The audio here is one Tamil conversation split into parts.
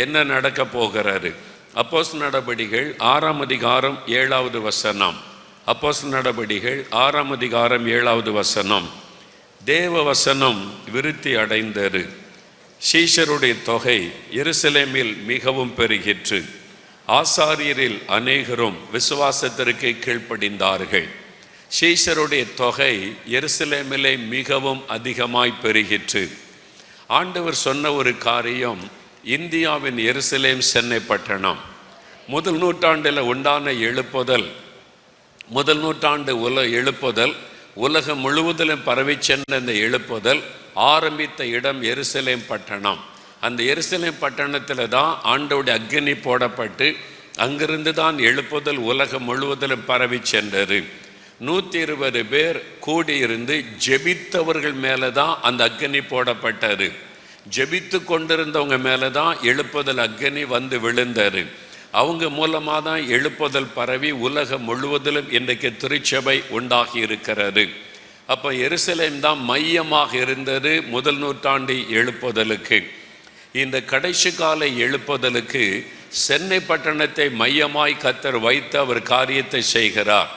என்ன நடக்க போகிறாரு? அப்போஸ்தலர் நடபடிகள் 6ஆம் அதிகாரம் 7வது வசனம். அப்போஸ்தலர் நடபடிகள் 6ஆம் அதிகாரம் 7வது வசனம். தேவ வசனம் விருத்தி அடைந்தது, சீஷருடைய தொகை எருசலேமில் மிகவும் பெருகிற்று, ஆசாரியரில் அநேகரும் விசுவாசத்திற்கு கீழ்ப்படிந்தார்கள். சீஷருடைய தொகை எருசலேமிலே மிகவும் அதிகமாய் பெருகிற்று. ஆண்டவர் சொன்ன ஒரு காரியம், இந்தியாவின் எருசலேம் சென்னை பட்டணம் முதல் நூற்றாண்டில் உண்டான எழுப்புதல், முதல் நூற்றாண்டு எழுப்புதல் உலகம் முழுவதிலும் பரவி சென்ற இந்த எழுப்புதல் ஆரம்பித்த இடம் எருசலேம் பட்டணம். அந்த எருசலேம் பட்டணத்தில் தான் ஆண்டவருடைய அக்கினி போடப்பட்டு அங்கிருந்து தான் எழுப்புதல் உலகம் முழுவதிலும் பரவி சென்றது. 120 பேர் கூடியிருந்து ஜெபித்தவர்கள் மேலே தான் அந்த அக்கினி போடப்பட்டது. ஜெபித்து கொண்டிருந்தவங்க மேலே தான் எழுப்புதல் அக்கினி வந்து விழுந்தாரு. அவங்க மூலமாக தான் எழுப்புதல் பரவி உலகம் முழுவதிலும் இன்றைக்கு திருச்சபை உண்டாகி இருக்கிறது. அப்போ எருசலேம் தான் மையமாக இருந்தது முதல் நூற்றாண்டு எழுப்புதலுக்கு. இந்த கடைசி கால எழுப்புதலுக்கு சென்னை பட்டணத்தை மையமாய் கர்த்தர் வைத்து அவர் காரியத்தை செய்கிறார்.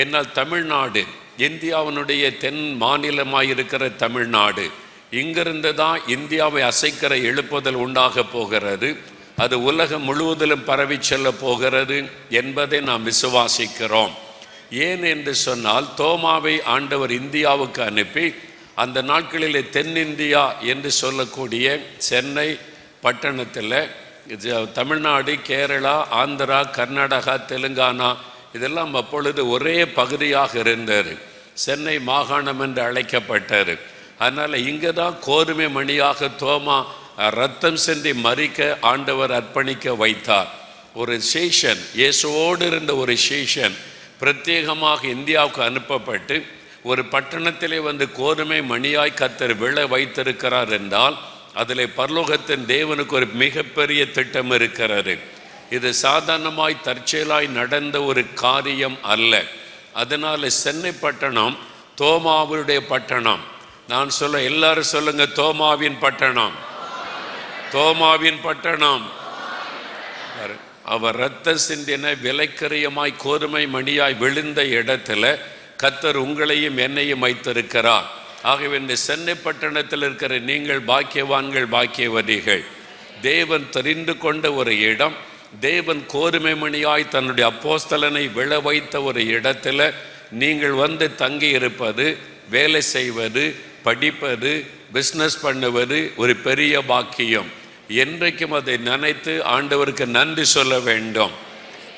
என்னால் தமிழ்நாடு, இந்தியாவினுடைய தென் மாநிலமாயிருக்கிற தமிழ்நாடு, இங்கிருந்து தான் இந்தியாவை அசைக்கிற எழுப்புதல் உண்டாக போகிறது. அது உலகம் முழுவதிலும் பரவி செல்ல போகிறது என்பதை நாம் விசுவாசிக்கிறோம். ஏன் என்று சொன்னால், தோமாவை ஆண்டவர் இந்தியாவுக்கு அனுப்பி அந்த நாட்களிலே தென்னிந்தியா என்று சொல்லக்கூடிய சென்னை பட்டணத்தில் தமிழ்நாடு, கேரளா, ஆந்திரா, கர்நாடகா, தெலுங்கானா இதெல்லாம் அப்பொழுது ஒரே பகுதியாக இருந்தது. சென்னை மாகாணம் என்று அழைக்கப்பட்டார். அதனால் இங்கே தான் கோதுமை மணியாக தோமா ரத்தம் சிந்தி மறிக்க ஆண்டவர் அர்ப்பணிக்க வைத்தார். ஒரு சேஷன், இயேசுவோடு இருந்த ஒரு சேஷன் பிரத்யேகமாக இந்தியாவுக்கு அனுப்பப்பட்டு ஒரு பட்டணத்திலே வந்து கோதுமை மணியாய் கர்த்தர் விழ வைத்திருக்கிறார் என்றால் அதில் பரலோகத்தின் தேவனுக்கு ஒரு மிகப்பெரிய திட்டம் இருக்கிறது. இது சாதாரணமாய் தற்செயலாய் நடந்த ஒரு காரியம் அல்ல. அதனால் சென்னை பட்டணம் தோமாவுடைய பட்டணம். நான் சொல்ல, எல்லாரும் சொல்லுங்க, தோமாவின் பட்டணம், தோமாவின் பட்டணம். அவர் இரத்த சிந்தின விலைக்கரியமாய் கோதுமை மணியாய் விழுந்த இடத்துல கர்த்தர் உங்களையும் என்னையும் வைத்திருக்கிறார். ஆகவே இந்த சென்னை பட்டணத்தில் இருக்கிற நீங்கள் பாக்கியவான்கள், பாக்கியவதிகள். தேவன் தெரிந்து கொண்ட ஒரு இடம், தேவன் கோதுமை மணியாய் தன்னுடைய அப்போஸ்தலனை விழ வைத்த ஒரு இடத்துல நீங்கள் வந்து தங்கி இருப்பது, வேலை செய்வது, படிப்பது, பிஸ்னஸ் பண்ணுவது ஒரு பெரிய பாக்கியம். என்றைக்கும் அதை நினைத்து ஆண்டவருக்கு நன்றி சொல்ல வேண்டும்.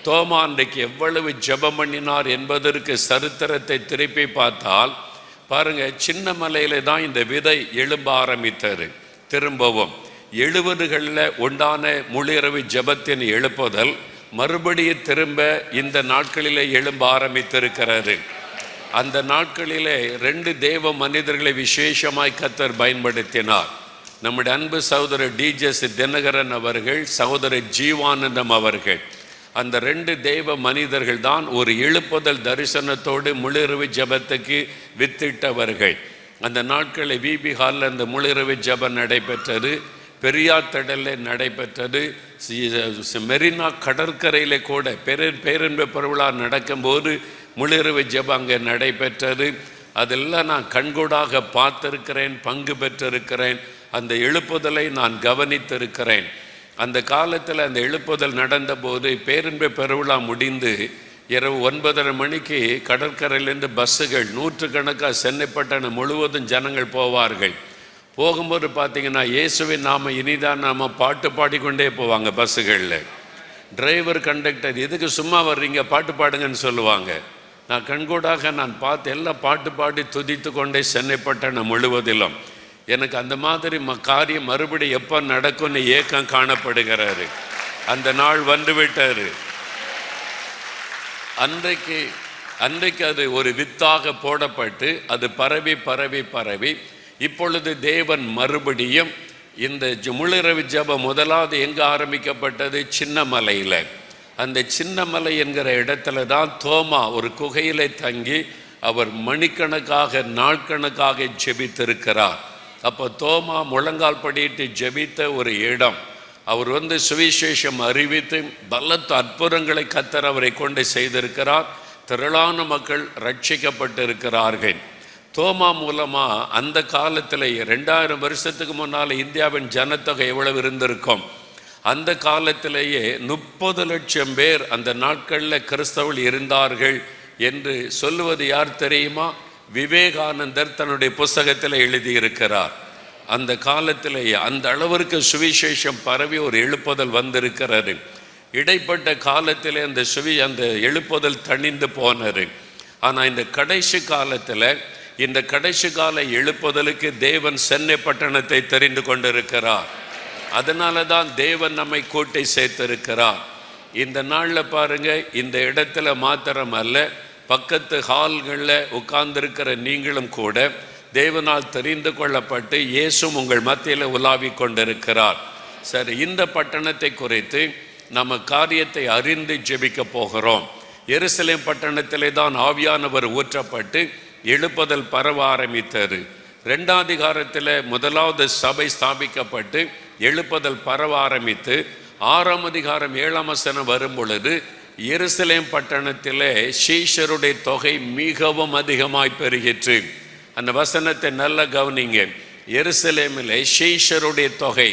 தோமா அன்றைக்கு எவ்வளவு ஜெபம் பண்ணினார் என்பதற்கு சரித்திரத்தை திருப்பி பார்த்தால் பாருங்க, சின்ன மலையில தான் இந்த விதை எழும்ப ஆரம்பித்தது. திரும்பவும் 70களில் உண்டான முழிரவு ஜெபத்தின் எழுப்புதல் மறுபடியும் திரும்ப இந்த நாட்களிலே எழும்ப ஆரம்பித்திருக்கிறது. அந்த நாட்களிலே 2 தேவ மனிதர்களை விசேஷமாய் கர்த்தர் பயன்படுத்தினார். நம்முடைய அன்பு சகோதரர் டிஜெஸ் தினகரன் அவர்கள், சகோதரர் ஜீவானந்தம் அவர்கள். அந்த 2 தேவ மனிதர்கள் தான் ஒரு எழுப்புதல் தரிசனத்தோடு முழிரவு ஜெபத்துக்கு வித்திட்டவர்கள். அந்த நாட்களில் விபி ஹாலில் அந்த முழிரவு ஜெபம் நடைபெற்றது, பெரியார் திடலில் நடைபெற்றது, மெரினா கடற்கரையில் கூட பேரின்ப பெருவிழா நடக்கும்போது முழிரவு ஜெபம் அங்கே நடைபெற்றது. அதெல்லாம் நான் கண்கூடாக பார்த்திருக்கிறேன், பங்கு பெற்றிருக்கிறேன். அந்த எழுப்புதலை நான் கவனித்திருக்கிறேன். அந்த காலத்தில் அந்த எழுப்புதல் நடந்தபோது பேரின்ப பெருவிழா முடிந்து இரவு 9:30 மணிக்கு கடற்கரையிலேருந்து பஸ்ஸுகள் நூற்றுக்கணக்காக சென்னை பட்டணம் முழுவதும் ஜனங்கள் போவார்கள். போகும்போது பார்த்தீங்கன்னா இயேசுவின் நாம இனிதான் நாம பாட்டு பாடிக்கொண்டே போவாங்க பஸ்ஸுகளில். டிரைவர், கண்டக்டர், எதுக்கு சும்மா வர்றீங்க, பாட்டு பாடுங்கன்னு சொல்லுவாங்க. நான் கண்கூடாக நான் பார்த்து எல்லாம் பாட்டு பாடி துதித்து கொண்டே சென்னை பட்டணம் முழுவதிலும். எனக்கு அந்த மாதிரி காரியம் மறுபடியும் எப்போ நடக்கும்னு ஏக்கம் காணப்படுகிறாரு. அந்த நாள் வந்து விட்டாரு. அன்றைக்கு அது ஒரு வித்தாக போடப்பட்டு அது பரவி பரவி பரவி இப்பொழுது தேவன் மறுபடியும் இந்த முழிரவு ஜெபம் முதலாவது எங்கே ஆரம்பிக்கப்பட்டது? சின்னமலையில். அந்த சின்னமலை என்கிற இடத்துல தான் தோமா ஒரு குகையிலே தங்கி அவர் மணிக்கணக்காக நாட்கணக்காக ஜெபித்திருக்கிறார். அப்போ தோமா முழங்கால் படியிட்டு ஜெபித்த ஒரு இடம். அவர் சுவிசேஷம் அறிவித்து பலத்த அற்புதங்களை கர்த்தர் அவரை கொண்டு செய்திருக்கிறார். திரளான மக்கள் ரட்சிக்கப்பட்டிருக்கிறார்கள். தோமா மூலமாக அந்த காலத்தில் 2000 வருஷத்துக்கு முன்னால் இந்தியாவின் ஜனத்தொகை எவ்வளவு இருந்திருக்கும்? அந்த காலத்திலேயே 30 லட்சம் பேர் அந்த நாட்களில் கிறிஸ்தவர்கள் இருந்தார்கள் என்று சொல்லுவது யார் தெரியுமா? விவேகானந்தர் தன்னுடைய புஸ்தகத்தில் எழுதியிருக்கிறார். அந்த காலத்திலேயே அந்த அளவிற்கு சுவிசேஷம் பரவி ஒரு எழுப்புதல் வந்திருக்கிறது. இடைப்பட்ட காலத்திலே அந்த எழுப்புதல் தணிந்து போனது. ஆனால் இந்த கடைசி காலத்தில் இந்த கடைசி கால எழுப்புதலுக்கு தேவன் சென்னை பட்டணத்தை தெரிந்து கொண்டிருக்கிறார். அதனால தான் தேவன் நம்மை கூட்டி சேர்த்திருக்கிறார். இந்த நாளில் பாருங்க, இந்த இடத்துல மாத்திரம் அல்ல, பக்கத்து ஹால்களில் உட்கார்ந்திருக்கிற நீங்களும் கூட தேவனால் தெரிந்து கொள்ளப்பட்டு இயேசும் உங்கள் மத்தியில் உலாவி கொண்டிருக்கிறார். சரி, இந்த பட்டணத்தை குறித்து நம்ம காரியத்தை அறிந்து ஜெபிக்க போகிறோம். எருசலேம் பட்டணத்திலே தான் ஆவியானவர் ஊற்றப்பட்டு எழுப்புதல் பரவ ஆரம்பித்தது. 2ஆம் அதிகாரத்தில் முதலாவது சபை ஸ்தாபிக்கப்பட்டு எழுப்புதல் பரவ ஆரம்பித்து 6ஆம் அதிகாரம் 7ஆம் வசனம் வரும் பொழுது எருசலேம் பட்டணத்திலே சீஷருடைய தொகை மிகவும் அதிகமாய் பெருகிற்று. அந்த வசனத்தை நல்ல கவனிங்க. எருசலேமிலே சீஷருடைய தொகை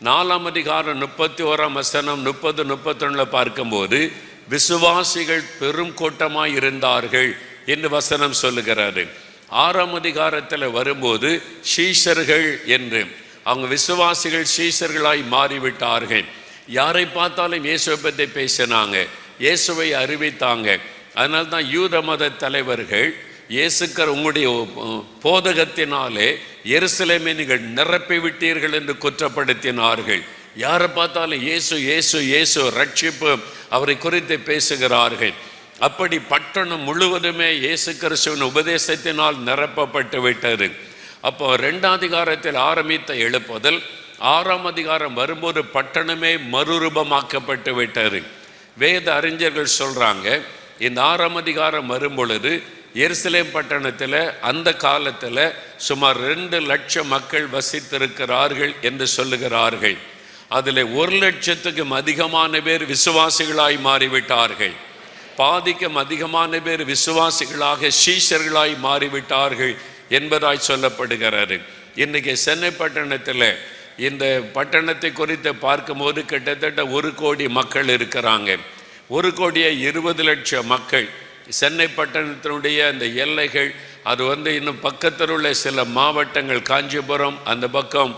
4ஆம் அதிகாரம் 31ஆம் வசனம் 30-31 பார்க்கும்போது விசுவாசிகள் பெரும் கூட்டமாய் இருந்தார்கள் என்று வசனம் சொல்லுகிறாரு. 6ஆம் அதிகாரத்தில் வரும்போது சீஷர்கள் என்று அவங்க விசுவாசிகள் சீஷர்களாய் மாறிவிட்டார்கள். யாரை பார்த்தாலும் இயேசுவை பற்றி பேசினாங்க, இயேசுவை அறிவித்தாங்க. அதனால தான் யூத மத தலைவர்கள் இயேசுக்கர் உங்களுடைய போதகத்தினாலே எருசலேமை நீங்கள் நிரப்பி விட்டீர்கள் என்று குற்றப்படுத்தினார்கள். யாரை பார்த்தாலும் இயேசு இயேசு இயேசு ரட்சிப்பு அவரை குறித்து பேசுகிறார்கள். அப்படி பட்டணம் முழுவதுமே இயேசு கிறிஸ்துவின் உபதேசத்தினால் நிரப்பப்பட்டு விட்டது. அப்போ 2ஆம் அதிகாரத்தில் ஆரம்பித்த எழுப்புதல் 6ஆம் அதிகாரம் வரும்போது பட்டணமே மறுரூபமாக்கப்பட்டு விட்டது. வேத அறிஞர்கள் சொல்றாங்க, இந்த 6ஆம் அதிகாரம் வரும் பொழுது எருசலேம் பட்டணத்தில் அந்த காலத்தில் சுமார் 2 லட்சம் மக்கள் வசித்திருக்கிறார்கள் என்று சொல்லுகிறார்கள். அதில் 1 லட்சத்துக்கும் அதிகமான பேர் விசுவாசிகளாய் மாறிவிட்டார்கள். பாதிக்கும் அதிகமான பேர் விசுவாசிகளாக சீஷர்களாய் மாறிவிட்டார்கள் என்பதாய் சொல்லப்படுகிறது. இன்றைக்கி சென்னை பட்டணத்தில் இந்த பட்டணத்தை குறித்து பார்க்கும்போது கிட்டத்தட்ட 1 கோடி மக்கள் இருக்கிறாங்க. 1,20 லட்சம் மக்கள். சென்னை பட்டணத்தினுடைய அந்த எல்லைகள் அது இன்னும் பக்கத்தில் உள்ள சில மாவட்டங்கள், காஞ்சிபுரம் அந்த பக்கம்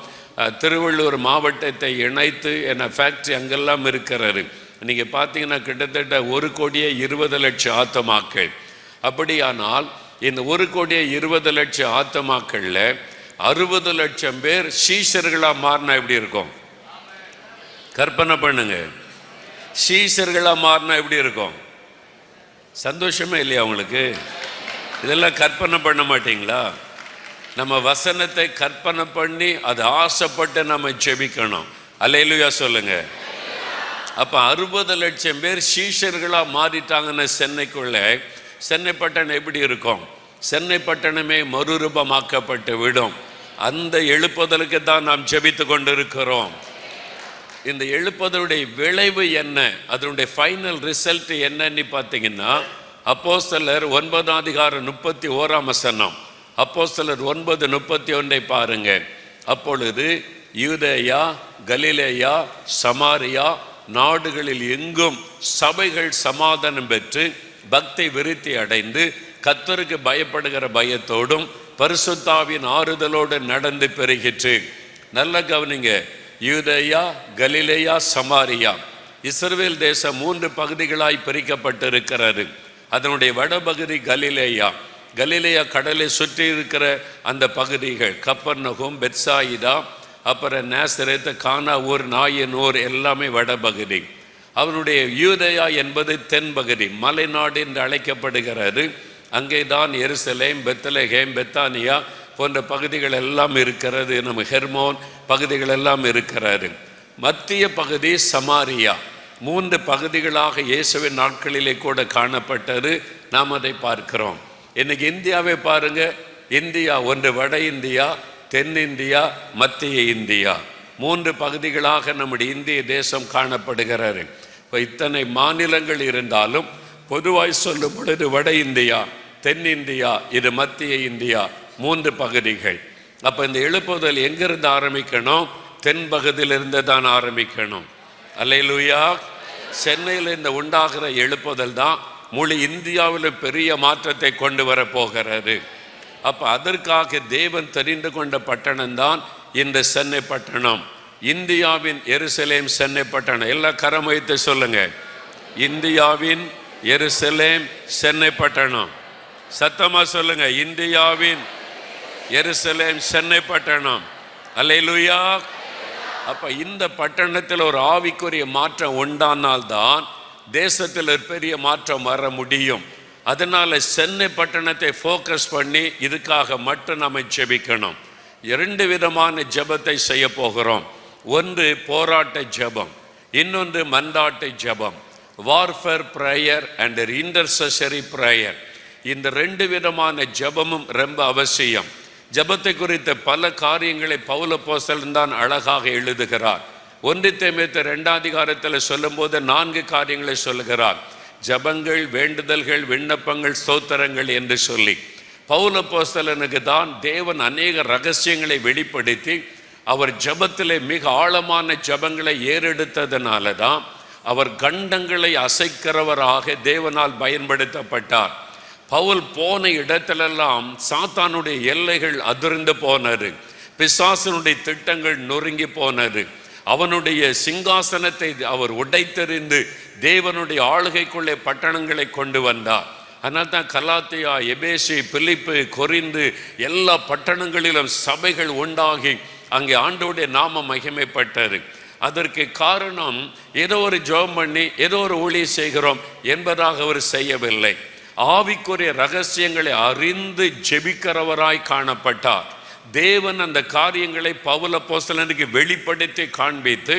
திருவள்ளூர் மாவட்டத்தை இணைத்து என்ன ஃபேக்ட்ரி அங்கெல்லாம் இருக்கிறது. நீங்கள் பார்த்தீங்கன்னா கிட்டத்தட்ட 1,20 லட்சம் ஆத்துமாக்கள். அப்படியானால் இந்த 1,20 லட்சம் ஆத்துமாக்களில் 60 லட்சம் பேர் சீஷர்களாக மாறினா எப்படி இருக்கும்? கற்பனை பண்ணுங்க. சீஷர்களாக மாறினா எப்படி இருக்கும்? சந்தோஷமே இல்லையா உங்களுக்கு? இதெல்லாம் கற்பனை பண்ண மாட்டீங்களா? நம்ம வசனத்தை கற்பனை பண்ணி அது ஆசைப்பட்டு நம்ம ஜெபிக்கணும். அல்லேலூயா சொல்லுங்க. அப்போ 60 லட்சம் பேர் சீஷர்களாக மாறிட்டாங்கன்னு சென்னைக்குள்ள சென்னை பட்டணம் எப்படி இருக்கும்? சென்னை பட்டணமே மறுரூபமாக்கப்பட்டு விடும். அந்த எழுப்புதலுக்கு தான் நாம் ஜெபித்து கொண்டிருக்கிறோம். இந்த எழுப்புதலுடைய விளைவு என்ன, அதனுடைய ஃபைனல் ரிசல்ட் என்னன்னு பார்த்தீங்கன்னா அப்போஸ்தலர் 9ஆம் அதிகாரம் 31ஆம் வசனம். அப்போஸ்தலர் 9:31 பாருங்க. அப்பொழுது யூதேயா, கலிலேயா, சமாரியா நாடுகளில் எங்கும் சபைகள் சமாதானம் பெற்று பக்தி விருத்தி அடைந்து கர்த்தருக்கு பயப்படுகிற பயத்தோடும் பரிசுத்தாவின் ஆறுதலோடு நடந்து பெருகிற்று. நல்ல கவனிங்க. யூதேயா, கலிலேயா, சமாரியா, இஸ்ரவேல் தேசம் 3 பகுதிகளாய் பிரிக்கப்பட்டிருக்கிறது. அதனுடைய வடபகுதி கலிலேயா. கலிலேயா கடலை சுற்றி இருக்கிற அந்த பகுதிகள் கப்பர்நகும், பெத்சாயிதா, அப்புறம் நேசரேத், கானா ஊர், நாயின் ஊர் எல்லாமே வடபகுதி. அவனுடைய யூதேயா என்பது தென்பகுதி, மலைநாடு என்று அழைக்கப்படுகிறது. அங்கே தான் எருசலேம், பெத்லகேம், பெத்தானியா போன்ற பகுதிகள் எல்லாம் இருக்கிறது. நம்ம ஹெர்மோன் பகுதிகள் எல்லாம் இருக்கிறது. மத்திய பகுதி சமாரியா. 3 பகுதிகளாக இயேசுவின் நாட்களிலே கூட காணப்பட்டது. நாம் அதை பார்க்கிறோம். இன்னைக்கு இந்தியாவை பாருங்க. இந்தியா ஒன்று வட இந்தியா, தென்னிந்தியா, மத்திய இந்தியா. 3 பகுதிகளாக நம்முடைய இந்திய தேசம் காணப்படுகிறது. இப்போ இத்தனை மாநிலங்கள் இருந்தாலும் பொதுவாய் சொல்லும் பொழுது வட இந்தியா, தென்னிந்தியா, இது மத்திய இந்தியா, 3 பகுதிகள். அப்போ இந்த எழுப்புதல் எங்கிருந்து ஆரம்பிக்கணும்? தென் பகுதியிலிருந்து தான் ஆரம்பிக்கணும். அல்லேலூயா. சென்னையில் இந்த உண்டாகிற எழுப்புதல் தான் முழு இந்தியாவில் பெரிய மாற்றத்தை கொண்டு வர போகிறது. அப்போ அதற்காக தேவன் தெரிந்து கொண்ட பட்டணம் தான் இந்த சென்னை பட்டணம். இந்தியாவின் எருசலேம் சென்னை பட்டணம். எல்லாம் கரம் வைத்து சொல்லுங்க, இந்தியாவின் எருசலேம் சென்னை பட்டணம். சத்தமா சொல்லுங்க, இந்தியாவின் எருசலேம் சென்னை பட்டணம். அல்லேலூயா. அப்ப இந்த பட்டணத்தில் ஒரு ஆவிக்குரிய மாற்றம் உண்டானால்தான் தேசத்தில் ஒரு பெரிய மாற்றம் வர முடியும். அதனால சென்னை பட்டணத்தை ஃபோக்கஸ் பண்ணி இதுக்காக மட்டும் நம்ம ஜெபிக்கணும். 2 விதமான ஜெபத்தை செய்ய போகிறோம். ஒன்று போராட்ட ஜெபம், இன்னொன்று மன்றாட்டு ஜெபம். Warfare prayer and intercessory prayer. இந்த 2 விதமான ஜெபமும் ரொம்ப அவசியம். ஜெபத்தை குறித்த பல காரியங்களை பவுல் அப்போஸ்தலன் தான் அழகாக எழுதுகிறார். 1 தீமோத்தேயு 2ஆம் அதிகாரத்தில் சொல்லும் போது 4 காரியங்களை சொல்லுகிறார். ஜெபங்கள், வேண்டுதல்கள், விண்ணப்பங்கள், ஸ்தோத்திரங்கள் என்று சொல்லி. பவுல் அப்போஸ்தலனுக்கு தான் தேவன் அநேக ரகசியங்களை வெளிப்படுத்தி அவர் ஜெபத்திலே மிக ஆழமான ஜெபங்களை ஏறெடுத்ததுனால தான் அவர் கண்டங்களை அசைக்கிறவராக தேவனால் பயன்படுத்தப்பட்டார். பவுல் போன இடத்திலெல்லாம் சாத்தானுடைய எல்லைகள் அதிர்ந்து போனது, பிசாசனுடைய திட்டங்கள் நொறுங்கி போனது. அவனுடைய சிங்காசனத்தை அவர் உடைத்தெறிந்து தேவனுடைய ஆளுகைக்குள்ளே பட்டணங்களை கொண்டு வந்தார். அதனால் தான் கலாத்தியா, எபேசு, பிலிப்பு, கொரிந்து எல்லா பட்டணங்களிலும் சபைகள் உண்டாகி அங்கே ஆண்டவருடைய நாமம் மகிமைப்பட்டது. அதற்கு காரணம் ஏதோ ஒரு ஜெபம் பண்ணி ஏதோ ஒரு ஊழியம் செய்கிறோம் என்பதாக அவர் செய்யவில்லை. ஆவிக்குரிய ரகசியங்களை அறிந்து ஜெபிக்கிறவராய் காணப்பட்டார். தேவன் அந்த காரியங்களை பவுல் அப்போஸ்தலனுக்கு வெளிப்படுத்தி காண்பித்து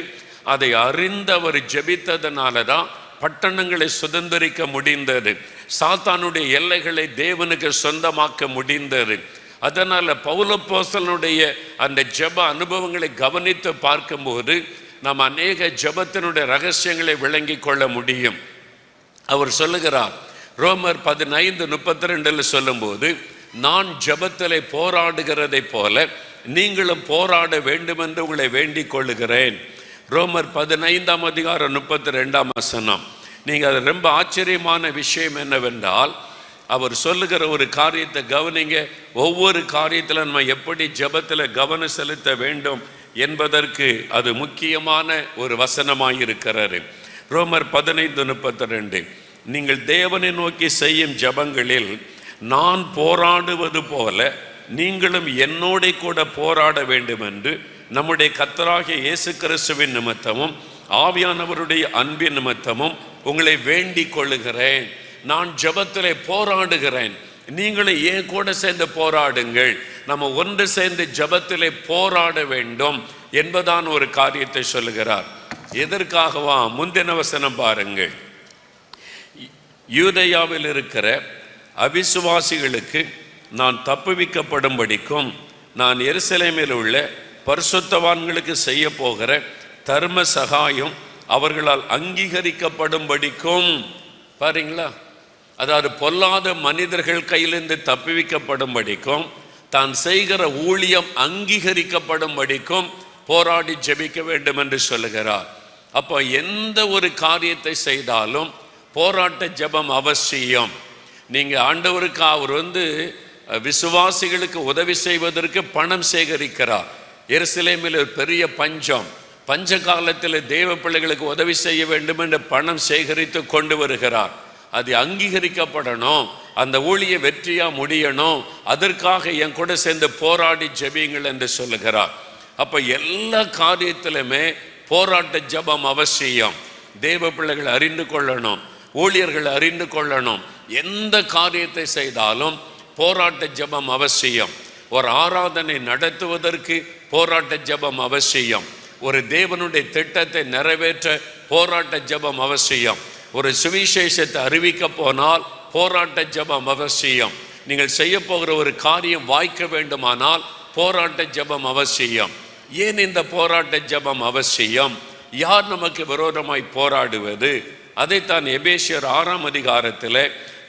அதை அறிந்து அவர் ஜெபித்ததனால தான் பட்டணங்களை சுதந்திரிக்க முடிந்தது. சாத்தானுடைய எல்லைகளை தேவனுக்கு சொந்தமாக்க முடிந்தது. அதனால பவுல் அப்போஸ்தலனுடைய அந்த ஜெப அனுபவங்களை கவனித்து பார்க்கும்போது நாம் அநேக ஜெபத்தினுடைய ரகசியங்களை விளங்கி கொள்ள முடியும். அவர் சொல்லுகிறார், ரோமர் 15:32 சொல்லும்போது, நான் ஜெபத்திலே போராடுகிறதை போல நீங்களும் போராட வேண்டும் என்று உங்களை வேண்டிக் கொள்ளுகிறேன். ரோமர் 15ஆம் அதிகாரம் 32ஆம் வசனம். நீங்கள் அது ரொம்ப ஆச்சரியமான விஷயம் என்னவென்றால், அவர் சொல்லுகிற ஒரு காரியத்தை கவனிங்க. ஒவ்வொரு காரியத்தில் நம்ம எப்படி ஜெபத்தில் கவனம் செலுத்த வேண்டும் என்பதற்கு அது முக்கியமான ஒரு வசனமாயிருக்கிறாரு. ரோமர் 15:32, நீங்கள் தேவனை நோக்கி செய்யும் ஜெபங்களில் நான் போராடுவது போல நீங்களும் என்னோட கூட போராட வேண்டும் என்று நம்முடைய கர்த்தராகிய இயேசு கிறிஸ்துவின் நிமித்தமும் ஆவியானவருடைய அன்பின் நிமித்தமும் உங்களை வேண்டிக் கொள்ளுகிறேன். நான் ஜெபத்திலே போராடுகிறேன், நீங்களும் ஏன் கூட சேர்ந்து போராடுங்கள். நம்ம ஒன்று சேர்ந்து ஜெபத்திலே போராட வேண்டும் என்பதான ஒரு காரியத்தை சொல்லுகிறார். எதற்காகவா? முந்தின வசனம் பாருங்கள். யூதேயாவில் இருக்கிற அவிசுவாசிகளுக்கு நான் தப்புவிக்கப்படும்படிக்கும் நான் எருசலேமில் உள்ள பரிசுத்தவான்களுக்கு செய்ய போகிற தர்ம சகாயம் அவர்களால் அங்கீகரிக்கப்படும்படிக்கும். பாருங்களா, அதாவது பொல்லாத மனிதர்கள் கையிலிருந்து தப்புவிக்கப்படும்படிக்கும் தான் செய்கிற ஊழியம் அங்கீகரிக்கப்படும்படிக்கும் போராடி ஜெபிக்க வேண்டும் என்று சொல்லுகிறார். அப்போ எந்த ஒரு காரியத்தை செய்தாலும் போராட்ட ஜெபம் அவசியம். நீங்கள் ஆண்டவருக்கு அவர் விசுவாசிகளுக்கு உதவி செய்வதற்கு பணம் சேகரிக்கிறார். எருசலேமில் ஒரு பெரிய பஞ்ச காலத்தில் தேவ பிள்ளைகளுக்கு உதவி செய்ய வேண்டும் என்று பணம் சேகரித்து கொண்டு வருகிறார். அது அங்கீகரிக்கப்படணும், அந்த ஊழிய வெற்றியா முடியணும், அதற்காக என் கூட சேர்ந்து போராடி ஜெபியுங்கள் என்று சொல்லுகிறார். அப்ப எல்லா காரியத்திலுமே போராட்ட ஜெபம் அவசியம். தேவ பிள்ளைகள் அறிந்து கொள்ளணும், ஊழியர்கள் அறிந்து கொள்ளணும். எந்த காரியத்தை செய்தாலும் போராட்ட ஜெபம் அவசியம். ஒரு ஆராதனை நடத்துவதற்கு போராட்ட ஜெபம் அவசியம். ஒரு தேவனுடைய திட்டத்தை நிறைவேற்ற போராட்ட ஜெபம் அவசியம். ஒரு சுவிசேஷத்தை அறிவிக்க போனால் போராட்ட ஜெபம் அவசியம். நீங்கள் செய்ய போகிற ஒரு காரியம் வாய்க்க வேண்டுமானால் போராட்ட ஜெபம் அவசியம். ஏன் இந்த போராட்ட ஜெபம் அவசியம்? யார் நமக்கு விரோதமாய் போராடுவது? அதைத்தான் எபேசியர் 6ஆம் அதிகாரத்தில்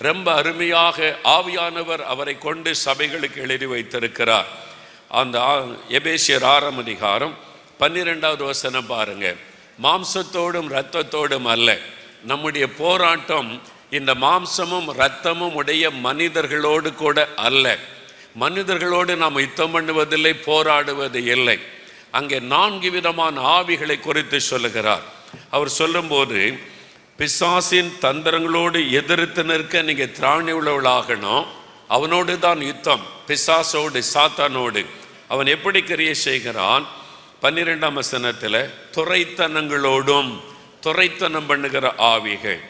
ரொம்ப அருமையாக ஆவியானவர் அவரை கொண்டு சபைகளுக்கு எழுதி வைத்திருக்கிறார். அந்த எபேசியர் 6ஆம் அதிகாரம் 12வது வசனம் பாருங்க. மாம்சத்தோடும் இரத்தத்தோடும் அல்ல. நம்முடைய போராட்டம் இந்த மாம்சமும் இரத்தமும் உடைய மனிதர்களோடு கூட அல்ல. மனிதர்களோடு நாம் யுத்தம் பண்ணுவதில்லை, போராடுவது இல்லை. அங்கே 4 விதமான ஆவிகளை குறித்து சொல்லுகிறார். அவர் சொல்லும்போது, பிசாசின் தந்திரங்களோடு எதிர்த்து நிற்க நீங்க திராணி உள்ளவளாகணும். அவனோடு தான் யுத்தம், பிசாசோடு, சாத்தானோடு. அவன் எப்படி கிரியை செய்கிறான்? 12ஆம் வசனத்தில் துரைத்தனங்களோடும், துரைத்தனம் பண்ணுகிற ஆவிகள்,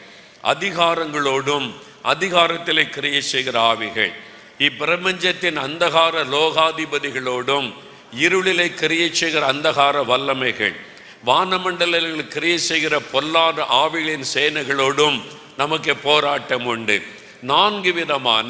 அதிகாரங்களோடும், அதிகாரத்திலே கிரியை செய்கிற ஆவிகள், இப்பிரபஞ்சத்தின் அந்தகார லோகாதிபதிகளோடும், இருளிலே கிரியை செய்கிற அந்தகார வல்லமைகள், வானமண்டலங்களில் கிரியை செய்கிற பொல்லாத ஆவிகளின் சேனைகளோடும் நமக்கு போராட்டம் உண்டு. 4 விதமான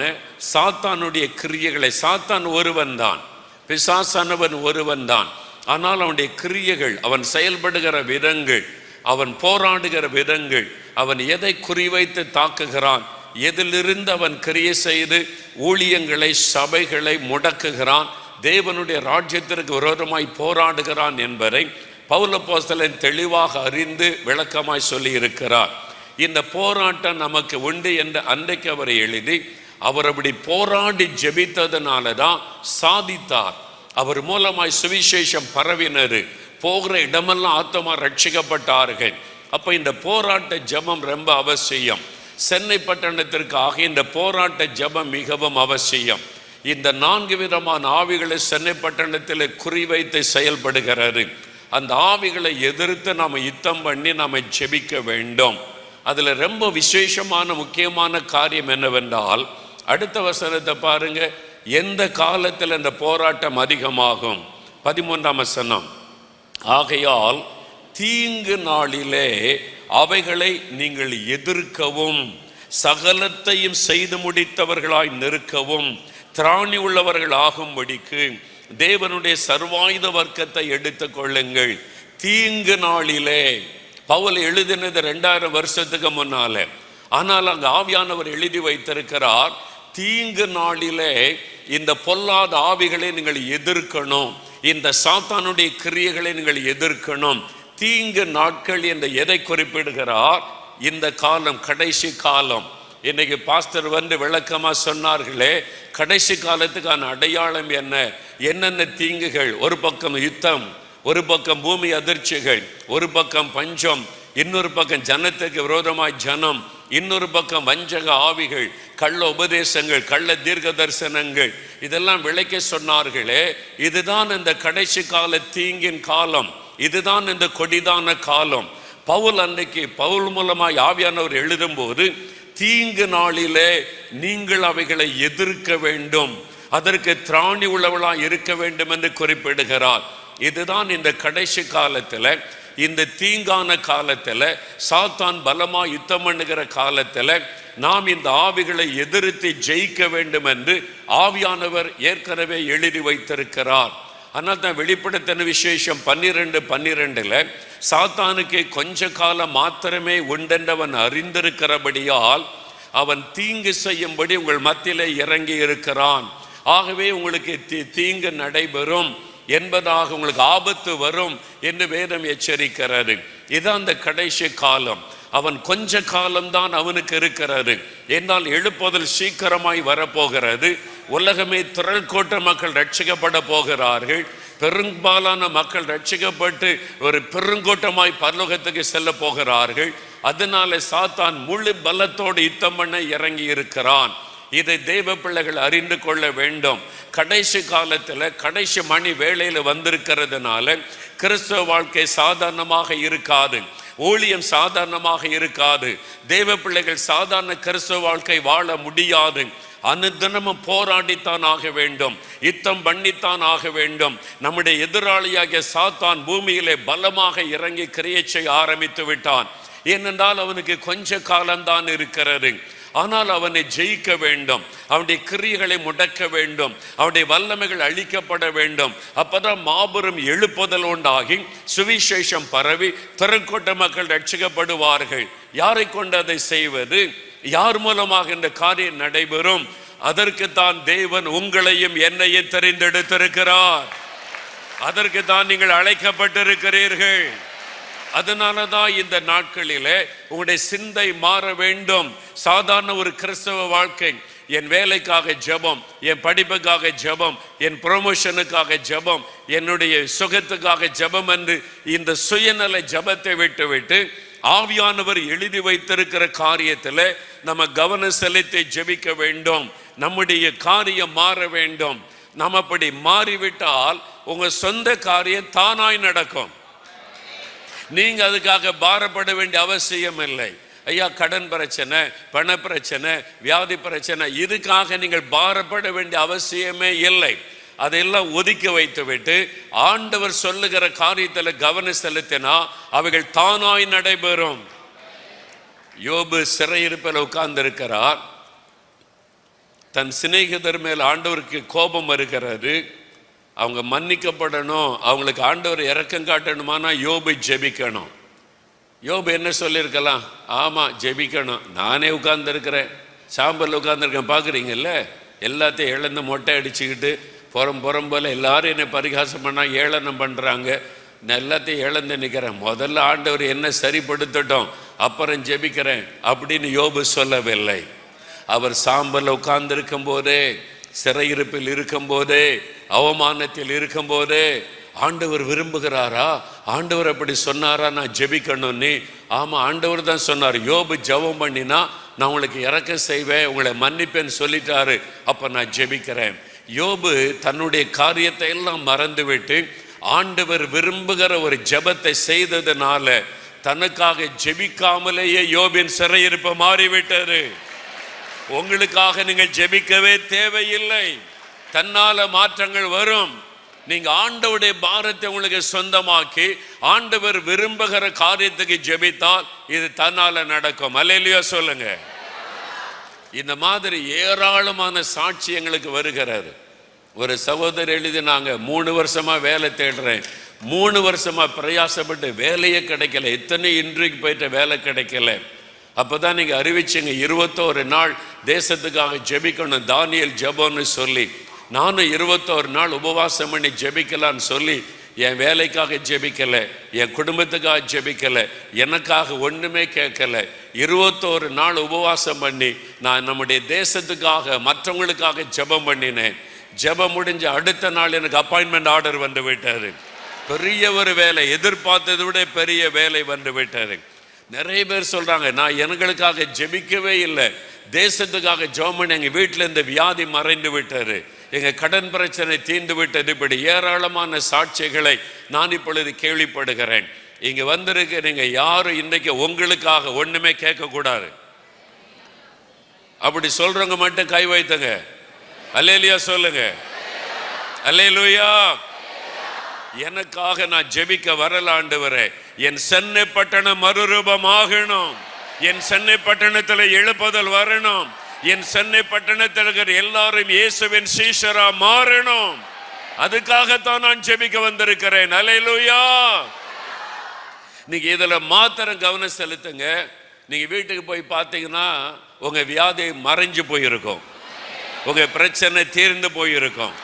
சாத்தானுடைய கிரியைகளை, சாத்தான் ஒருவன் தான், பிசாசானவன் ஒருவன் தான். ஆனால் அவனுடைய கிரியைகள், அவன் செயல்படுகிற விதங்கள், அவன் போராடுகிற விதங்கள், அவன் எதை குறிவைத்து தாக்குகிறான், எதிலிருந்து அவன் கிரியை செய்து ஊழியங்களை, சபைகளை முடக்குகிறான், தேவனுடைய ராஜ்யத்திற்கு விரோதமாய் போராடுகிறான் என்பதை பவுல் அப்போஸ்தலன் தெளிவாக அறிந்து விளக்கமாய் சொல்லி இருக்கிறார். இந்த போராட்டம் நமக்கு உண்டு என்று அன்றைக்கு அவரை எழுதி, அவர் அப்படி போராடி ஜெபித்ததுனால தான் சாதித்தார். அவர் மூலமாய் சுவிசேஷம் பரவினர், போகிற இடமெல்லாம் ஆத்மா ரட்சிக்கப்பட்டார்கள். அப்போ இந்த போராட்ட ஜெபம் ரொம்ப அவசியம். சென்னை பட்டணத்திற்காக இந்த போராட்ட ஜெபம் மிகவும் அவசியம். இந்த 4 விதமான ஆவிகளை சென்னை பட்டணத்தில் குறிவைத்து செயல்படுகிறாரு. அந்த ஆவிகளை எதிர்த்து நாம் யுத்தம் பண்ணி நாம் ஜெபிக்க வேண்டும். அதில் ரொம்ப விசேஷமான முக்கியமான காரியம் என்னவென்றால், அடுத்த வசனத்தை பாருங்க. எந்த காலத்தில் இந்த போராட்டம் அதிகமாகும்? 13ஆம் வசனம். ஆகையால் தீங்கு நாளிலே அவைகளை நீங்கள் எதிர்க்கவும், சகலத்தையும் செய்து முடித்தவர்களாய் நிற்கவும், திராணி உள்ளவர்கள் ஆகும்படிக்கு தேவனுடைய சர்வாயுத வர்க்கத்தை எடுத்துக் கொள்ளுங்கள். தீங்கு நாளிலே, பவுல் எழுதினது 2000 வருஷத்துக்கு முன்னால. ஆனால் அங்கு ஆவியானவர் எழுதி வைத்திருக்கிறார், தீங்கு நாளிலே இந்த பொல்லாத ஆவிகளை நீங்கள் எதிர்க்கணும், இந்த சாத்தானுடைய கிரியைகளை நீங்கள் எதிர்க்கணும். தீங்கு நாட்கள் என்று எதை குறிப்பிடுகிறார்? இந்த காலம், கடைசி காலம். இன்னைக்கு பாஸ்டர் வந்து விளக்கமா சொன்னார்களே, கடைசி காலத்துக்கான அடையாளம் என்ன, என்னென்ன தீங்குகள்? ஒரு பக்கம் யுத்தம், ஒரு பக்கம் பூமி அதிர்ச்சிகள், ஒரு பக்கம் பஞ்சம், இன்னொரு பக்கம் ஜனத்துக்கு விரோதமாய் ஜனம், இன்னொரு பக்கம் வஞ்சக ஆவிகள், கள்ள உபதேசங்கள், கள்ள தீர்க்க தரிசனங்கள், இதெல்லாம் விளக்க சொன்னார்களே. இதுதான் இந்த கடைசி கால தீங்கின் காலம், இதுதான் இந்த கொடிதான காலம். பவுல் அன்னைக்கு பவுல் மூலமாய் ஆவியானவர் எழுதும்போது, தீங்கு நாளிலே நீங்கள் அவைகளை எதிர்க்க வேண்டும், அதற்கு திராணி உள்ளவளாய் இருக்க வேண்டும் என்று குறிப்பிடுகிறார். இதுதான் இந்த கடைசி காலத்தில், இந்த தீங்கான காலத்தில், சாத்தான் பலமா யுத்தம் பண்ணுகிற காலத்தில் நாம் இந்த ஆவிகளை எதிர்த்து ஜெயிக்க வேண்டும் என்று ஆவியானவர் ஏற்கனவே எழுதி வைத்திருக்கிறார். ஆனால் தான் வெளிப்படுத்தின விசேஷம் 12:12 சாத்தானுக்கு கொஞ்ச காலம் மாத்திரமே உண்டென்றவன் அறிந்திருக்கிறபடியால் அவன் தீங்கு செய்யும்படி உங்கள் மத்தியிலே இறங்கி இருக்கிறான். ஆகவே உங்களுக்கு தீங்கு நடைபெறும் என்பதாக, உங்களுக்கு ஆபத்து வரும் என்று வேதம் எச்சரிக்கிறது. இதுதான் அந்த கடைசி காலம். அவன் கொஞ்ச காலம்தான் அவனுக்கு இருக்கிறது. என்னால் எழுப்புதல் சீக்கிரமாய் வரப்போகிறது. உலகமே திரள் கூட்ட மக்கள் ரட்சிக்கப்பட போகிறார்கள். பெரும்பாலான மக்கள் ரட்சிக்கப்பட்டு ஒரு பெருங்கூட்டமாய் பரலோகத்துக்கு செல்ல போகிறார்கள். அதனால சாத்தான் முழு பலத்தோடு யுத்தம் பண்ண இறங்கி இருக்கிறான். இதை தேவ பிள்ளைகள் அறிந்து கொள்ள வேண்டும். கடைசி காலத்தில், கடைசி மணி வேளையில் வந்திருக்கிறதுனால கிறிஸ்தவ வாழ்க்கை சாதாரணமாக இருக்காது, ஊழியம் சாதாரணமாக இருக்காது. தேவ பிள்ளைகள் சாதாரண கிறிஸ்தவ வாழ்க்கை வாழ முடியாது. அனுதினமும் போராடித்தான் ஆக வேண்டும், யுத்தம் பண்ணித்தான் ஆக வேண்டும். நம்முடைய எதிராளியாகிய சாத்தான் பூமியிலே பலமாக இறங்கி கிரியை செய்ய ஆரம்பித்து விட்டான். ஏனென்றால் அவனுக்கு கொஞ்ச காலம்தான் இருக்கிறது. ஆனால் அவனை ஜெயிக்க வேண்டும், அவனுடைய கிரியைகளை முடக்க வேண்டும், அவனுடைய வல்லமைகள் அழிக்கப்பட வேண்டும். அப்பதான் மாபெரும் எழுப்புதல் உண்டாகி சுவிசேஷம் பரவி திரக்கூட்ட மக்கள் ரட்சிக்கப்படுவார்கள். யாரை கொண்டு அதை செய்வது? யார் மூலமாக இந்த காரியம் நடைபெறும்? அதற்கு தான் தேவன் உங்களையும் என்னையும் தெரிந்தெடுத்திருக்கிறார். அதற்கு தான் நீங்கள் அழைக்கப்பட்டிருக்கிறீர்கள். அதனாலதான் இந்த நாட்களிலே உங்களுடைய சிந்தை மாற வேண்டும். சாதாரண ஒரு கிறிஸ்தவ வாழ்க்கை, என் வேலைக்காக ஜெபம், என் படிப்புக்காக ஜெபம், என் ப்ரொமோஷனுக்காக ஜெபம், என்னுடைய சுகத்துக்காக ஜெபம் என்று இந்த சுயநல ஜெபத்தை விட்டு ஆவியானவர் எழுதி வைத்திருக்கிற காரியத்தில் நம்ம கவனம் செலுத்தி ஜெபிக்க வேண்டும். நம்முடைய காரியம் மாற வேண்டும். நம்ம அப்படி மாறிவிட்டால் உங்க சொந்த காரியம் தானாய் நடக்கும். நீங்க அதுக்காக பாரப்பட வேண்டிய அவசியம் இல்லை. ஐயா, கடன் பிரச்சனை, பண பிரச்சனை, வியாதி பிரச்சனை, இதுக்காக நீங்கள் பாரப்பட வேண்டிய அவசியமே இல்லை. அதெல்லாம் ஒதுக்கி வைத்து விட்டு ஆண்டவர் சொல்லுகிற காரியத்தில் கவனம் செலுத்தினா அவைகள் தானாய் நடைபெறும். யோபு சிறையிருப்பில் உட்கார்ந்து இருக்கிறார். தன் சிநேகிதர் மேல் ஆண்டவருக்கு கோபம் வருகிறது. அவங்க மன்னிக்கப்படணும், அவங்களுக்கு ஆண்டவர் இரக்கம் காட்டணுமானா யோபு ஜெபிக்கணும். யோபு என்ன சொல்லியிருக்கலாம்? ஆமாம், ஜெபிக்கணும். நானே உட்கார்ந்துருக்கிறேன், சாம்பல் உட்கார்ந்துருக்கேன், பார்க்குறீங்கல்ல, எல்லாத்தையும் இழந்து மொட்டை அடிச்சுக்கிட்டு புறம் போல் எல்லாரும் என்னை பரிகாசம் பண்ணால் ஏளனம் பண்ணுறாங்க, நான் எல்லாத்தையும் இழந்து நிற்கிறேன், முதல்ல ஆண்டவர் என்ன சரிப்படுத்தட்டும், அப்புறம் ஜெபிக்கிறேன் அப்படின்னு யோபு சொல்லவில்லை. அவர் சாம்பல் உட்கார்ந்திருக்கும் போதே, சிறையிருப்பில் இருக்கும் போதே, அவமானத்தில் இருக்கும் போதே ஆண்டவர் விரும்புகிறாரா? ஆண்டவர் அப்படி சொன்னாரா நான் ஜெபிக்கணும்னு? ஆமாம், ஆண்டவர் தான் சொன்னார். யோபு ஜெபம் பண்ணினா நான் உங்களுக்கு இறக்கம் செய்வேன், உங்களை மன்னிப்பேன்னு சொல்லிட்டாரு, அப்போ நான் ஜெபிக்கிறேன். யோபு தன்னுடைய காரியத்தை எல்லாம் மறந்துவிட்டு ஆண்டவர் விரும்புகிற ஒரு ஜெபத்தை செய்ததுனால தனக்காக ஜெபிக்காமலேயே யோபின் சிறையிருப்பு மாறிவிட்டது. உங்களுக்காக நீங்கள் ஜெபிக்கவே தேவையில்லை, தன்னால மாற்றங்கள் வரும். நீங்க ஆண்டவருடைய பாரத்தை உங்களுக்கு சொந்தமாக்கி ஆண்டவர் விரும்புகிற காரியத்துக்கு ஜெபித்தால் இது தன்னால நடக்கும். அல்லேலூயா சொல்லுங்க. இந்த மாதிரி ஏராளமான சாட்சி எங்களுக்கு வருகிறாரு. ஒரு சகோதரர் எழுதினாங்க, 3 வருஷமா வேலை தேடுறேன், 3 வருஷமா பிரயாசப்பட்டு வேலையே கிடைக்கல, எத்தனை இன்றைக்கு போயிட்ட வேலை கிடைக்கல. அப்போதான் நீங்க அறிவிச்சிங்க 21 நாள் தேசத்துக்காக ஜெபிக்கணும், தானியல் ஜெபம்னு சொல்லி. நானும் 21 நாள் உபவாசம் பண்ணி ஜெபிக்கலான்னு சொல்லி என் வேலைக்காக ஜெபிக்கல, என் குடும்பத்துக்காக ஜெபிக்கல, எனக்காக ஒன்றுமே கேட்கல. 21 நாள் உபவாசம் பண்ணி நான் நம்முடைய தேசத்துக்காக மற்றவங்களுக்காக ஜெபம் பண்ணினேன். ஜெபம் முடிஞ்ச அடுத்த நாள் எனக்கு அப்பாயின்மெண்ட் ஆர்டர் வந்து விட்டாரு. பெரிய ஒரு வேலை, எதிர்பார்த்ததை விட பெரிய வேலை வந்து விட்டாரு. நிறைய பேர் சொல்றாங்க, நான் எங்களுக்காக ஜெபிக்கவே இல்லை, தேசத்துக்காக ஜெபம் பண்ணி எங்கள் வீட்டில் இந்த வியாதி மறைந்து விட்டாரு, எங்கள் கடன் பிரச்சனை தீர்ந்து விட்டது. இப்படி ஏராளமான சாட்சிகளை நான் இப்பொழுது கேள்விப்படுகிறேன். இங்கே வந்திருக்க நீங்கள் யாரும் இன்றைக்கு உங்களுக்காக ஒன்றுமே கேட்கக்கூடாது. அப்படி சொல்றவங்க மட்டும் கை வைத்துங்க. அல்லேலூயா சொல்லுங்க. அல்லேலூயா. எனக்காக நான் ஜெபிக்க வரல ஆண்டவரே, என் சென்னை பட்டணம் மறுரூபமாகணும், என் சென்னை பட்டணத்தில் எழுப்புதல் வரணும், என் சென்னை பட்டணத்தில் இருக்கிற எல்லாரும் இயேசுவின் சீஷரா மாறணும். அதுக்காகத்தான் நான் ஜெபிக்க வந்திருக்கிறேன். அல்லேலூயா. நீங்க இதுல மாத்திரம் கவனம் செலுத்துங்க. நீங்க வீட்டுக்கு போய் பார்த்தீங்கன்னா உங்க வியாதி மறைஞ்சு போயிருக்கும், உங்க பிரச்சனை தீர்ந்து போயிருக்கும்.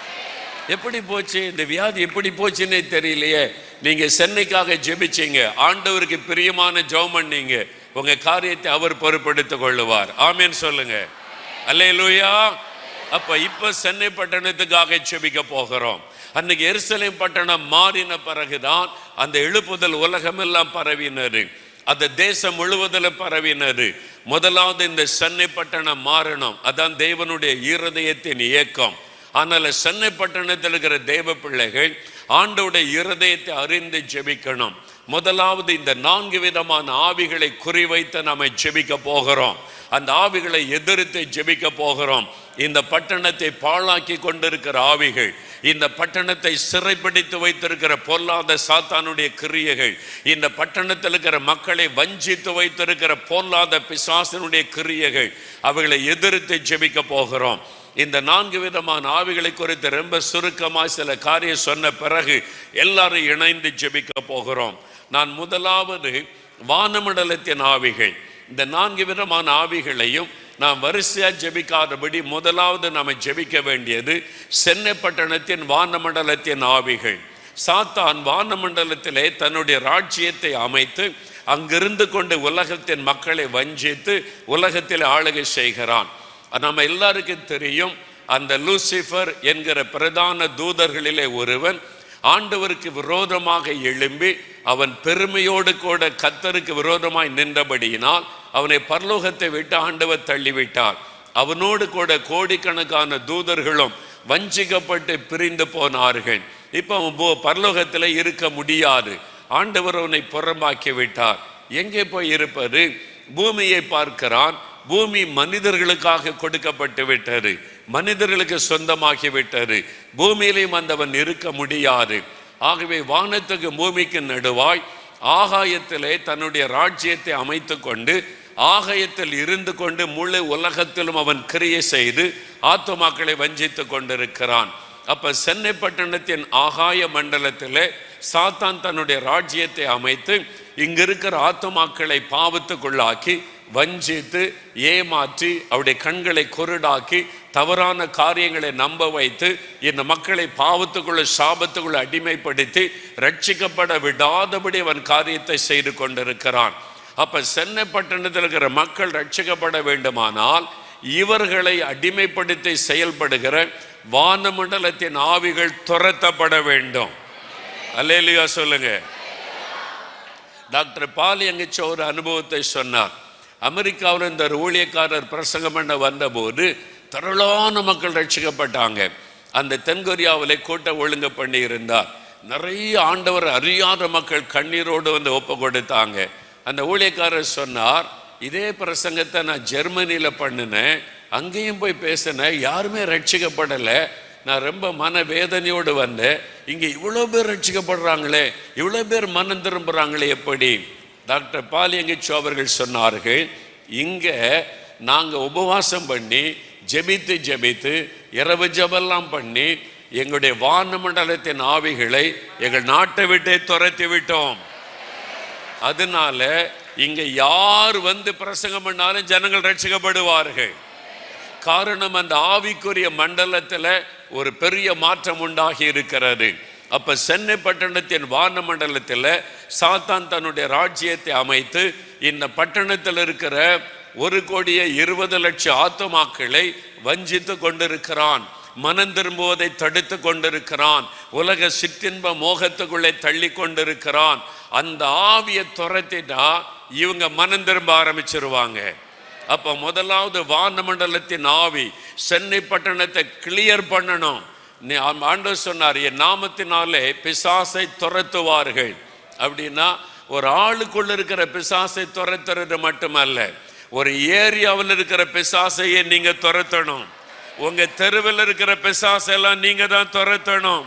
எப்படி போச்சு இந்த வியாதி, எப்படி போச்சுன்னே தெரியலையே. நீங்க சென்னைக்காக ஜெபிச்சீங்க, ஆண்டவருக்கு பிரியமான ஜெபம் பண்ணீங்க, உங்க காரியத்தை அவர் பொறுப்பெடுத்துக் கொள்ளுவார். ஆமேன் சொல்லுங்க. அல்லேலூயா. இப்ப சென்னை பட்டணத்துக்காக ஜெபிக்க போகிறோம். அன்னைக்கு எருசலேம் பட்டணம் மாறின பிறகுதான் அந்த எழுப்புதல் உலகமெல்லாம் பரவினது, அந்த தேசம் முழுவதிலும் பரவினது. முதலாவது இந்த சென்னை பட்டணம் மாறணும், அதான் தேவனுடைய இருதயத்தின் இயக்கம். ஆனால் சென்னை பட்டணத்தில் இருக்கிற தேவ பிள்ளைகள் ஆண்டவருடைய இருதயத்தை அறிந்து ஜெபிக்கணும். முதலாவது இந்த 4 விதமான ஆவிகளை குறிவைத்து நாம ஜெபிக்க போகிறோம். அந்த ஆவிகளை எதிர்த்து ஜெபிக்க போகிறோம். இந்த பட்டணத்தை பாழாக்கி கொண்டிருக்கிற ஆவிகள், இந்த பட்டணத்தை சிறைப்பிடித்து வைத்திருக்கிற பொல்லாத சாத்தானுடைய கிரியைகள், இந்த பட்டணத்தில் இருக்கிற மக்களை வஞ்சித்து வைத்திருக்கிற பொல்லாத பிசாசனுடைய கிரியைகள், அவைகளை எதிர்த்து ஜெபிக்க போகிறோம். இந்த 4 விதமான ஆவிகளை குறித்து ரொம்ப சுருக்கமாக சில காரியம் சொன்ன பிறகு எல்லாரும் இணைந்து ஜெபிக்க போகிறோம். நான் முதலாவது வானமண்டலத்தின் ஆவிகள். இந்த 4 விதமான ஆவிகளையும் நாம் வரிசையா ஜெபிக்காதபடி முதலாவது நாம் ஜெபிக்க வேண்டியது சென்னை பட்டணத்தின் வானமண்டலத்தின் ஆவிகள். சாத்தான் வானமண்டலத்திலே தன்னுடைய ராஜ்யத்தை அமைத்து அங்கிருந்து கொண்டு உலகத்தின் மக்களை வஞ்சித்து உலகத்தில் ஆளுகை செய்கிறான். நம்ம எல்லாருக்கும் தெரியும், அந்த லூசிஃபர் என்கிற பிரதான தூதர்களிலே ஒருவன் ஆண்டவருக்கு விரோதமாக எழும்பி அவன் பெருமையோடு கூட கர்த்தருக்கு விரோதமாய் நின்றபடியினால் அவனை பரலோகத்தை விட்டு ஆண்டவர் தள்ளிவிட்டார். அவனோடு கூட கோடிக்கணக்கான தூதர்களும் வஞ்சிக்கப்பட்டு பிரிந்து போனார்கள். இப்போ அவன் பரலோகத்தில் இருக்க முடியாது. ஆண்டவர் அவனை புறம்பாக்கி விட்டார். எங்கே போய் இருப்பது? பூமியை பார்க்கிறான். பூமி மனிதர்களுக்காக கொடுக்கப்பட்டு விட்டது, மனிதர்களுக்கு சொந்தமாகி விட்டது. பூமியிலையும் அந்தவன் இருக்க முடியாது. ஆகவே வானத்துக்கு பூமிக்கு நடுவாய் ஆகாயத்திலே தன்னுடைய ராஜ்யத்தை அமைத்து கொண்டு ஆகாயத்தில் இருந்து கொண்டு முழு உலகத்திலும் அவன் கிரியை செய்து ஆத்துமாக்களை வஞ்சித்து கொண்டிருக்கிறான். அப்ப சென்னை பட்டணத்தின் ஆகாய மண்டலத்திலே சாத்தான் தன்னுடைய ராஜ்யத்தை அமைத்து இங்க இருக்கிற ஆத்துமாக்களை பாவத்துக்குள்ளாக்கி வஞ்சித்து ஏமாற்றி அவருடைய கண்களை குருடாக்கி தவறான காரியங்களை நம்ப வைத்து இந்த மக்களை பாவத்துக்குள்ள சாபத்துக்குள்ள அடிமைப்படுத்தி ரட்சிக்கப்பட விடாதபடி அவன் காரியத்தை செய்து கொண்டிருக்கிறான். அப்ப சென்னை பட்டணத்தில் இருக்கிற மக்கள் ரட்சிக்கப்பட வேண்டுமானால் இவர்களை அடிமைப்படுத்தி செயல்படுகிற வானமண்டலத்தின் ஆவிகள் துரத்தப்பட வேண்டும். அல்லேலூயா சொல்லுங்க. டாக்டர் பால் எங்கச்ச ஒரு அனுபவத்தை சொன்னார். அமெரிக்காவில் இந்த ஊழியக்காரர் பிரசங்கம் பண்ண வந்தபோது திரளான மக்கள் ரட்சிக்கப்பட்டாங்க. அந்த தென்கொரியாவிலே கூட்டம் ஒழுங்கு பண்ணி இருந்தார். நிறைய ஆண்டவர் அறியாத மக்கள் கண்ணீரோடு வந்து ஒப்பு கொடுத்தாங்க. அந்த ஊழியக்காரர் சொன்னார், இதே பிரசங்கத்தை நான் ஜெர்மனியில் பண்ணினேன், அங்கேயும் போய் பேசினேன், யாருமே ரட்சிக்கப்படலை. நான் ரொம்ப மன வேதனையோடு வந்தேன். இங்கே இவ்வளோ பேர் ரட்சிக்கப்படுறாங்களே, இவ்வளோ பேர் மனம் திரும்புகிறாங்களே எப்படி? டாக்டர் பால் எங்கிச்சோ அவர்கள் சொன்னார்கள், இங்கே நாங்கள் உபவாசம் பண்ணி ஜெபித்து ஜெபித்து இரவு ஜெபெல்லாம் பண்ணி எங்களுடைய வானமண்டலத்தின் ஆவிகளை எங்கள் நாட்டை விட்டே துரத்தி விட்டோம். அதனால இங்க யார் வந்து பிரசங்கம் பண்ணாலும் ஜனங்கள் ரட்சிக்கப்படுவார்கள். காரணம், அந்த ஆவிக்குரிய மண்டலத்தில் ஒரு பெரிய மாற்றம் உண்டாகி இருக்கிறது. அப்ப சென்னை பட்டணத்தின் வான மண்டலத்தில் சாத்தான் தன்னுடைய ராஜ்யத்தை அமைத்து இந்த பட்டணத்தில் இருக்கிற 1,20,00,000 ஆத்துமாக்களை வஞ்சித்து கொண்டிருக்கிறான். மனம் திரும்புவதை தடுத்து கொண்டிருக்கிறான். உலக சிற்றின்ப மோகத்துக்குள்ளே தள்ளி கொண்டிருக்கிறான். அந்த ஆவியை துரத்திட்டா இவங்க மனம் திரும்ப ஆரம்பிச்சிருவாங்க. அப்ப முதலாவது வானமண்டலத்தின் ஆவி சென்னை பட்டணத்தை கிளியர் பண்ணணும். ஆண்டவர் சொன்னார், என் நாமத்தினாலே பிசாசை துரத்துவார்கள். அப்படின்னா ஒரு ஆளுக்குள்ள இருக்கிற பிசாசை துரத்துறது மட்டுமல்ல, ஒரு ஏரியாவில் இருக்கிற பிசாசையே நீங்க துரத்தணும். உங்க தெருவில் இருக்கிற பிசாசெல்லாம் நீங்க தான் துரத்தணும்.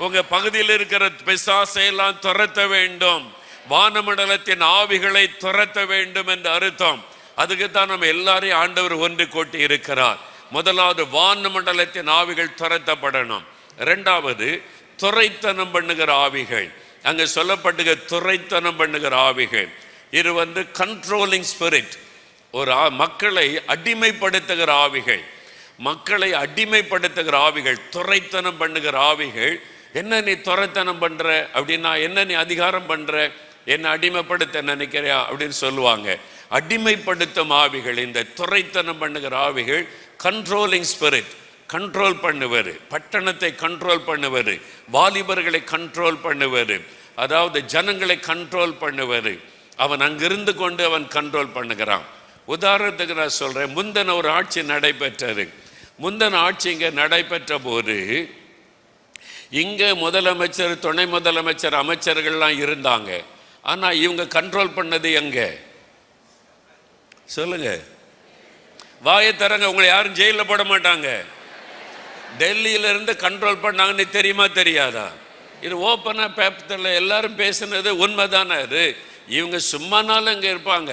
உங்க பகுதியில் இருக்கிற பிசாசையெல்லாம் துரத்த வேண்டும். வானமண்டலத்தின் ஆவிகளை துரத்த வேண்டும் என்று அர்த்தம். அதுக்குத்தான் நம்ம எல்லாரையும் ஆண்டவர் ஒன்று கூட்டி இருக்கிறார். முதலாவது வானமண்டலத்தின் ஆவிகள் துரத்தப்படணும். இரண்டாவது துரைத்தனம் பண்ணுகிற ஆவிகள். அங்க சொல்லப்பட்டுக துரைத்தனம் பண்ணுகிற ஆவிகள். இது கண்ட்ரோலிங் ஸ்பிரிட். ஒரு மக்களை அடிமைப்படுத்துகிற ஆவிகள், மக்களை அடிமைப்படுத்துகிற ஆவிகள், துரைத்தனம் பண்ணுகிற ஆவிகள். என்ன நீ துரைத்தனம் பண்ற அப்படின்னா, என்ன நீ அதிகாரம் பண்ற, என்ன அடிமைப்படுத்த நினைக்கிறியா அப்படின்னு சொல்லுவாங்க. அடிமைப்படுத்தும் ஆவிகள், இந்த துரைத்தனம் பண்ணுகிற ஆவிகள் கண்ட்ரோலிங் ஸ்பிரிட். கண்ட்ரோல் பண்ணுவது, பட்டணத்தை கண்ட்ரோல் பண்ணுவது, வாலிபர்களை கண்ட்ரோல் பண்ணுவது, அதாவது ஜனங்களை கண்ட்ரோல் பண்ணுவது. அவன் அங்கிருந்து கொண்டு அவன் கண்ட்ரோல் பண்ணுகிறான். உதாரணத்துக்கு நான் சொல்றேன், முந்தின ஒரு ஆட்சி நடைபெற்றது. முந்தின ஆட்சி இங்கே நடைபெற்ற போது இங்கே முதலமைச்சர், துணை முதலமைச்சர், அமைச்சர்கள்லாம் இருந்தாங்க. ஆனால் இவங்க கண்ட்ரோல் பண்ணது எங்க சொல்லுங்க? வாயை தரங்க, உங்களை யாரும் ஜெயிலில் போட மாட்டாங்க. டெல்லியில இருந்து கண்ட்ரோல் பண்ணாங்கன்னு தெரியுமா தெரியாதா? இது ஓப்பனாக பேப்பரில் எல்லாரும் பேசுனது உண்மைதானே. அது இவங்க சும்மானாலும் இங்கே இருப்பாங்க,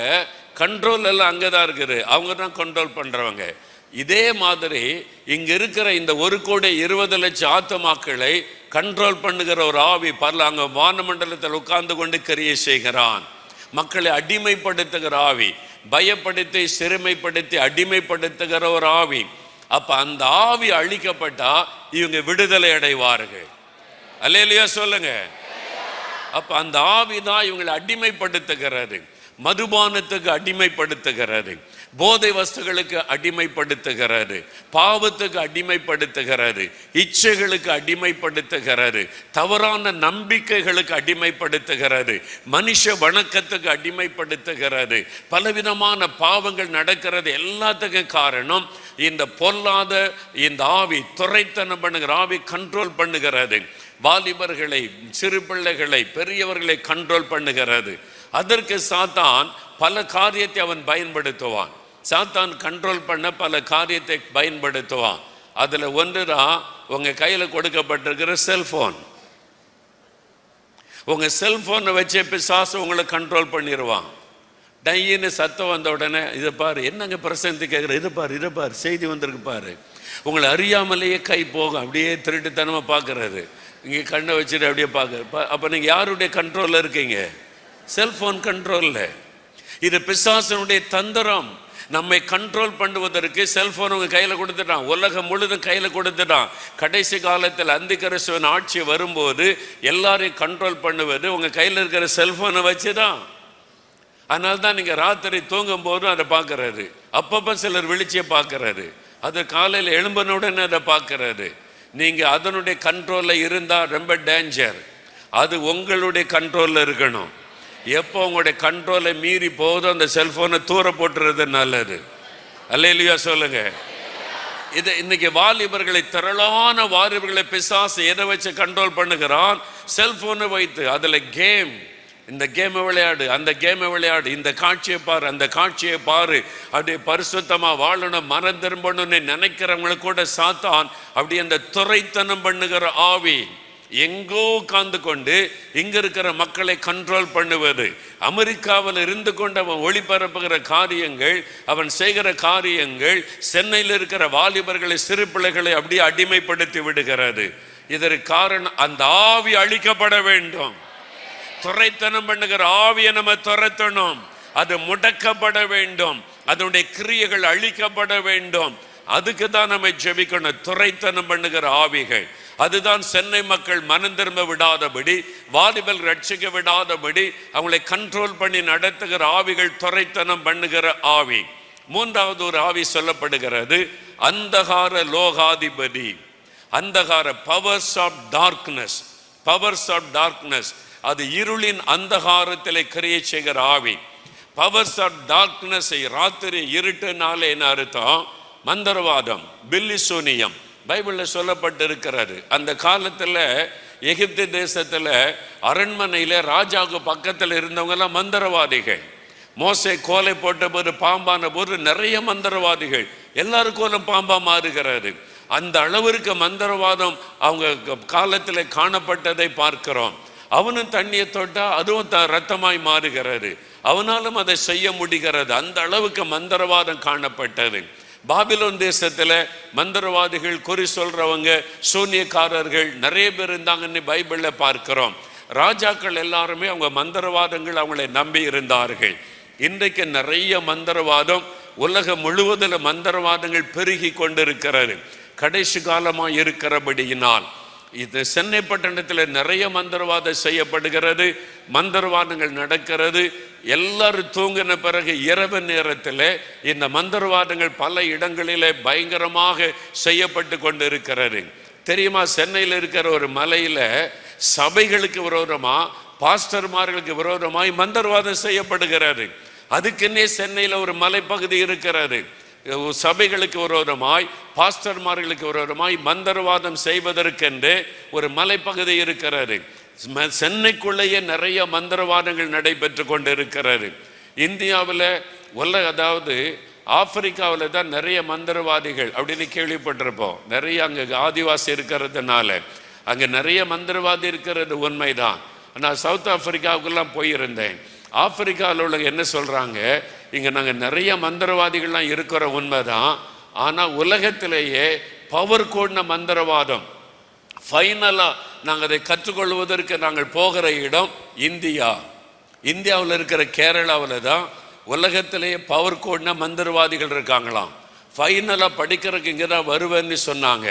கண்ட்ரோல் எல்லாம் அங்கே தான் இருக்குது, அவங்க தான் கண்ட்ரோல் பண்ணுறவங்க. இதே மாதிரி இங்கே இருக்கிற இந்த 1,20,00,000 ஆத்துமாக்களை கண்ட்ரோல் பண்ணுகிற ஒரு ஆவி அங்கே வானமண்டலத்தில் உட்கார்ந்து கொண்டு கிரியை செய்கிறான். மக்களை அடிமைப்படுத்துகிற ஆவி, பயப்படுத்தி சிறுமைப்படுத்தி அடிமைப்படுத்துகிற ஒரு ஆவி. அப்ப அந்த ஆவி அழிக்கப்பட்டா இவங்க விடுதலை அடைவார்கள். அல்லேலூயா சொல்லுங்க. அப்ப அந்த ஆவி தான் இவங்களை அடிமைப்படுத்துகிறது, மதுபானத்துக்கு அடிமைப்படுத்துகிறது, போதை வஸ்துகளுக்கு அடிமைப்படுத்துகிறது, பாவத்துக்கு அடிமைப்படுத்துகிறது, இச்சைகளுக்கு அடிமைப்படுத்துகிறது, தவறான நம்பிக்கைகளுக்கு அடிமைப்படுத்துகிறது, மனுஷ வணக்கத்துக்கு அடிமைப்படுத்துகிறது, பலவிதமான பாவங்கள் நடக்கிறது. எல்லாத்துக்கும் காரணம் இந்த பொல்லாத இந்த ஆவி, துரைத்தனம் பண்ணுகிற ஆவி கண்ட்ரோல் பண்ணுகிறது. வாலிபர்களை, சிறு பிள்ளைகளை, பெரியவர்களை கண்ட்ரோல் பண்ணுகிறது. அதற்கு சாத்தான் பல காரியத்தை அவன் பயன்படுத்துவான். சாத்தான் கண்ட்ரோல் பண்ண பல காரியத்தை பயன்படுத்துவான். அதுல ஒன்றுதான் உங்க கையில கொடுக்கப்பட்டிருக்கிற செல்போன். உங்க செல்போனை வச்சே பிசாசு உங்களை கண்ட்ரோல் பண்ணிடுவான். டையின்னு சத்தம் வந்த உடனே இதை பாரு, என்னங்க பிரசந்தி கேட்குற, இதை பாரு செய்தி வந்திருக்கு பாரு. உங்களை அறியாமலேயே கை போகும், அப்படியே திருட்டுத்தனமா பார்க்கறது. இங்கே கண்ணை வச்சுட்டு அப்படியே பார்க்க. அப்போ நீங்கள் யாருடைய கண்ட்ரோலில் இருக்கீங்க? செல்போன் கண்ட்ரோலில். இது பிசாசனுடைய தந்திரம். நம்மை கண்ட்ரோல் பண்ணுவதற்கு செல்போன் உங்கள் கையில் கொடுத்துட்டான், உலகம் முழுதும் கையில் கொடுத்துட்டான். கடைசி காலத்தில் அந்திகிறிஸ்துவின் ஆட்சி வரும்போது எல்லாரையும் கண்ட்ரோல் பண்ணுவது உங்கள் கையில் இருக்கிற செல்போனை வச்சு தான். அதனால தான் நீங்கள் ராத்திரி தூங்கும் போதும் அதை பார்க்கறது, அப்பப்போ சிலர் விழிச்சியை பார்க்கறது, அது காலையில் எழும்பினுடன் அதை பார்க்கறது. நீங்கள் அதனுடைய கண்ட்ரோலில் இருந்தால் ரொம்ப டேஞ்சர். அது உங்களுடைய கண்ட்ரோலில் இருக்கணும். எப்போ உங்களுடைய கண்ட்ரோலை மீறி போதும் அந்த செல்போனை தூர போட்டுறது நல்லது. அல்லேலூயா சொல்லுங்க. இது இன்னைக்கு வாலிபர்களை, திரளான வாலிபர்களை பிசாசு எதை வச்சு கண்ட்ரோல் பண்ணுகிறான்? செல்போனை வைத்து. அதில் கேம், இந்த கேமை விளையாடு, அந்த கேமை விளையாடு, இந்த காட்சியை பாரு, அந்த காட்சியை பாரு, அப்படி பரிசுத்தமா வாழணும், மனம் திரும்பணும்னு நினைக்கிறவங்களுக்கு கூட சாத்தான் அப்படி அந்த துரைத்தனம் பண்ணுகிற ஆவி எங்கோ உட்கார்ந்து கொண்டு இங்க இருக்கிற மக்களை கண்ட்ரோல் பண்ணுவது. அமெரிக்காவில் இருந்து கொண்டு அவன் ஒளிபரப்புகிற காரியங்கள், அவன் செய்கிற காரியங்கள் சென்னையில் இருக்கிற வாலிபர்களை, சிறு பிள்ளைகளை அப்படியே அடிமைப்படுத்தி விடுகிறது. இதற்கு காரணம் அந்த ஆவி அழிக்கப்பட வேண்டும். துரைத்தனம் பண்ணுகிற ஆவியை நம்ம துரத்தணும், அது முடக்கப்பட வேண்டும், அதனுடைய கிரியைகள் அழிக்கப்பட வேண்டும். அதுக்கு தான் நம்ம ஜெபிக்கணும். துரைத்தனம் பண்ணுகிற ஆவிகள், அதுதான் சென்னை மக்கள் மனம் திரும்ப விடாதபடி, வாலிபல் ரட்சிக்க விடாதபடி அவங்களை கண்ட்ரோல் பண்ணி நடத்துகிற ஆவிகள், துரைத்தனம் பண்ணுகிற ஆவி. மூன்றாவது ஒரு ஆவி சொல்லப்படுகிறது, அந்தகார லோகாதிபதி. அந்தகார, powers of darkness. Powers of darkness, அது இருளின் அந்தகாரத்தில் கிரியை செய்கிற ஆவி. பவர்ஸ் ஆஃப் டார்க்னஸ், ராத்திரி இருட்டுனாலே என்ன அர்த்தம்? மந்திரவாதம், பில்லிசூனியம் பைபிளில் சொல்லப்பட்டிருக்கிறது. அந்த காலத்தில் எகிப்து தேசத்தில் அரண்மனையில் ராஜாவுக்கு பக்கத்தில் இருந்தவங்கெல்லாம் மந்திரவாதிகள். மோசே கோலை போட்ட போது, பாம்பான போது நிறைய மந்திரவாதிகள், எல்லாரும் கோலம் பாம்பா மாறுகிறது. அந்த அளவிற்கு மந்திரவாதம் அவங்க காலத்தில் காணப்பட்டதை பார்க்கிறோம். அவனும் தண்ணியை தொட்டா அதுவும் ரத்தமாய் மாறுகிறது, அவனாலும் அதை செய்ய முடிகிறது. அந்த அளவுக்கு மந்திரவாதம் காணப்பட்டது. பாபிலோன் தேசத்துல மந்திரவாதிகள், குறி சொல்றவங்க, சூனியக்காரர்கள் நிறைய பேர் இருந்தாங்கன்னு பைபிள்ல பார்க்கிறோம். ராஜாக்கள் எல்லாருமே அவங்க மந்திரவாதங்கள் அவங்களை நம்பி இருந்தார்கள். இன்றைக்கு நிறைய மந்திரவாதம், உலகம் முழுவதில் மந்திரவாதங்கள் பெருகி கொண்டிருக்கிறது. கடைசி காலமாக இருக்கிறபடியினால் இது சென்னை பட்டணத்தில் நிறைய மந்திரவாதம் செய்யப்படுகிறது, மந்திரவாதங்கள் நடக்கிறது. எல்லாரும் தூங்கின பிறகு இரவு நேரத்தில் இந்த மந்திரவாதங்கள் பல இடங்களிலே பயங்கரமாக செய்யப்பட்டு கொண்டு இருக்கிறது. தெரியுமா, சென்னையில் இருக்கிற ஒரு மலையில் சபைகளுக்கு விரோதமா, பாஸ்டர்மார்களுக்கு விரோதமாய் மந்திரவாதம் செய்யப்படுகிறது. அதுக்குன்னே சென்னையில் ஒரு மலைப்பகுதி இருக்கிறது. சபைகளுக்கு விரோதமாய், பாஸ்டர்மார்களுக்கு விரோதமாய் மந்திரவாதம் செய்வதற்கென்று ஒரு மலைப்பகுதி இருக்கிறது. சென்னைக்குள்ளேயே நிறைய மந்திரவாதங்கள் நடைபெற்று கொண்டு இருக்கிறது. இந்தியாவில் அதாவது ஆப்பிரிக்காவில் தான் நிறைய மந்திரவாதிகள் அப்படின்னு கேள்விப்பட்டிருப்போம். நிறைய அங்கே ஆதிவாசி இருக்கிறதுனால அங்கே நிறைய மந்திரவாதி இருக்கிறது உண்மைதான். நான் சவுத் ஆப்பிரிக்காவுக்கெல்லாம் போயிருந்தேன். ஆப்பிரிக்காவில் உள்ள என்ன சொல்கிறாங்க, இங்கே நாங்கள் நிறைய மந்திரவாதிகள்லாம் இருக்கிற உண்மைதான். ஆனால் உலகத்திலேயே பவர் கூடின மந்திரவாதம் ஃபைனலாக நாங்கள் அதை கற்றுக்கொள்வதற்கு நாங்கள் போகிற இடம் இந்தியா. இந்தியாவில் இருக்கிற கேரளாவில் தான் உலகத்திலேயே பவர் கூடின மந்திரவாதிகள் இருக்காங்களாம். ஃபைனலாக படிக்கிறதுக்கு இங்கே தான் வருவேன்னு சொன்னாங்க.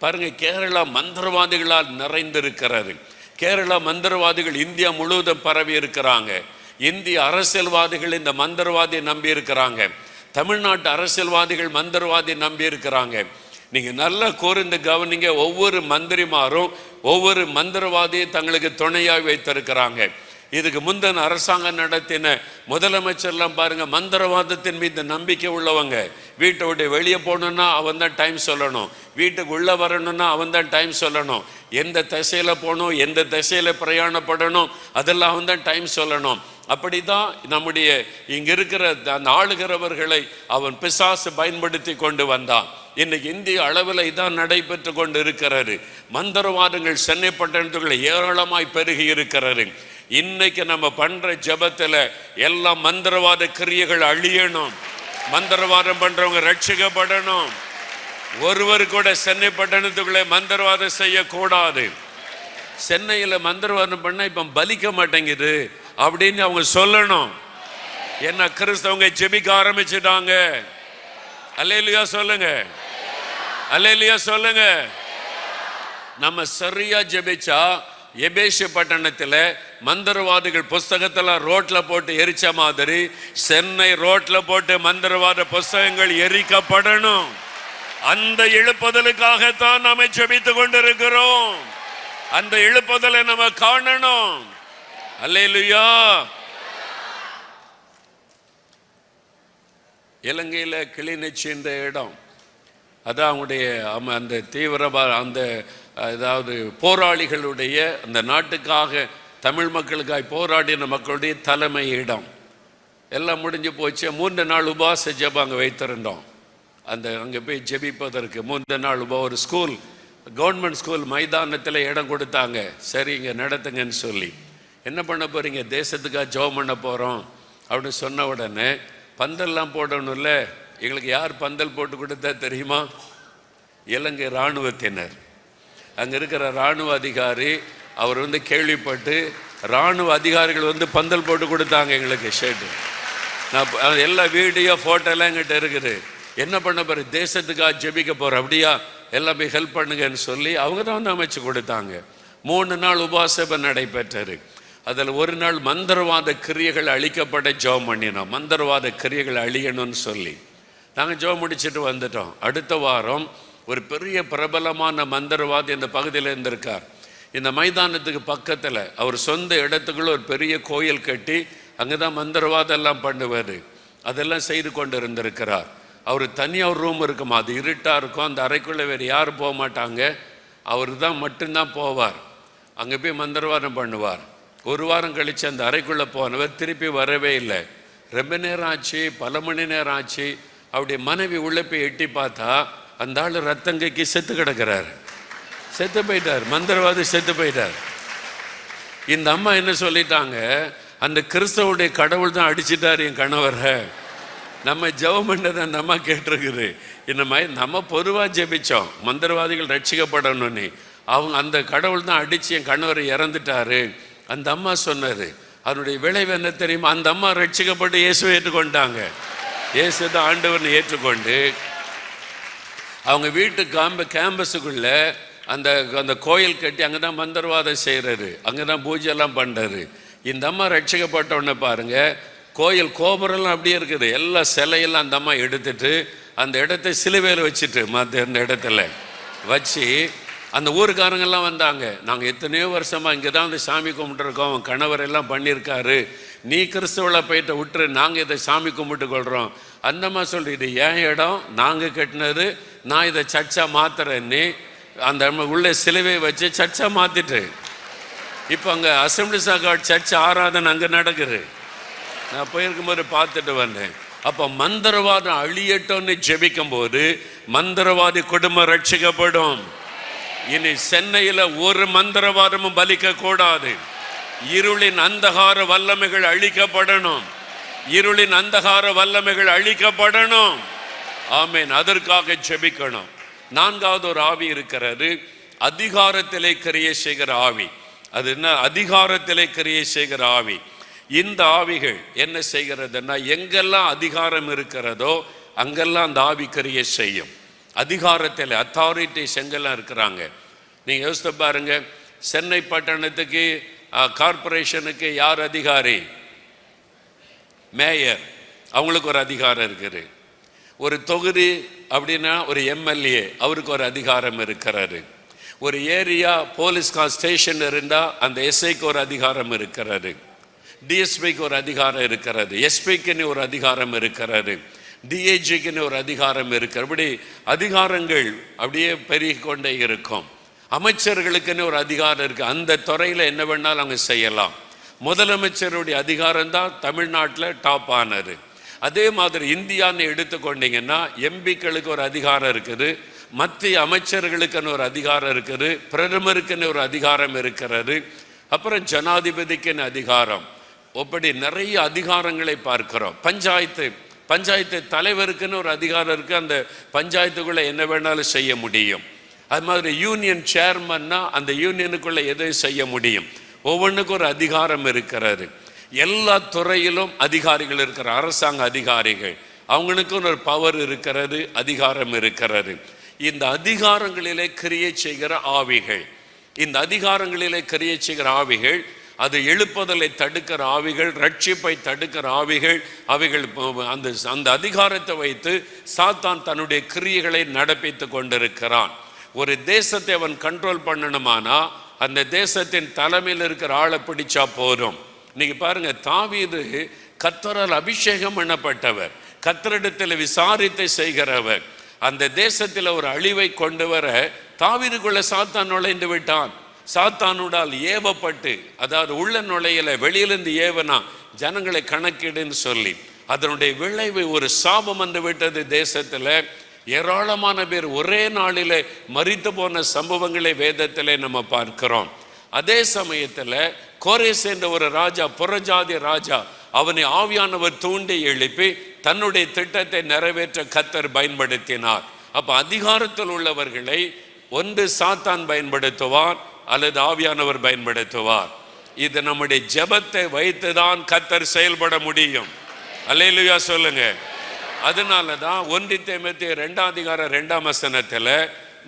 பாருங்கள், கேரளா மந்திரவாதிகளால் நிறைந்திருக்கிறது. கேரளா மந்திரவாதிகள் இந்தியா முழுவதும் பரவி இருக்கிறாங்க. இந்திய அரசியல்வாதிகள் இந்த மந்திரவாதியை நம்பி இருக்கிறாங்க. தமிழ்நாட்டு அரசியல்வாதிகள் மந்திரவாதி நம்பி இருக்கிறாங்க. நீங்கள் நல்லா கூர்ந்து கவனிங்க, ஒவ்வொரு மந்திரிமாரும் ஒவ்வொரு மந்திரவாதியை தங்களுக்கு துணையாக வைத்திருக்கிறாங்க. இதுக்கு முந்தின அரசாங்கம் நடத்தின முதலமைச்சர்லாம் பாருங்க, மந்திரவாதத்தின் மீது நம்பிக்கை உள்ளவங்க. வீட்டை விட்டு வெளியே போகணுன்னா அவன் தான் டைம் சொல்லணும், வீட்டுக்கு உள்ளே வரணும்னா அவன் தான் டைம் சொல்லணும், எந்த திசையில் போகணும் எந்த திசையில் பிரயாணப்படணும் அதெல்லாம் அவன் தான் டைம் சொல்லணும். அப்படி தான் நம்முடைய இங்கே இருக்கிற அந்த ஆளுகிறவர்களை அவன் பிசாசு பயன்படுத்தி கொண்டு வந்தான். இன்னைக்கு இந்திய அளவில் இதான் நடைபெற்று கொண்டு இருக்கிறது. மந்திரவாதங்கள் சென்னை பட்டணத்துக்குள்ள ஏராளமாய் பெருகி இருக்கிறது. இன்னைக்கு நம்ம பண்ற ஜபத்துல எல்லா மந்திரவாத கிரியைகள் அழியணும். மந்திரவாதம் பண்றவங்க ரட்சிக்கப்படணும். ஒருவர் கூட சென்னை பட்டணத்துக்குள்ளே மந்திரவாதம் செய்யக்கூடாது. சென்னையில் மந்திரவாதம் பண்ண இப்ப பலிக்க மாட்டேங்குது அப்படின்னு அவங்க சொல்லணும். என்ன கிறிஸ்தவங்க ஜெபிக்க ஆரம்பிச்சுட்டாங்க. அல்லேலூயா சொல்லுங்க, அல்லேலூயா சொல்லுங்க. நம்ம சரியா ஜெபிச்சா எபேசு பட்டணத்தில் மந்திரவாதிகள் புஸ்தகத்தில் ரோட்ல போட்டு எரிச்ச மாதிரி சென்னை ரோட்ல போட்டு மந்திரவாத புஸ்தகங்கள் எரிக்கப்படணும். அந்த எழுப்புதலுக்காகத்தான் நாம ஜெபித்து கொண்டிருக்கிறோம். அந்த எழுப்புதலை நம்ம காணணும். அல்லேலூயா. இலங்கையில் கிளிநொச்சி என்ற இடம், அதான் அவங்களுடைய அந்த தீவிரவாத அந்த அதாவது போராளிகளுடைய அந்த நாட்டுக்காக தமிழ் மக்களுக்காக போராடின மக்களுடைய தலைமை இடம். எல்லாம் முடிஞ்சு போச்சு. 3 நாள் உபவாச ஜெபம் அங்கே வைத்திருந்தோம். அந்த அங்கே போய் ஜெபிப்பதற்கு 3 நாள் ஒரு ஸ்கூல், கவர்மெண்ட் ஸ்கூல் மைதானத்தில் இடம் கொடுத்தாங்க. சரி இங்கே நடத்துங்கன்னு சொல்லி, என்ன பண்ண போகிறீங்க, தேசத்துக்காக ஜெபம் பண்ண போகிறோம் அப்படின்னு சொன்ன உடனே பந்தல்லாம் போடணும்ல. எங்களுக்கு யார் பந்தல் போட்டு கொடுத்தா தெரியுமா? இலங்கை இராணுவத்தினர். அங்கே இருக்கிற இராணுவ அதிகாரி அவர் கேள்விப்பட்டு இராணுவ அதிகாரிகள் பந்தல் போட்டு கொடுத்தாங்க எங்களுக்கு ஷர்ட்டு. நான் எல்லா வீடியோ ஃபோட்டோலாம் எங்கிட்ட இருக்குது. என்ன பண்ண போகிற, தேசத்துக்காக ஜெபிக்க போகிறோம், அப்படியா எல்லாம் போய் ஹெல்ப் பண்ணுங்கன்னு சொல்லி அவங்க தான் அமைச்சு கொடுத்தாங்க. 3 நாள் உபவாசம் நடைபெற்றது. அதில் ஒரு நாள் மந்திரவாத கிரியைகள் அழிக்கப்பட ஜெபம் பண்ணினோம். மந்திரவாத கிரியைகள் அழியணும்னு சொல்லி நாங்கள் ஜெபம் முடிச்சுட்டு வந்துட்டோம். அடுத்த வாரம் ஒரு பெரிய பிரபலமான மந்திரவாதி இந்த பகுதியில் இருந்திருக்கார். இந்த மைதானத்துக்கு பக்கத்தில் அவர் சொந்த இடத்துக்குள்ள ஒரு பெரிய கோயில் கட்டி அங்கே தான் மந்திரவாதம் எல்லாம் பண்ணுவார். அதெல்லாம் செய்து கொண்டு இருந்திருக்கிறார். அவர் தனியாக ஒரு ரூம் இருக்குமா, அது இருட்டாக இருக்கும். அந்த அறைக்குள்ளே வேறு யாரும் போக மாட்டாங்க. அவர் தான் மட்டும்தான் போவார். அங்கே போய் மந்திரவாதம் பண்ணுவார். 1 வாரம் கழித்து அந்த அறைக்குள்ளே போனவர் திருப்பி வரவே இல்லை. ரொம்ப நேரம் ஆச்சு, பல மணி நேரம் ஆச்சு. அவருடைய மனைவி உள்ளே போய் எட்டி பார்த்தா அந்த ஆள் ரத்தங்கைக்கு செத்து கிடக்கிறார். செத்து போயிட்டார், மந்திரவாதி செத்து போயிட்டார். இந்த அம்மா என்ன சொல்லிட்டாங்க, அந்த கிறிஸ்தவுடைய கடவுள் தான் அடிச்சிட்டார் என் கணவரை. நம்ம ஜெபம் பண்ணதை அந்த அம்மா கேட்டிருக்குது. இந்த மாதிரி நம்ம பொதுவாக ஜெபிச்சோம் மந்திரவாதிகள் ரட்சிக்கப்படணும்னு. அவங்க அந்த கடவுள் தான் அடித்து என் கணவரை இறந்துட்டாரு. அந்த அம்மா சொன்னார். அதனுடைய விளைவு என்ன தெரியுமா? அந்த அம்மா ரட்சிக்கப்பட்டு இயேசுவை ஏற்றுக்கொண்டாங்க. இயேசு தான் ஆண்டவர்னு ஏற்றுக்கொண்டு அவங்க வீட்டு கேம்பஸுக்குள்ள அந்த அந்த கோயில் கட்டி அங்கே தான் மந்திரவாதம் செய்கிறாரு, அங்கே தான் பூஜையெல்லாம் பண்ணுறாரு. இந்த அம்மா ரட்சிக்கப்பட்டவுடனே பாருங்க, கோயில் கோபுரம்லாம் அப்படியே இருக்குது. எல்லா சிலையெல்லாம் அந்த அம்மா எடுத்துட்டு அந்த இடத்த சிலுவையில் வச்சுட்டு மற்ற அந்த இடத்துல வச்சு அந்த ஊருக்காரங்கெல்லாம் வந்தாங்க. நாங்கள் எத்தனையோ வருஷமாக இங்கே தான் சாமி கும்பிட்டுருக்கோம், அவன் கணவர் எல்லாம் பண்ணியிருக்காரு, நீ கிறிஸ்தவளாக போயிட்ட விட்டுரு, நாங்கள் இதை சாமி கும்பிட்டு கொள்கிறோம். அந்தம்மா சொல்லி, இது ஏன் இடம், நாங்கள் கட்டினது, நான் இதை சர்ச்சா மாத்துறேன்னு அந்த உள்ளே சிலுவை வச்சு சர்ச்சா மாற்றிட்டு இப்போ அங்கே அசம்பிளிஸ் ஆஃப் காட் சர்ச் ஆராதனை அங்கே நடக்குது. நான் போயிருக்கும்போது பார்த்துட்டு வந்தேன். அப்ப மந்திரவாதம் அழியட்டும்னு ஜெபிக்கும் போது மந்திரவாதி குடும்பம் ரட்சிக்கப்படும். இனி சென்னையில ஒரு மந்திரவாதமும் பலிக்க கூடாது. இருளின் அந்தகார வல்லமைகள் அழிக்கப்படணும். இருளின் அந்தகார வல்லமைகள் அழிக்கப்படணும். ஆமென். அதற்காக ஜெபிக்கணும். நான்காவது ஒரு ஆவி இருக்கிறது, அதிகாரத்திலே கிரியை செய்கிற ஆவி. அது என்ன? அதிகாரத்திலே கிரியை செய்கிற ஆவி. இந்த ஆவிகள் என்ன செய்கிறதுன்னா, எங்கெல்லாம் அதிகாரம் இருக்கிறதோ அங்கெல்லாம் அந்த ஆவி கிரியை செய்யும். அதிகாரத்தில் அத்தாரிட்டிஸ் எங்கெல்லாம் இருக்கிறாங்க நீங்க யோசித்து பாருங்க. சென்னை பட்டணத்துக்கு கார்பரேஷனுக்கு யார் அதிகாரி? மேயர். அவங்களுக்கு ஒரு அதிகாரம் இருக்குது. ஒரு தொகுதி அப்படின்னா ஒரு எம்எல்ஏ, அவருக்கு ஒரு அதிகாரம் இருக்கிறாரு. ஒரு ஏரியா போலீஸ் ஸ்டேஷன் இருந்தால் அந்த எஸ்ஐக்கு ஒரு அதிகாரம் இருக்கிறாரு. டிஎஸ்பிக்கு ஒரு அதிகாரம் இருக்கிறது. எஸ்பிக்குன்னு ஒரு அதிகாரம் இருக்கிறாரு. டிஏஜிக்குன்னு ஒரு அதிகாரம் இருக்கிற. அப்படி அதிகாரங்கள் அப்படியே பெருகி கொண்டே இருக்கும். அமைச்சர்களுக்குன்னு ஒரு அதிகாரம் இருக்கு. அந்த துறையில் என்ன வேணாலும் அவங்க செய்யலாம். முதலமைச்சருடைய அதிகாரம் தான் தமிழ்நாட்டில் டாப் ஆனது. அதே மாதிரி இந்தியான்னு எடுத்துக்கொண்டீங்கன்னா எம்பிக்களுக்கு ஒரு அதிகாரம் இருக்குது, மத்திய அமைச்சர்களுக்குன்னு ஒரு அதிகாரம் இருக்குது, பிரதமருக்குன்னு ஒரு அதிகாரம் இருக்கிறது, அப்புறம் ஜனாதிபதிக்குன்னு அதிகாரம். அப்படி நிறைய அதிகாரங்களை பார்க்கிறோம். பஞ்சாயத்து தலைவருக்குன்னு ஒரு அதிகாரம் இருக்கு. அந்த பஞ்சாயத்துக்குள்ள என்ன வேணாலும் செய்ய முடியும். அது மாதிரி யூனியன் சேர்மன்னா அந்த யூனியனுக்குள்ள எதையும் செய்ய முடியும். ஒவ்வொன்றுக்கும் ஒரு அதிகாரம் இருக்கிறது. எல்லா துறையிலும் அதிகாரிகள் இருக்கிற அரசாங்க அதிகாரிகள், அவங்களுக்கும் ஒரு பவர் இருக்கிறது, அதிகாரம் இருக்கிறது. இந்த அதிகாரங்களிலே கிரியை செய்கிற ஆவிகள், இந்த அதிகாரங்களிலே கிரியை செய்கிற ஆவிகள், அது எழுப்புதலை தடுக்கிற ஆவிகள், ரட்சிப்பை தடுக்கிற ஆவிகள், அவைகள் அந்த அதிகாரத்தை வைத்து சாத்தான் தன்னுடைய கிரியைகளை நடப்பித்து கொண்டிருக்கிறான். ஒரு தேசத்தை அவன் கண்ட்ரோல் பண்ணணுமானா அந்த தேசத்தின் தலைமையில் இருக்கிற ஆளை பிடிச்சா போதும். இன்னைக்கு பாருங்க, தாவீது கர்த்தரால் அபிஷேகம் பண்ணப்பட்டவர், கர்த்தரிடத்தில் விசாரித்தை செய்கிறவர். அந்த தேசத்தில் ஒரு அழிவை கொண்டு வர தாவீதுக்குள்ள சாத்தான் நுழைந்து விட்டான். சாத்தானுடால் ஏவப்பட்டு, அதாவது உள்ள நுழையில, வெளியிலிருந்து ஏவனா ஜனங்களை கணக்கிடுன்னு சொல்லி அதனுடைய விளைவு ஒரு சாபம் வந்து விட்டது. தேசத்தில் ஏராளமான பேர் ஒரே நாளிலே மரித்து போன சம்பவங்களை வேதத்திலே நம்ம பார்க்கிறோம். அதே சமயத்தில் கோரேஸ் என்ற ஒரு ராஜா, புறஜாதி ராஜா, அவனை ஆவியானவர் தூண்டி எழுப்பி தன்னுடைய திட்டத்தை நிறைவேற்ற கர்த்தர் பயன்படுத்தினார். அப்ப அதிகாரத்தில் உள்ளவர்களை ஒன்று சாத்தான் பயன்படுத்துவார் அல்லது ஆவியானவர் பயன்படுத்துவார். இது நம்முடைய ஜெபத்தை வைத்துதான் கர்த்தர் செயல்பட முடியும். அல்லேலூயா சொல்லுங்க. அதனாலதான் 1 தீமோத்தேயு 2:2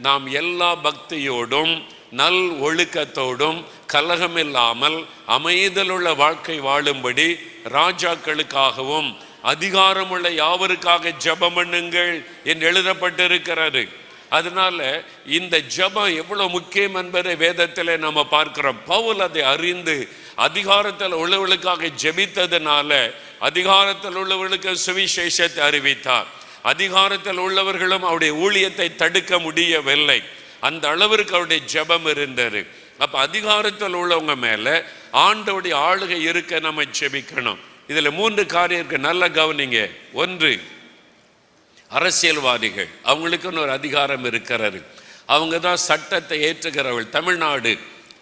நாம் எல்லா பக்தியோடும் நல் ஒழுக்கத்தோடும் கலகமில்லாமல் அமைதலுள்ள வாழ்க்கை வாழும்படி ராஜாக்களுக்காகவும் அதிகாரமுள்ள யாவருக்காக ஜெபம் பண்ணுங்கள் என்று எழுதப்பட்டிருக்கிறது. அதனால இந்த ஜெபம் எவ்வளவு முக்கியம் என்பதை வேதத்திலே நம்ம பார்க்கிறோம். பவுல் அதை அறிந்து அதிகாரத்தில் உள்ளவர்களுக்காக ஜெபித்ததுனால அதிகாரத்தில் உள்ளவர்களுக்கு சுவிசேஷத்தை அறிவித்தார். அதிகாரத்தில் உள்ளவர்களும் அவருடைய ஊழியத்தை தடுக்க முடியவில்லை. அந்த அளவிற்கு அவருடைய ஜெபம் இருந்தது. அப்ப அதிகாரத்தில் உள்ளவங்க மேல ஆண்டவருடைய ஆளுகை இருக்க நம்ம ஜெபிக்கணும். இதுல 3 காரியம் இருக்கு, நல்ல கவனிங்க. 1, அரசியல்வாதிகள், அவங்களுக்குன்னு ஒரு அதிகாரம் இருக்கிறது. அவங்க தான் சட்டத்தை ஏற்றுகிறவர்கள்.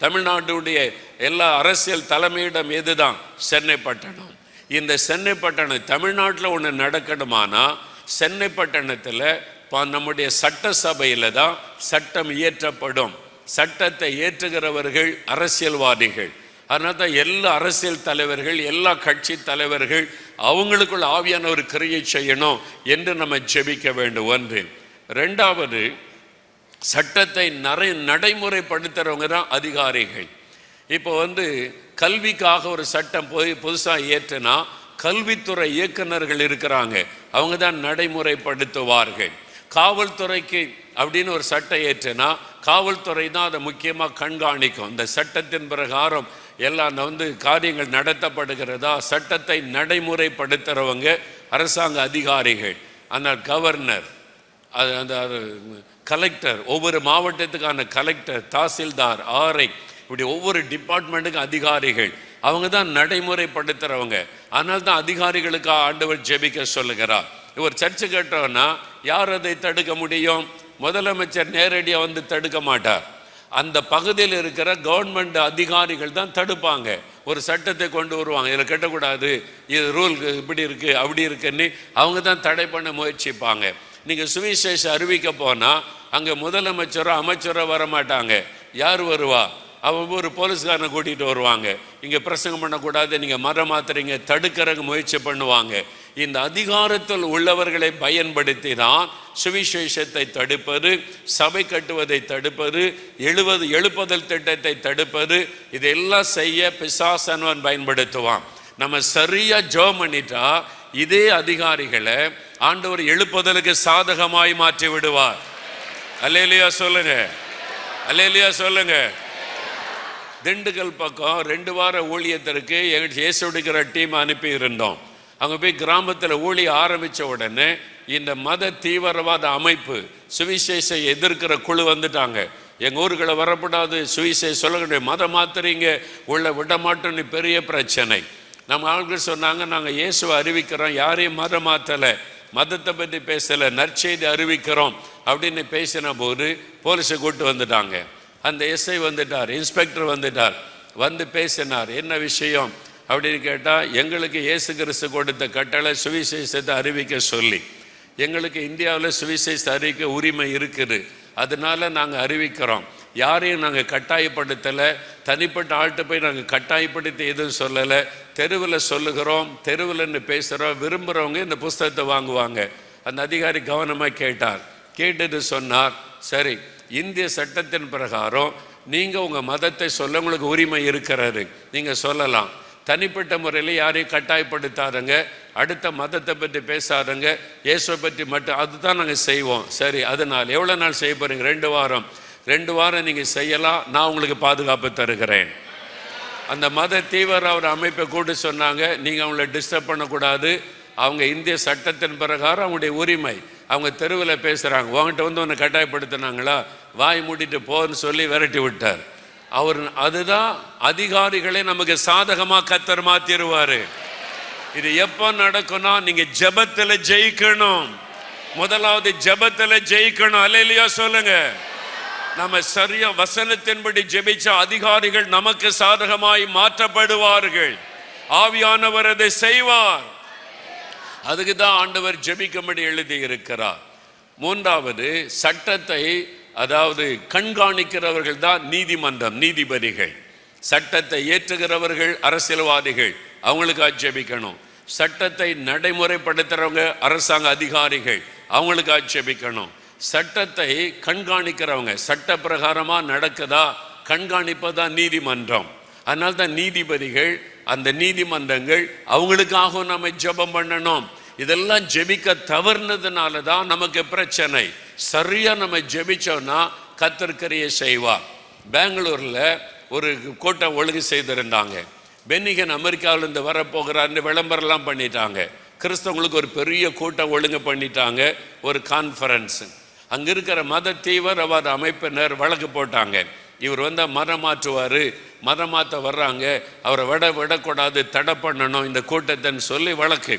தமிழ்நாடுடைய எல்லா அரசியல் தலைமையிடம் எதுதான்? சென்னை பட்டணம். இந்த சென்னை பட்டணம் தமிழ்நாட்டில் ஒன்று நடக்கணுமானா சென்னை பட்டணத்தில் நம்முடைய சட்டசபையில் தான் சட்டம் இயற்றப்படும். சட்டத்தை ஏற்றுகிறவர்கள் அரசியல்வாதிகள். அதனால தான் எல்லா அரசியல் தலைவர்கள், எல்லா கட்சி தலைவர்கள் அவங்களுக்குள்ள ஆவியான ஒரு கிரியை செய்யணும் என்று நம்ம ஜெபிக்க வேண்டும். 1. 2வது, சட்டத்தை நடைமுறைப்படுத்துறவங்க தான் அதிகாரிகள். இப்போ கல்விக்காக ஒரு சட்டம் புதுசாக ஏற்றுனா கல்வித்துறை இயக்குநர்கள் இருக்கிறாங்க, அவங்க தான் நடைமுறைப்படுத்துவார்கள். காவல்துறைக்கு அப்படின்னு ஒரு சட்டம் ஏற்றுனா காவல்துறை தான் அதை முக்கியமாக கண்காணிக்கும். இந்த சட்டத்தின் பிரகாரம் எல்லாம் காரியங்கள் நடத்தப்படுகிறதா, சட்டத்தை நடைமுறைப்படுத்துகிறவங்க அரசாங்க அதிகாரிகள். ஆனால் கவர்னர், அந்த கலெக்டர், ஒவ்வொரு மாவட்டத்துக்கான கலெக்டர், தாசில்தார், ஆர்ஐ, இப்படி ஒவ்வொரு டிபார்ட்மெண்ட்டுக்கும் அதிகாரிகள். அவங்க தான் நடைமுறைப்படுத்துறவங்க. அதனால தான் அதிகாரிகளுக்கு ஆண்டவர் ஜெபிக்க சொல்லுகிறார். ஒரு சர்ச்சு கட்டுறோன்னா யார் அதை தடுக்க முடியும்? முதலமைச்சர் நேரடியாக வந்து தடுக்க மாட்டார். அந்த பகுதியில் இருக்கிற கவர்மெண்ட் அதிகாரிகள் தான் தடுப்பாங்க. ஒரு சட்டத்தை கொண்டு வருவாங்க, இதில் கட்டக்கூடாது, இது ரூல் இப்படி இருக்குது அப்படி இருக்குன்னு அவங்க தான் தடை பண்ண முயற்சிப்பாங்க. நீங்கள் சுவிசேஷம் அறிவிக்க போனால் அங்கே முதலமைச்சரோ அமைச்சரோ வரமாட்டாங்க. யார் வருவா? அவங்க ஒரு போலீஸ்காரனை கூட்டிகிட்டு வருவாங்க. இங்கே பிரசங்கம் பண்ணக்கூடாது, நீங்கள் மரம் மாத்துறீங்க, தடுக்கிறதுக்கு முயற்சி பண்ணுவாங்க. இந்த அதிகாரத்தில் உள்ளவர்களை பயன்படுத்தி தான் சுவிசேஷத்தை தடுப்பது, சபை கட்டுவதை தடுப்பது, எழுப்புதல் திட்டத்தை தடுப்பது, இதெல்லாம் செய்ய பிசாசனவன் பயன்படுத்துவான். நம்ம சரியா ஜெபம் பண்ணிட்டா இதே அதிகாரிகளை ஆண்டவர் எழுப்புதலுக்கு சாதகமாய் மாற்றி விடுவார். அல்லேலூயா சொல்லுங்க, அல்லேலூயா சொல்லுங்க. திண்டுக்கல் பக்கம் 2 வார ஊழியத்திற்கு இயேசுடிக்கிற டீம் அனுப்பி இருந்தோம். அங்கே போய் கிராமத்தில் ஊழிய ஆரம்பித்த உடனே இந்த மத தீவிரவாத அமைப்பு சுவிசேஷை எதிர்க்கிற குழு வந்துட்டாங்க. எங்கள் ஊருக்குள்ள வரக்கூடாது, சுவிசேஷ சொல்ல மதம் மாத்துறீங்க, உள்ள விட மாட்டோன்னு பெரிய பிரச்சனை. நம்ம ஆட்கள் சொன்னாங்க, நாங்கள் இயேசுவை அறிவிக்கிறோம், யாரையும் மதம் மாற்றலை, மதத்தை பற்றி பேசலை, நற்செய்தி அறிவிக்கிறோம் அப்படின்னு பேசின போது போலீஸை கூப்பிட்டு வந்துட்டாங்க. அந்த எஸ்ஐ வந்துட்டார், இன்ஸ்பெக்டர் வந்துட்டார், வந்து பேசினார். என்ன விஷயம் அப்படின்னு கேட்டால், எங்களுக்கு இயேசு கிறிஸ்து கொடுத்த கட்டளை சுவிசேஷத்தை அறிவிக்க சொல்லி, எங்களுக்கு இந்தியாவில் சுவிசேஷ அறிவிக்க உரிமை இருக்குது, அதனால நாங்கள் அறிவிக்கிறோம், யாரையும் நாங்கள் கட்டாயப்படுத்தலை, தனிப்பட்ட ஆள்கிட்ட போய் நாங்கள் கட்டாயப்படுத்தி எதுவும் சொல்லலை, தெருவில் சொல்லுகிறோம், தெருவில்னு பேசுகிறோம், விரும்புகிறவங்க இந்த புஸ்தகத்தை வாங்குவாங்க. அந்த அதிகாரி கவனமாக கேட்டார். கேட்டுட்டு சொன்னார், சரி, இந்திய சட்டத்தின் பிரகாரம் நீங்கள் உங்கள் மதத்தை சொல்ல உங்களுக்கு உரிமை இருக்கிறாரு, நீங்கள் சொல்லலாம், தனிப்பட்ட முறையில் யாரையும் கட்டாயப்படுத்தாதங்க, அடுத்த மதத்தை பற்றி பேசாதங்க, இயேசுவை பற்றி மட்டும், அதுதான் நாங்கள் செய்வோம். சரி, அதனால் எவ்வளோ நாள் செய்ய போகிறீங்க? 2 வாரம். 2 வாரம் நீங்கள் செய்யலாம், நான் உங்களுக்கு பாதுகாப்பு தருகிறேன். அந்த மத தீவிர ஒரு அமைப்பை கூட்டு சொன்னாங்க, நீங்கள் அவங்கள டிஸ்டர்ப் பண்ணக்கூடாது, அவங்க இந்திய சட்டத்தின் பிரகாரம் அவங்களுடைய உரிமை, அவங்க தெருவில் பேசுகிறாங்க, உங்கள்கிட்ட வந்து ஒன்று கட்டாயப்படுத்தினாங்களா, வாய் மூடிட்டு போன்னு சொல்லி விரட்டி விட்டார் அவர். அதுதான் அதிகாரிகளை நமக்கு சாதகமாக கர்த்தர் மாத்திருவாரு. இது எப்போ நடக்கும்னா, நீங்க ஜெபத்தில் ஜெயிக்கணும். முதலாவது ஜெபத்தில் ஜெயிக்கணும். அல்லேலூயா சொல்லுங்க. நம்ம சரியா வசனத்தின்படி ஜெபிச்சா அதிகாரிகள் நமக்கு சாதகமாய் மாற்றப்படுவார்கள். ஆவியானவர் அதை செய்வார். அதுக்கு தான் ஆண்டவர் ஜெபிக்கும்படி எழுதி இருக்கிறார். 3வது, சட்டத்தை அதாவது கண்காணிக்கிறவர்கள் தான் நீதிமன்றம், நீதிபதிகள். சட்டத்தை ஏற்றுகிறவர்கள் அரசியல்வாதிகள், அவங்களுக்கு ஆட்சேபிக்கணும். சட்டத்தை நடைமுறைப்படுத்துறவங்க அரசாங்க அதிகாரிகள், அவங்களுக்கு ஆட்சேபிக்கணும். சட்டத்தை கண்காணிக்கிறவங்க, சட்ட பிரகாரமா நடக்குதா கண்காணிப்பதா நீதிமன்றம். அதனால தான் நீதிபதிகள், அந்த நீதிமன்றங்கள், அவங்களுக்காக நம்ம ஜெபம் பண்ணணும். இதெல்லாம் ஜெபிக்க தவறுனதுனால தான் நமக்கு பிரச்சனை. சரியா நம்ம ஜெபிச்சோம்னா கர்த்தர் கிரியை செய்வார். பெங்களூர்ல ஒரு கூட்டம் ஒழுங்கு செய்திருந்தாங்க. பென்னிகன் அமெரிக்காவிலிருந்து வரப்போகிறார்னு விளம்பரம்லாம் பண்ணிட்டாங்க. கிறிஸ்தவங்களுக்கு ஒரு பெரிய கூட்டம் ஒழுங்கு பண்ணிட்டாங்க, ஒரு கான்ஃபரன்ஸ். அங்க இருக்கிற மத தீவிரவாத அமைப்பினர் வழக்கு போட்டாங்க. இவர் வந்து மதம் மாற்றுவார், மதம் மாற்ற வர்றாங்க, அவரை விடக்கூடாது, தடை பண்ணணும் இந்த கூட்டத்தைன்னு சொல்லி வழக்கு,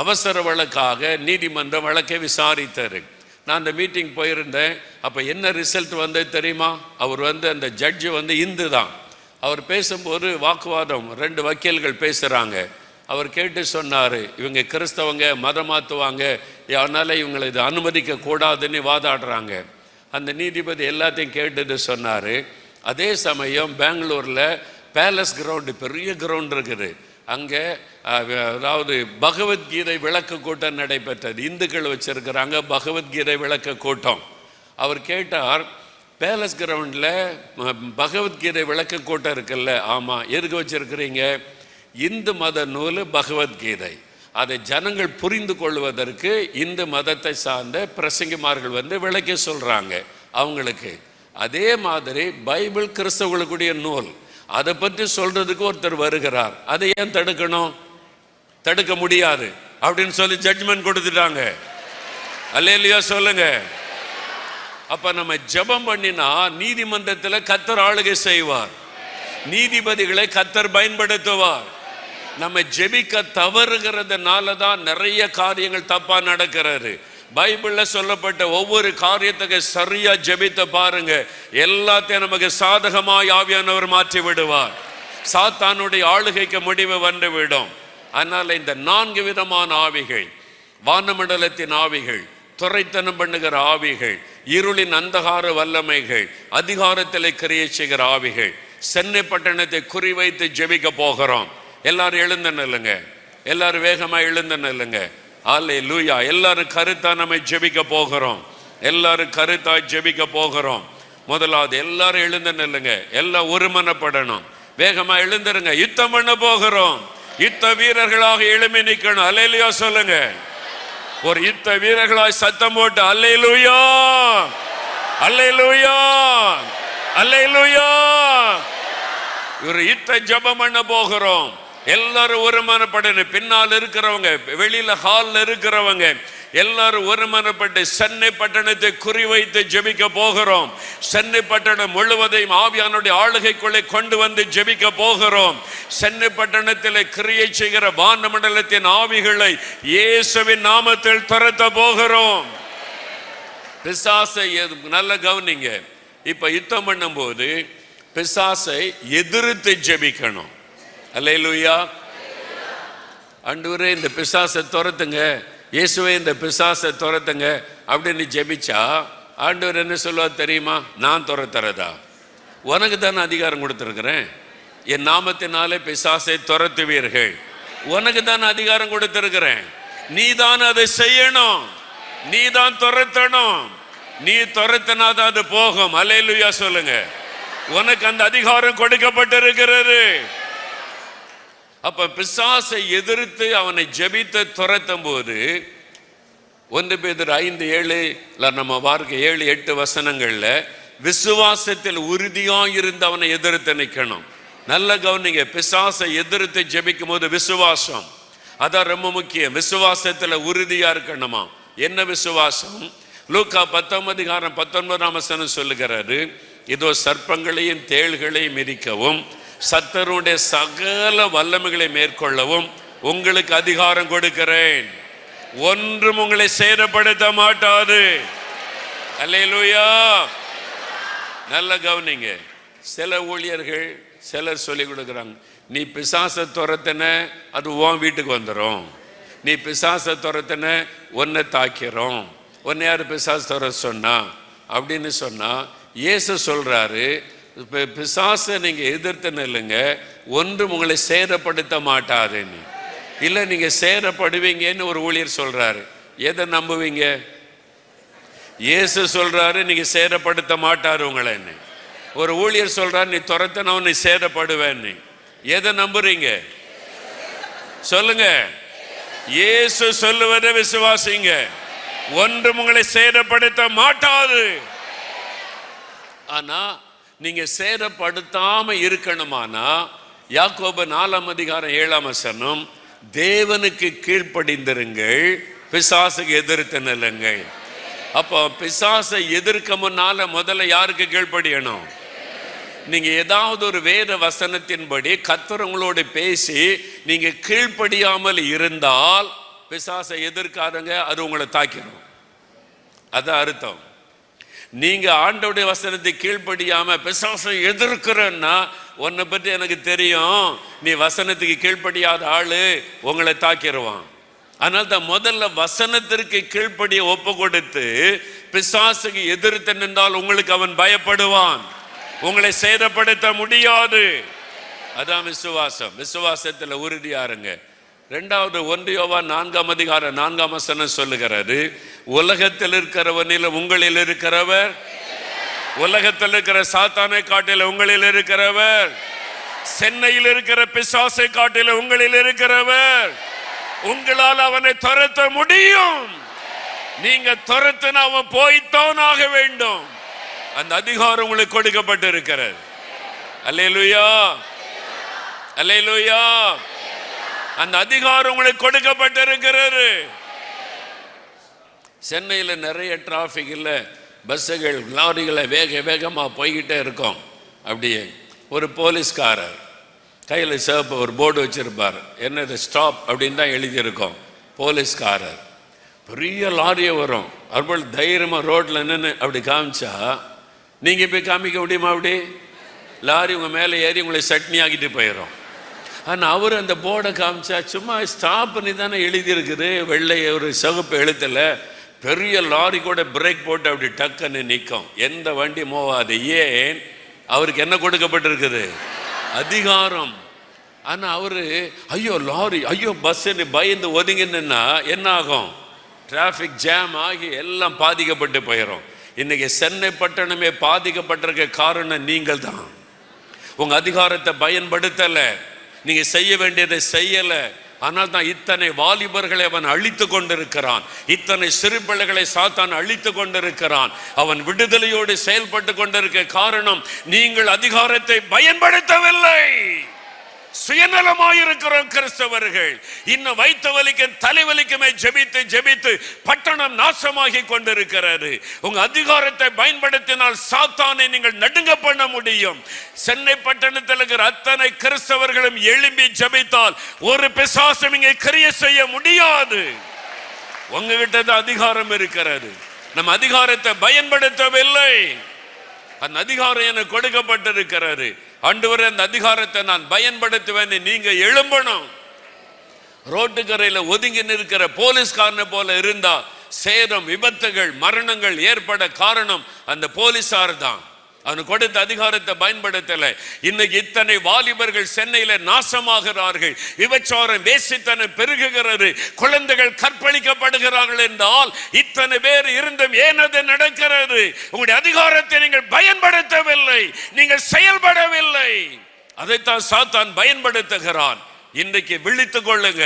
அவசர வழக்காக நீதிமன்றம் வழக்கை விசாரித்தார். நான் அந்த மீட்டிங் போயிருந்தேன். அப்போ என்ன ரிசல்ட் வந்து தெரியுமா? அவர் வந்து அந்த ஜட்ஜு வந்து இந்து தான். அவர் பேசும்போது வாக்குவாதம், 2 வக்கீல்கள் பேசுகிறாங்க. அவர் கேட்டு சொன்னார், இவங்க கிறிஸ்தவங்க, மதம் மாற்றுவாங்க, அதனால் இவங்களை இது அனுமதிக்க கூடாதுன்னு வாதாடுறாங்க. அந்த நீதிபதி எல்லாத்தையும் கேட்டுட்டு சொன்னார், அதே சமயம் பெங்களூரில் பேலஸ் கிரவுண்டு, பெரிய கிரவுண்ட் இருக்குது, அங்கே அதாவது பகவத்கீதை விளக்க கூட்டம் நடைபெற்றது. இந்துக்கள் வச்சிருக்கிறாங்க பகவத்கீதை விளக்க கூட்டம். அவர் கேட்டார், பேலஸ் கிரவுண்டில் பகவத்கீதை விளக்க கூட்டம் இருக்குல்ல? ஆமாம். எதுக்கு வச்சிருக்கிறீங்க? இந்து மத நூல் பகவத்கீதை, அதை ஜனங்கள் புரிந்து கொள்வதற்கு இந்து மதத்தை சார்ந்த பிரசங்கிமார்கள் வந்து விளக்கி சொல்கிறாங்க அவங்களுக்கு. அதே மாதிரி பைபிள் கிறிஸ்தவர்களுடைய நூல், அதை பற்றி சொல்றதுக்கு ஒருத்தர் வருகிறார், அதை ஏன் தடுக்கணும்? தடுக்க முடியாது அப்படின்னு சொல்லி ஜட்ஜ்மெண்ட் கொடுத்துட்டாங்க. அல்லேலூயா சொல்லுங்க. அப்ப நம்ம ஜெபம் பண்ணினா நீதிமன்றத்தில் கர்த்தர் ஆளுகை செய்வார். நீதிபதிகளை கர்த்தர் பயன்படுத்துவார். நம்ம ஜெபிக்க தவறுகிறதுனால தான் நிறைய காரியங்கள் தப்பா நடக்கிறது. பைபிள்ல சொல்லப்பட்ட ஒவ்வொரு காரியத்துக்கு சரியா ஜெபித்து பாருங்க, எல்லாத்தையும் நமக்கு சாதகமாய் ஆவியானவர் மாற்றி விடுவார். சாத்தானுடைய ஆளுகைக்கு முடிவு வந்துவிடும். அதனால இந்த 4 விதமான ஆவிகள், வானமண்டலத்தின் ஆவிகள், துரைத்தனம் பண்ணுகிற ஆவிகள், இருளின் அந்தகார வல்லமைகள், அதிகாரத்தில் கிரியை செய்கிற ஆவிகள், சென்னை பட்டணத்தை குறிவைத்து ஜெபிக்க போகிறோம். எல்லாரும் எழுந்த நில்லுங்க, எல்லாரும் வேகமா எழுந்த நில்லுங்க. அல்லேலூயா. எல்லாரும் கருத்தா நம்ம ஜெபிக்க போகிறோம். எல்லாரும் கருத்தா ஜெபிக்க போகிறோம். முதலாவது எல்லாரும் எழுந்த நில்லுங்க, எல்லாம் ஒருமனப்படணும். வேகமா எழுந்துருங்க. யுத்தம் பண்ண போகிறோம். யுத்த வீரர்களாக எழும்பி நிக்கணும். அல்லேலூயா சொல்லுங்க. ஒரு யுத்த வீரர்களாய் சத்தம் போட்டு அல்லேலூயா, அல்லேலூயா, அல்லேலூயா. ஒரு யுத்த ஜெபம் பண்ண போகிறோம். எல்லாரும் ஒருமனப்படணும். பின்னால் இருக்கிறவங்க, வெளியில ஹால்ல இருக்கிறவங்க எல்லாரும் ஒருமனப்பட்டு சென்னை பட்டணத்தை குறிவைத்து ஜெபிக்க போகிறோம். சென்னை பட்டணம் முழுவதையும் ஆவியானுடைய ஆளுகைக்குள்ளே கொண்டு வந்து ஜெபிக்க போகிறோம். சென்னை பட்டணத்தில் கிரியை செய்கிற வானமண்டலத்தின் ஆவிகளை இயேசுவின் நாமத்தில் துரத்த போகிறோம். பிசாசை நல்ல கவனிங்க. இப்ப யுத்தம் பண்ணும் போது பிசாசை எதிர்த்து ஜெபிக்கணும். அல்லேலூயா. ஆண்டவரே இந்த பிசாசை துரத்துங்க, இயேசுவே இந்த பிசாசை துரத்துங்க அப்படின்னு ஜெபிச்சா ஆண்டவர் என்ன சொல்லுவார் தெரியுமா? நான் துரத்துறதா? உனக்கு தானே அதிகாரம் கொடுத்துருக்கிறேன். என் நாமத்தினாலே பிசாசை துரத்துவீர்கள். உனக்கு தானே அதிகாரம் கொடுத்திருக்கிறேன். நீ தான் அதை செய்யணும், நீ தான் துரத்தணும். நீ துரத்தினாதான் அது போகும். அல்லேலூயா சொல்லுங்க. உனக்கு அந்த அதிகாரம் கொடுக்கப்பட்டிருக்கிறது. அப்ப பிசாசை எதிர்த்து அவனை ஜெபித்து துரத்தும் போது 1 பேதுரு 5:7 நம்ம வாழ்க்கை 7-8 வசனங்கள்ல விசுவாசத்தில் உறுதியாயிருந்து அவனை எதிர்த்து நிற்கணும். நல்ல கவனிங்க. பிசாசை எதிர்த்து ஜெபிக்கும் போது விசுவாசம் அதான் ரொம்ப முக்கியம். விசுவாசத்துல உறுதியா இருக்கணுமா? என்ன விசுவாசம்? லூக்கா 10:19 சொல்லுகிறாரு, இதோ சர்ப்பங்களையும் தேள்களையும் மிதிக்கவும் சத்தருடைய சகல வல்லமைகளை மேற்கொள்ளவும் உங்களுக்கு அதிகாரம் கொடுக்கிறேன். ஒன்றும் உங்களை சேதப்படுத்த மாட்டாது. அல்லேலூயா. நல்ல கவனிங்க. சில ஊழியர்கள் சிலர் சொல்லி கொடுக்குறாங்க, நீ பிசாசை துரத்தின அது உன் வீட்டுக்கு வந்துடும், நீ பிசாசை துரத்தின உன்னை தாக்கிறோம், உன்னை யார் பிசாசு துர சொன்னா அப்படின்னு சொன்னா இயேசு சொல்றாரு, பிசாசை நீங்க எதிர்த்து நில்லுங்க, ஒன்றும் உங்களை சேதப்படுத்த மாட்டாதுன்னு. இல்ல நீங்க சேதப்படுவீங்கன்னு ஒரு ஊழியர் சொல்றாரு. எதை நம்புவீங்க? இயேசு சொல்றாரு நீங்க சேதப்படுத்த மாட்டாரு உங்களை. ஒரு ஊழியர் சொல்றாரு நீ துரத்தனவன் நீ சேதப்படுவேன்னு. எதை நம்புறீங்க? சொல்லுங்க. இயேசு சொல்லுவதை விசுவாசிங்க. ஒன்றும் உங்களை சேதப்படுத்த மாட்டாது. ஆனா நீங்க சேதப்படுத்தாம இருக்கணுமானா யாக்கோபு 4:7 தேவனுக்கு கீழ்ப்படிந்திருங்கள், பிசாசுக்கு எதிர்த்து நில்லுங்கள். அப்போ பிசாசை எதிர்க்க முன்னால முதல்ல யாருக்கு கீழ்ப்படியணும்? நீங்க ஏதாவது ஒரு வேத வசனத்தின்படி கர்த்தர் உங்களோடு பேசி நீங்க கீழ்ப்படியாமல் இருந்தால் பிசாசை எதிர்க்காதங்க, அது உங்களை தாக்கிடும். அதான் அர்த்தம். நீங்க ஆண்டவருடைய வசனத்தை கீழ்ப்படியாம பிசாசை எதிர்க்கிறன்னா உன்னை பற்றி எனக்கு தெரியும், நீ வசனத்துக்கு கீழ்ப்படியாத ஆளு, உங்களை தாக்கிடுவான். அதனால தான் முதல்ல வசனத்திற்கு கீழ்ப்படிய ஒப்பு கொடுத்து பிசாசுக்கு எதிர்த்து நின்றால் உங்களுக்கு அவன் பயப்படுவான், உங்களை சேதப்படுத்த முடியாது. அதான் விசுவாசம். விசுவாசத்துல உறுதியாருங்க. 2வது 1 யோவான் 4:4 சொல்லுகிறாரு, உலகத்தில் இருக்கிறவனில் உங்களில் இருக்கிறவர், உலகத்தில் இருக்கிற சாத்தானை காட்டில உங்களில் இருக்கிறவர், சென்னையில் இருக்கிற பிசாசை காட்டில உங்களில் இருக்கிறவர், உங்களால் அவனை துரத்த முடியும். நீங்க துரத்தின அவன் போய்த்தான் ஆக வேண்டும். அந்த அதிகாரம் உங்களுக்கு கொடுக்கப்பட்டு இருக்கிறது. அல்லேலூயா, அல்லேலூயா. அந்த அதிகாரம் உங்களுக்கு கொடுக்கப்பட்டிருக்கிறது. சென்னையில் நிறைய டிராஃபிக் இல்லை, பஸ்ஸுகள் லாரிகளை வேகமாக போய்கிட்டே இருக்கும். அப்படியே ஒரு போலீஸ்காரர் கையில் சிவப்பு ஒரு போர்டு வச்சிருப்பார், என்னது ஸ்டாப் அப்படின்னு தான் எழுதியிருக்கோம். போலீஸ்காரர் பெரிய லாரியை வரும், அதுபோல் தைரியமாக ரோட்டில் நின்று அப்படி காமிச்சா நீங்கள் போய் காமிக்க முடியுமா? அப்படி லாரி உங்கள் மேலே ஏறி உங்களை சட்னி ஆக்கிட்டு போயிடும். ஆனால் அவர் அந்த போர்டை காமிச்சா சும்மா ஸ்டாப்னு தானே எழுதியிருக்குது, வெள்ளை ஒரு சிவப்பு எழுத்தில். பெரிய லாரி கூட பிரேக் போட்டு அப்படி டக்குன்னு நிற்கும், எந்த வண்டி மோவாது. ஏன்? அவருக்கு என்ன கொடுக்கப்பட்டிருக்குது? அதிகாரம். ஆனால் அவர் ஐயோ லாரி, ஐயோ பஸ்ஸுன்னு பயந்து ஒதுங்கினா என்ன ஆகும்? டிராஃபிக் ஜாம் ஆகி எல்லாம் பாதிக்கப்பட்டு போயிடும். இன்னைக்கு சென்னை பட்டணமே பாதிக்கப்பட்டிருக்க காரணம் நீங்கள் தான். உங்க அதிகாரத்தை பயன்படுத்தலை, நீங்க செய்ய வேண்டியதை செய்யலை. ஆனால் தான் இத்தனை வாலிபர்களை அவன் அழித்து கொண்டிருக்கிறான், இத்தனை சிறு பிள்ளைகளை சாத்தான் அழித்து கொண்டிருக்கிறான். அவன் விடுதலையோடு செயல்பட்டு கொண்டிருக்க காரணம் நீங்கள் அதிகாரத்தை பயன்படுத்தவில்லை. சுயநலமாயிருக்கிறோம் கிறிஸ்தவர்கள். இன்னும் வைத்த வலிக்கும் தலைவலிக்குமே ஜெபித்து ஜெபித்து பட்டணம் நாசமாகி கொண்டிருக்கிறது. உங்க அதிகாரத்தை பயன்படுத்தினால் சாத்தானை நீங்கள் நடுங்க பண்ண முடியும். சென்னை பட்டணத்தில் இருக்கிற அத்தனை கிறிஸ்தவர்களும் எழும்பி ஜெபித்தால் ஒரு பிசாசும் இங்கே கிரியை செய்ய முடியாது. உங்ககிட்ட தான் அதிகாரம் இருக்கிறது. நம்ம அதிகாரத்தை பயன்படுத்தவில்லை. அந்த அதிகாரம் எனக்கு கொடுக்கப்பட்டிருக்கிறது. ஆண்டவரே, அந்த அதிகாரத்தை நான் பயன்படுத்துவேன். நீங்க எழும்பணும். ரோட்டுக்கரையில் ஒதுங்கி நிற்கிற போலீஸ்காரனை போல இருந்தா சேதம், விபத்துகள், மரணங்கள் ஏற்பட காரணம் அந்த போலீசார் தான். அவனு கொடுத்த அதிகாரத்தை பயன்படுத்தல. இன்னைக்கு இத்தனை வாலிபர்கள் சென்னையில நாசமாகிறார்கள். விபச்சாரம், வேசித்தனம் பெருகுகிறது, குழந்தைகள் கற்பழிக்கப்படுகிறார்கள் என்றால் இத்தனை பேர் இருந்தும் ஏன் அது நடக்கிறது? உங்களுடைய அதிகாரத்தை நீங்கள் பயன்படுத்தவில்லை, நீங்கள் செயல்படவில்லை. அதைத்தான் சாத்தான் பயன்படுத்துகிறான். இன்றைக்கு விழித்துக் கொள்ளுங்க,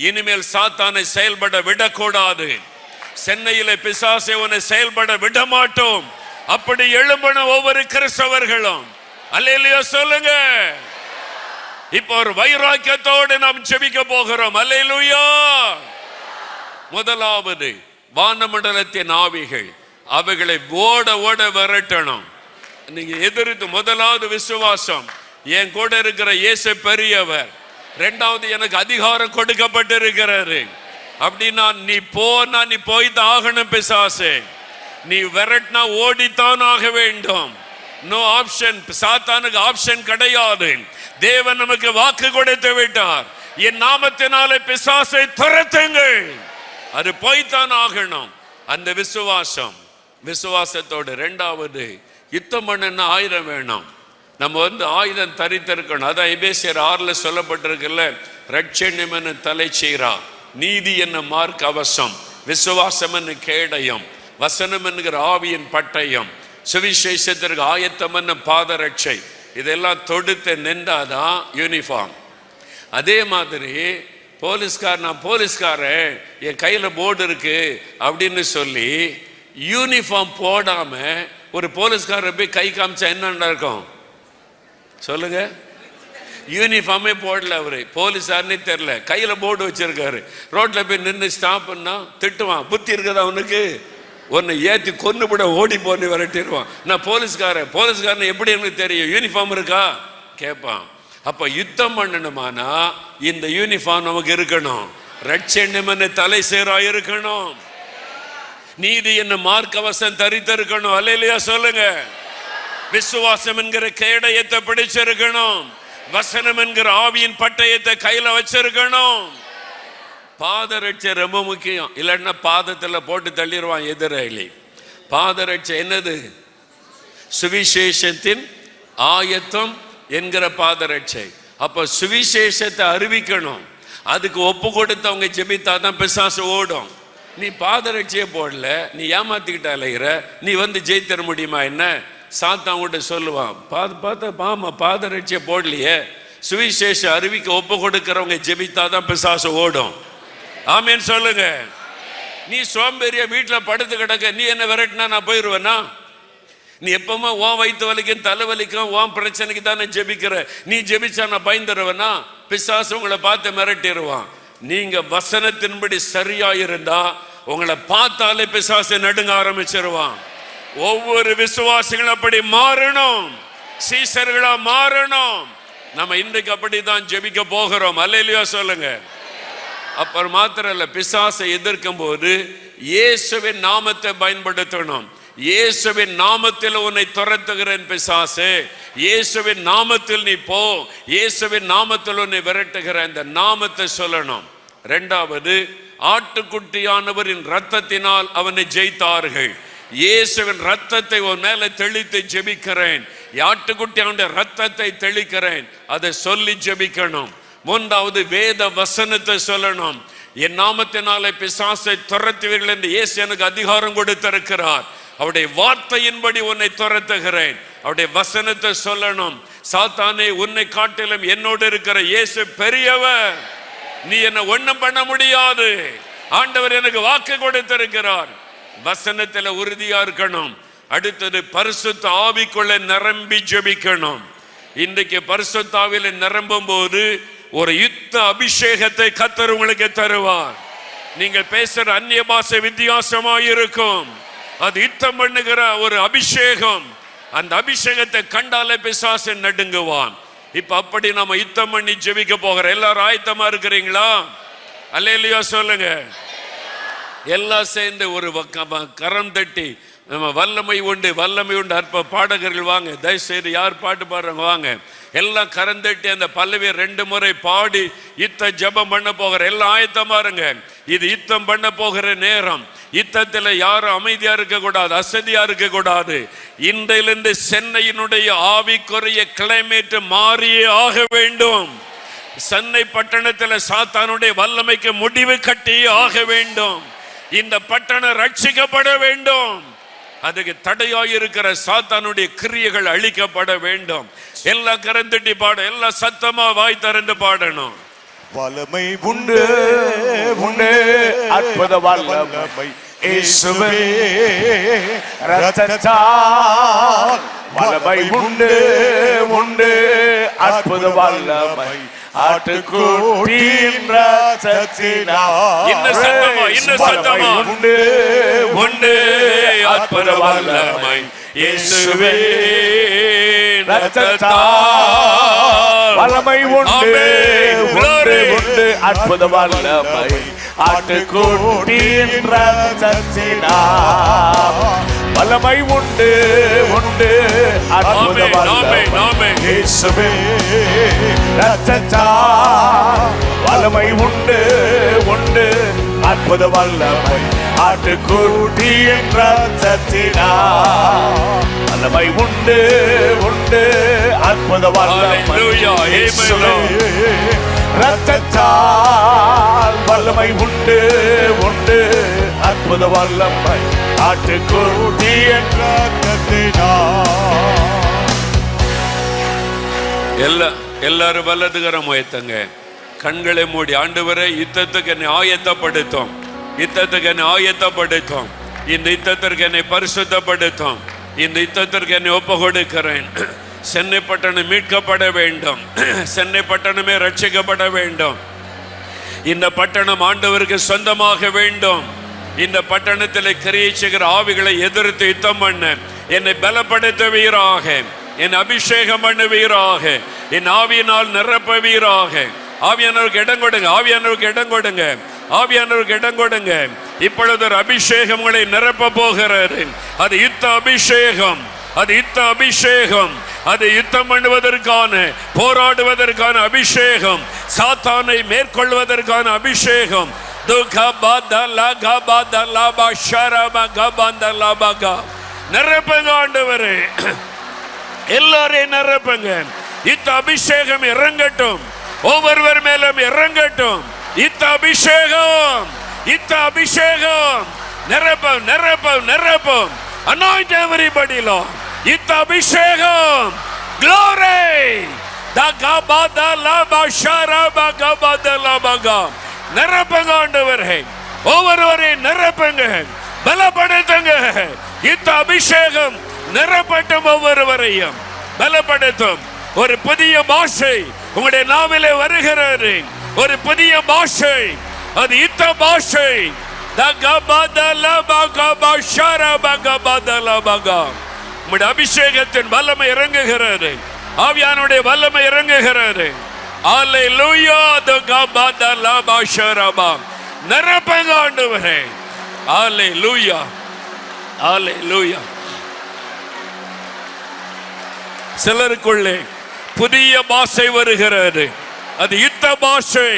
இனிமேல் சாத்தானை செயல்பட விடக்கூடாது. சென்னையில பிசாசை உன்னை செயல்பட விட மாட்டோம். அப்படி எழும்பணும் ஒவ்வொரு கிறிஸ்தவர்களும். அல்லேலூயா சொல்லுங்க. இப்போ ஒரு வைராக்கியத்தோடு நாம் ஜெபிக்க போகிறோம். அல்லேலூயா. முதலாவது வானமண்டலத்தின் ஆவிகள், அவைகளை ஓட ஓட விரட்டணும். நீங்க எதிர்த்து முதலாவது விசுவாசம், என் கூட இருக்கிற இயேசு பெரியவர். இரண்டாவது, எனக்கு அதிகாரம் கொடுக்கப்பட்டிருக்கிறது. அப்படின்னா நீ போனா நீ போய்தான் ஆகணும். பிசாசே, நீ விரட்டினா ஓடித்தான் ஆக வேண்டும். No option. சாத்தானுக்கு ஆப்ஷன் கிடையாது. தேவன் நமக்கு வாக்கு கொடுத்து விட்டார், என் நாமத்தினாலே பிசாசை துரத்துங்கள். அது போய்தான் ஆகணும். அந்த விசுவாசம், விசுவாசத்தோடு. இரண்டாவது, யுத்தம் பண்ண ஆயுதம் வேணும். நம்ம ஆயுதம் தரித்திருக்கணும். அதான் எபேசியர் 6 சொல்லப்பட்டிருக்குல்ல, ரட்சண்யம் என்ன தலைச்சீரா, நீதி என்ன மார்க் கவசம், விசுவாசம் என்ன கேடயம், வசனம் என்கிற ஆவியின் பட்டயம், சுவிசேஷத்திற்கு ஆயத்தம் என்ன பாதரட்சை. இதெல்லாம் தொடுத்து நின்றாதான் யூனிஃபார்ம். அதே மாதிரி போலீஸ்கார், நான் போலீஸ்காரன், என் கையில் போர்டு இருக்கு அப்படின்னு சொல்லி யூனிஃபார்ம் போடாம ஒரு போலீஸ்காரர் போய் கை காமிச்சா என்ன இருக்கும் சொல்லுங்க? யூனிஃபார்மே போடல, அவரு போலீஸார்னே தெரியல, கையில போர்டு வச்சிருக்காரு. ரோட்ல போய் நின்று ஸ்டாப் பண்ணா திட்டுவான். புத்தி இருக்குதா அவனுக்கு? உன்னை ஏற்றி கொண்டு விட ஓடி போன்னு விரட்டிடுவான். நான் போலீஸ்காரன், போலீஸ்காரன் எப்படி எனக்கு தெரியும்? யூனிஃபார்ம் இருக்கா கேட்பான். அப்ப யுத்தம் பண்ணணுமானா இந்த யூனிஃபார்ம் நமக்கு இருக்கணும். ரட்சண்யம் என்ன தலை சேரா இருக்கணும், நீதி என்ன மார்க்கவசம் தரித்திருக்கணும். அல்லேலூயா சொல்லுங்க. விசுவாசம் என்கிற கேடயத்தை பிடிச்சிருக்கணும். வசனம் என்கிற ஆவியின் பட்டயத்தை கையில வச்சிருக்கணும். பாதரட்சை ரொம்ப முக்கியம். இல்லைன்னா பாதத்தில் போட்டு தள்ளிடுவான் எதிராளி. பாதரட்சை என்னது? சுவிசேஷத்தின் ஆயத்தம் என்கிற பாதரட்சை. அப்ப சுவிசேஷத்தை அறிவிக்கணும். அதுக்கு ஒப்பு கொடுத்தவங்க ஜெபித்தாதான் பிசாசு ஓடும். நீ பாதரட்சியை போடல, நீ ஏமாத்திக்கிட்ட அலைகிற, நீ ஜெயித்தர முடியுமா? என்ன சாத்தான் கூட சொல்லுவான், பார்த்தா பாமா பாதரட்சியை போடலையே. சுவிசேஷ அறிவிக்க ஒப்பு கொடுக்கிறவங்க ஜெபித்தாதான் பிசாசு ஓடும். ஆமேன் சொல்லுங்க. நீ சோம்பேறியா வீட்டில் படுத்து கிடக்க, நீ என்ன விரட்டினா நான் போயிடுவேனா? நீ எப்பவுமே உன் வயிற்று வலிக்கும் தலை வலிக்கும் உன் பிரச்சனைக்கு தானே ஜெபிக்கிற. நீ ஜெபிச்சா நான் பயந்துருவேனா? பிசாசு உங்களை பார்த்து மிரட்டிடுவான். நீங்க வசனத்தின்படி சரியா இருந்தா உங்களை பார்த்தாலே பிசாசு நடுங்க ஆரம்பிச்சிருவான். ஒவ்வொரு விசுவாசிகளும் அப்படி மாறணும். சீசர்களா மாறணும். நம்ம இன்றைக்கு அப்படிதான் ஜெபிக்க போகிறோம். அல்லேலூயா சொல்லுங்க. அப்புறம் மாத்திரம் இல்ல, பிசாசை எதிர்க்கும் போது இயேசுவின் நாமத்தை பயன்படுத்தணும். இயேசுவின் நாமத்தில் உன்னை துரத்துகிறேன் பிசாசே, இயேசுவின் நாமத்தில் நீ போ, இயேசுவின் நாமத்தில் உன்னை விரட்டுகிற இந்த நாமத்தை சொல்லணும். இரண்டாவது, ஆட்டுக்குட்டியானவரின் இரத்தத்தினால் அவனை ஜெயித்தார்கள். இயேசுவின் இரத்தத்தை உன் மேல தெளித்து ஜெபிக்கிறேன், ஆட்டுக்குட்டியானுடைய இரத்தத்தை தெளிக்கிறேன், அதை சொல்லி ஜெபிக்கணும். மூன்றாவது, வேத வசனத்தை சொல்லணும். என் நாமத்தினாலே பிசாசை துரத்துவீர்கள் என்று இயேசு எனக்கு அதிகாரம் கொடுத்திருக்கிறார். அவருடைய வார்த்தையின்படி உன்னை துரத்துகிறேன். அவருடைய வசனத்தை சொல்லணும். சாத்தானே, உன்னை காட்டிலும் என்னோடு இருக்கிற இயேசு பெரியவர், நீ என்ன ஒண்ணும் பண்ண முடியாது, ஆண்டவர் எனக்கு வாக்கு கொடுத்திருக்கிறார். வசனத்துல உறுதியா இருக்கணும். அடுத்தது, பரிசுத்த ஆவிக்குள்ள நிரம்பி ஜெபிக்கணும். இன்றைக்கு பரிசுத்த ஆவியில நிரம்பும் போது ஒரு யுத்த அபிஷேகத்தை கர்த்தர் உங்களுக்கு தருவார். நீங்கள் பேசுற அந்நிய பாஷை வித்தியாசமா இருக்கும். அது யுத்தம் பண்ணுகிற ஒரு அபிஷேகம். அந்த அபிஷேகத்தை கண்டாலே பிசாசு நடுங்குவான். இப்ப அப்படி நம்ம யுத்தம் பண்ணி ஜெபிக்க போகிறோம். எல்லாரும் ஆயத்தமா இருக்கிறீங்களா? அல்லேலூயா சொல்லுங்க. எல்லாம் சேர்ந்து ஒரு கரம் தட்டி நம்ம வல்லமை உண்டு, வல்லமை உண்டு. அற்ப பாடகர்கள் வாங்க, தயவுசெய்து யார் பாட்டு பாடுறாங்க வாங்க. எல்லாம் கரந்தட்டி அந்த பல்லவியை 2 முறை பாடி யுத்த ஜெபம் பண்ண போகிற எல்லாம் ஆயத்தமா இருங்க. இது யுத்தம் பண்ண போகிற நேரம். யுத்தத்தில் யாரும் அமைதியா இருக்க கூடாது, அசதியா இருக்க கூடாது. இன்றையிலிருந்து சென்னையினுடைய ஆவிக்குரிய கிளைமேட் மாறியே ஆக வேண்டும். சென்னை பட்டணத்தில் சாத்தானுடைய வல்லமைக்கு முடிவு கட்டி ஆக வேண்டும். இந்த பட்டணம் ரட்சிக்கப்பட வேண்டும். அதுக்கு தடையாயிருக்கிற சாத்தானுடைய கிரியைகள் அழிக்கப்பட வேண்டும். எல்லாம் கரந்தட்டி பாட, எல்லாம் சத்தமா வாய் திறந்து பாடணும். வல்லமை உண்டு உண்டு, அற்புத வல்லமை இயேசுவே இரத்தத்தால். வல்லமை உண்டு உண்டு, அற்புத வல்லமை ஆட்டுக்குட்டியின் இரத்தத்தினால். இன்னும் சத்தமா, இன்னும் சத்தமா. உண்டு உண்டு, அற்புத வல்லமை இயேசுவே இரத்தத்தால். வல்லமை உண்டு உண்டு உண்டு, அற்புத வல்லமை ஆட்டுக்குட்டியின் இரத்தத்தினால். வல்லமை உண்டு உண்டு, அற்புத வல்லமை இயேசுவே இரத்தத்தால். வல்லமை உண்டு உண்டு, அற்புத வல்லமை ஆட்டுக்குட்டியின் இரத்தத்தினால். வல்லமை உண்டு உண்டு, அற்புத வல்லமை இயேசுவே இரத்தத்தால். வல்லமை உண்டு உண்டு, அற்புத வல்லமை ஆட்டுக்குட்டியின் இரத்தத்தினால். எல்லாரும் வல்லதுகரம் உயர்த்துங்க. கண்களை மூடி, ஆண்டவரே யுத்தத்துக்கு என்னை ஆயத்தப்படுத்தும், யுத்தத்துக்கு என்னை ஆயத்தப்படுத்தும், இந்த யுத்தத்திற்கு என்னை பரிசுத்தப்படுத்தும், இந்த யுத்தத்திற்கு என்னை ஒப்பு கொடுக்கிறேன். சென்னை பட்டணம் மீட்கப்பட வேண்டும், சென்னை பட்டணமே ரட்சிக்கப்பட வேண்டும். இந்த பட்டணம் ஆண்டவருக்கு சொந்தமாக வேண்டும். இந்த பட்டணத்தில் கிரியை செய்கிற ஆவிகளை எதிர்த்து யுத்தம் பண்ண என்னை பலப்படுத்துவீராக, என் அபிஷேகம் பண்ணுவீராக, என் ஆவியினால் நிரப்புவீராக. ஆவியானவருக்கு இடம் கொடுங்க, ஆவியானவருக்கு இடம் கொடுங்க, ஆவியானவருக்கு இடம் கொடுங்க. இப்பொழுது ஒரு அபிஷேகம் உங்களை நிரப்ப போகிறது. அது யுத்த அபிஷேகம், அது யுத்த அபிஷேகம், அது யுத்தம் பண்ணுவதற்கான, போராடுவதற்கான அபிஷேகம், சாத்தானை மேற்கொள்வதற்கான அபிஷேகம். நிரப்புங்க ஆண்டவரே, எல்லாரையும் நிரப்புங்க. யுத்த அபிஷேகம் இறங்கட்டும், ஒவ்வொருவர் மேலும் இறங்கட்டும். யுத்த அபிஷேகம், யுத்த அபிஷேகம், நிரப்பம் நிரப்பம் நிரப்பம். Anoint everybody, Lord. யுத்த அபிஷேகம், glory. நிரப்புங்க ஆண்டவரே, ஒவ்வொருவரையும் நிரப்புங்க, பலப்படுத்துங்க. யுத்த அபிஷேகம் நிரப்பட்டும், ஒவ்வொருவரையும் பலப்படுத்தும். ஒரு புதிய பாஷை உங்களுடைய நாவிலே வருகிறது, ஒரு புதிய பாஷை, அது யுத்த பாஷை. உம்முடைய அபிஷேகத்தின் வல்லமை இறங்குகிறது. ஆவியானுடைய வல்லமை இறங்குகிறது. அல்லேலூயா. நிரப்பங்க ஆண்டவரே. அல்லேலூயா, அல்லேலூயா. சிலருக்குள்ளே புதிய பாஷை வருகிறது. அது யுத்த பாஷை.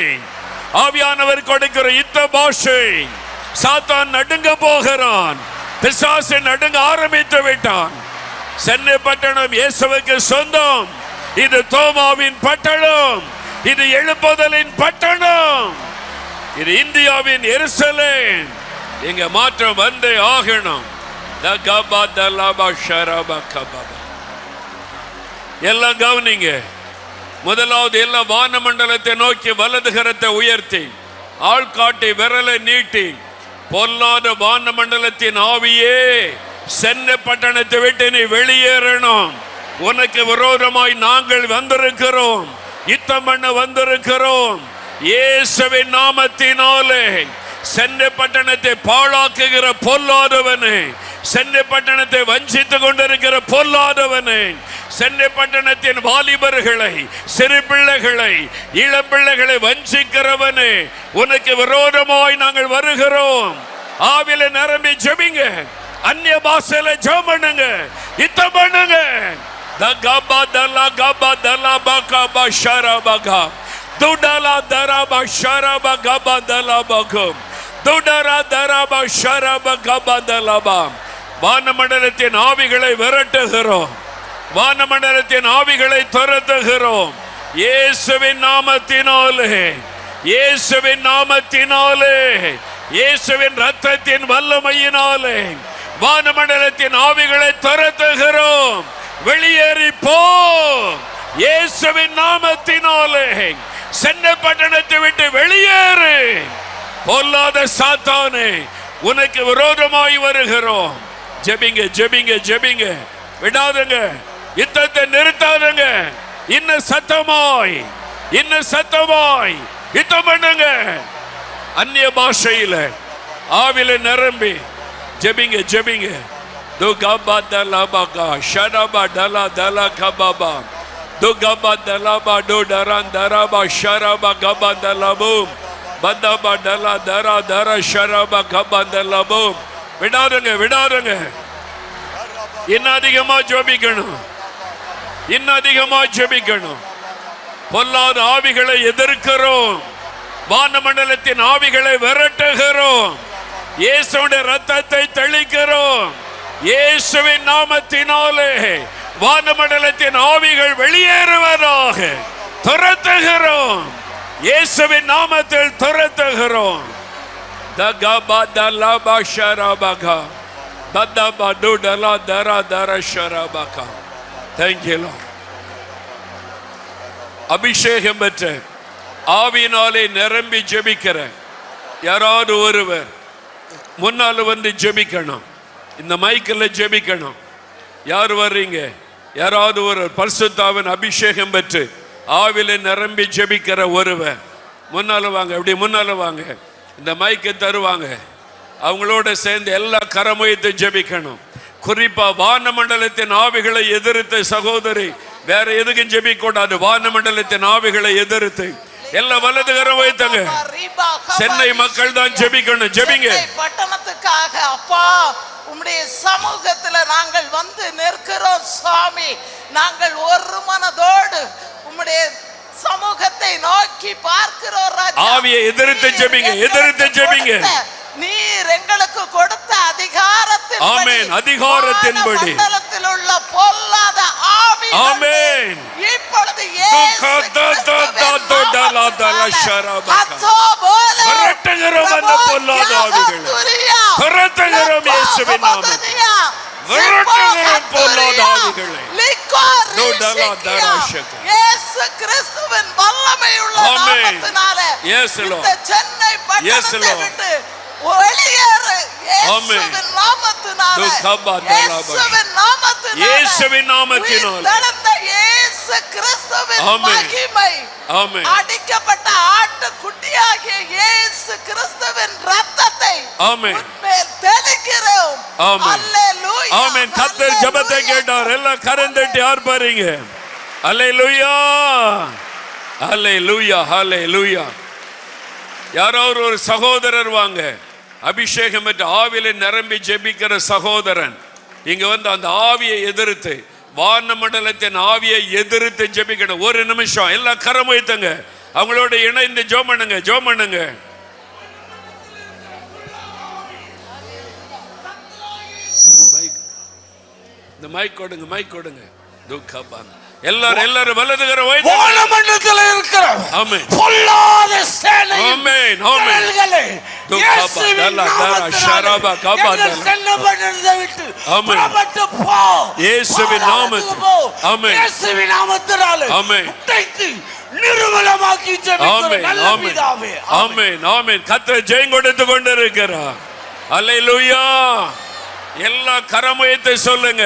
ஆவியானவர் கொடுக்கிற யுத்த பாஷை. சாத்தான் நடுங்க போகிறான். பிசாசு நடுங்க ஆரம்பித்து விட்டான். சென்னை பட்டணம் இயேசுவுக்கு சொந்தம். இது தோமாவின் பட்டணம். இது எழுப்புதலின் பட்டணம். இது இந்தியாவின் எருசலேம். இங்க மாற்றம் வந்தே ஆகணும். எல்லாம் கவனிங்க. முதலாவது எல்லா வான மண்டலத்தை நோக்கி வலது கரத்தை உயர்த்தி ஆள்காட்டி விரலை நீட்டி, பொல்லாத வான மண்டலத்தின் ஆவியே, சென்னை பட்டணத்தை விட்டு நீ வெளியேறணும். உனக்கு விரோதமாய் நாங்கள் வந்திருக்கிறோம். யுத்தம் பண்ண வந்திருக்கிறோம். இயேசுவின் நாமத்தினாலே சென்னை பட்டணத்தை பாழாக்குகிற பொல்லாதவனே, சென்னை பட்டணத்தை வஞ்சித்துக் கொண்டிருக்கிற பொல்லாதவனே, சென்னை பட்டணத்தின் வாலிபர்களை, சிறு பிள்ளைகளை, இளம் பிள்ளைகளை வஞ்சிக்கிறவனே, உனக்கு விரோதமாய் நாங்கள் வருகிறோம். ஆவில நிரம்பி ஜெபிங்க. அந்நிய பாஷையில ஜெபம் பண்ணுங்க. யுத்தம் பண்ணுங்க. தகபா தலா கபா தலா பகா பஷரபகா துடலா தரபா ஷரபா கபா தலா பகும் துடரா தரபா ஷரபா கபா தலபா. வானமண்டலத்தின் ஆவிகளை விரட்டுகிறோம். வானமண்டலத்தின் ஆவிகளை துரத்துகிறோம். இயேசுவின் நாமத்தினாலே, இயேசுவின் நாமத்தினாலே, இயேசுவின் இரத்தத்தின் வல்லமையினாலே வானமண்டலத்தின் ஆவிகளை துரத்துகிறோம். வெளியேறி போ. இயேசுவின் நாமத்தினாலே சென்னை பட்டணத்தை விட்டு வெளியேறு. பொல்லாத சாத்தானே, உனக்கு விரோதமாய் வருகிறோம். ஜெபிங்க, ஜெபிங்க, ஜெபிங்க. விடாதுங்க. யுத்தத்தை நிறுத்தாதுங்க. இன்னும் சத்தமாய், இன்னும் சத்தமாய் யுத்தம் பண்ணுங்க. அந்நிய பாஷையில ஆவில நிரம்பி ஜெபிங்க, ஜெபிங்க. துகபா தலபகா ஷரபா டலா தலா கபாபா துகபா தலபா டோடரான் தரபா ஷரபா கபா தலபு பதபா டலா தரா தரா ஷரபா கபா தலபு. விடாதுங்க, விடாதுங்க. இன்னும் அதிகமா ஜெபிக்கணும். இன்னும் அதிகமா ஜெபிக்கணும். பொல்லாத ஆவிகளை எதிர்க்கிறோம். வானமண்டலத்தின் ஆவிகளை விரட்டுகிறோம். இயேசுவின் இரத்தத்தை தெளிக்கிறோம். இயேசுவின் நாமத்தினாலே வானமண்டலத்தின் ஆவிகள் வெளியேறுவதாக துரத்துகிறோம். இயேசுவின் நாமத்தில் துரத்துகிறோம். தகபா தலபா ஷரபகா ததபா டுடலா தரா தரா ஷரபகா. Thank you Lord. அபிஷேகம் பெற்ற ஆவியினாலே நிரம்பி ஜெபிக்கிற யாராவது ஒருவர் முன்னால் வந்து ஜெபிக்கணும். இந்த மைக்கில் ஜெபிக்கணும். யார் வர்றீங்க? யாராவது ஒரு பரிசுத்தாவின் அபிஷேகம் பெற்று ஆவில நிரம்பி ஜெபிக்கிற ஒருவர் முன்னால வாங்க. அப்படி முன்னால வாங்க. இந்த மைக்கை தருவாங்க. அவங்களோட சேர்ந்து எல்லா கரமுயத்தை ஜெபிக்கணும். குறிப்பா வானமண்டலத்தின் ஆவிகளை எதிர்த்து சகோதரி வேற எதுக்கும் ஜெபிக்க கூடாது. வானமண்டலத்தின் ஆவிகளை எதிர்த்து எல்லா வலது கரம் வைத்தங்க. சென்னை மக்கள் தான் ஜெபிக்கணும். ஜெபிங்க. பட்டணத்துக்காக அப்பா உம்முடைய சமூகத்துல நாங்கள் வந்து நிற்கிறோம் சுவாமி. நாங்கள் ஒரு மனதோடு உம்முடைய சமூகத்தை நோக்கி பார்க்கிறோம் ராஜா. ஆவியை எதிர்த்து ஜெபிங்க, எதிர்த்து ஜெபிங்க. நீர் எங்களுக்கு கொடுத்த அதிகாரத்தின்படி, ஆமென், அதிகாரத்தின்படி மண்டலத்தில் உள்ள பொல்லாத ஆவி, ஆமென், இப்பொழுது விரட்டுகிறோம் அந்த பொல்லாத ஆவிகளை. விரட்டுகிறோம் இயேசுவின் நாமத்தில். விரட்டுகிறோம் பொல்லாத ஆவிகளை. இயேசு கிறிஸ்துவின் வல்லமையுள்ள நாமத்தினாலே இந்த சென்னை பட்டணத்தை விட்டு வெளியேறு. இயேசுவின் நாமத்தினாலே, இயேசுவின் நாமத்தினாலே, இயேசுவின் நாமத்தினாலே நடந்த இயேசு கிறிஸ்துவின் மகிமை, அடிக்கப்பட்ட ஆட்டுக்குட்டியாகிய இயேசு கிறிஸ்துவின் இரத்தத்தை உன்மேல் தெளிக்கிறோம். அல்லேலூயா. ஆமென். கர்த்தர் ஜெபத்தை கேட்டார். எல்லாம் கரந்தட்டி ஆர்ப்பரிங்க. அல்லேலூயா, அல்லேலூயா, அல்லேலூயா. யாரோ ஒரு சகோதரர் வாங்க, அபிஷேகம் பெற்ற ஆவியில நிரம்பி ஜெபிக்கிற சகோதரன் இங்க வந்து அந்த ஆவியை எதிர்த்து, வான மண்டலத்தின் ஆவியை எதிர்த்து ஜெபிக்கணும். ஒரு நிமிஷம் எல்லாம் கரம் வைத்தங்க, அவங்களோட இணைந்து ஜெபம் பண்ணுங்க, ஜெபம் பண்ணுங்க. இந்த மைக் கொடுங்க, மைக் கொடுங்க. துக்கபான் எல்லாரும் வலதுகர வைத்து வானமண்டலத்தில் இருக்கிற ஆமென் பொல்லாத சேனை ஆமென் ஆமென் இயேசுவின் நாமத்தினாலே ஷரபா கபாதல சென்னபட்டதை விட்டு புறப்பட்டு போ. இயேசுவின் நாமத்தில் ஆமென், இயேசுவின் நாமத்தினாலே ஆமென் முட்டைக்கு நிர்மலமாக்கி ஜெபிக்கிறோம் நல்ல பிதாவே. ஆமென் ஆமென். கர்த்தர் ஜெயம் கொடுத்து கொண்டிருக்கிறார். அல்லேலூயா. எல்லா கரம் உயர்த்தி சொல்லுங்க,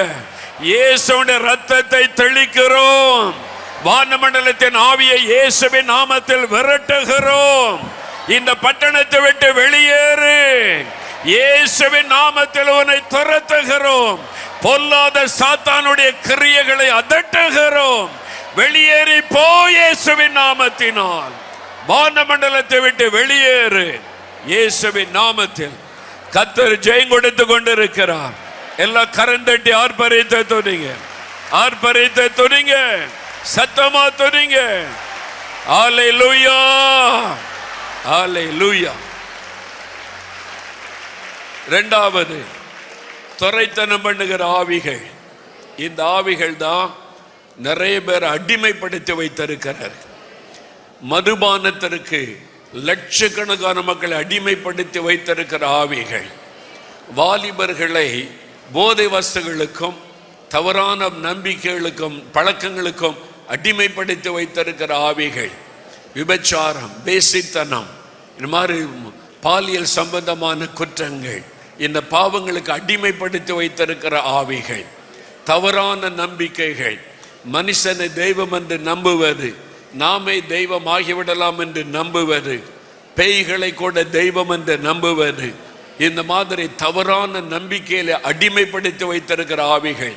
இயேசுவின் ரத்தத்தை தெளிக்கிறோம். வானமண்டலத்தின் ஆவியை இயேசுவின் நாமத்தில் விரட்டுகிறோம். இந்த பட்டணத்தை விட்டு வெளியேறு, இயேசுவின் நாமத்தில் உன்னை துரத்துகிறோம். பொல்லாத சாத்தானுடைய கிரியைகளை அதட்டுகிறோம். வெளியேறி போ இயேசுவின் நாமத்தினால். வானமண்டலத்தை விட்டு வெளியேறு இயேசுவின் நாமத்தில். கர்த்தர் ஜெயம் கொடுத்து கொண்டிருக்கிறார். எல்லாம் கரந்தட்டி ஆர்ப்பரித்த துணிங்க, ஆர்ப்பரித்த துணிங்க, சத்தமா துணிங்க. அல்லேலூயா, அல்லேலூயா. இரண்டாவது, துரைத்தனம் பண்ணுகிற ஆவிகள். இந்த ஆவிகள் தான் நிறைய பேர் அடிமைப்படுத்தி வைத்திருக்கிறார். மதுபானத்திற்கு லட்சக்கணக்கான மக்களை அடிமைப்படுத்தி வைத்திருக்கிற ஆவிகள். வாலிபர்களை போதை வஸ்துகளுக்கும் தவறான நம்பிக்கைகளுக்கும் பழக்கங்களுக்கும் அடிமைப்படுத்தி வைத்திருக்கிற ஆவிகள். விபச்சாரம், பேசித்தனம், இந்த மாதிரி பாலியல் சம்பந்தமான குற்றங்கள், இந்த பாவங்களுக்கு அடிமைப்படுத்தி வைத்திருக்கிற ஆவிகள். தவறான நம்பிக்கைகள், மனுஷனை தெய்வம் என்று நம்புவது, நாமே தெய்வம் ஆகிவிடலாம் என்று நம்புவது, பேய்களை கூட தெய்வம் என்று நம்புவது, இந்த மாதிரி தவறான நம்பிக்கையில அடிமைப்படுத்தி வைத்திருக்கிற ஆவிகள்.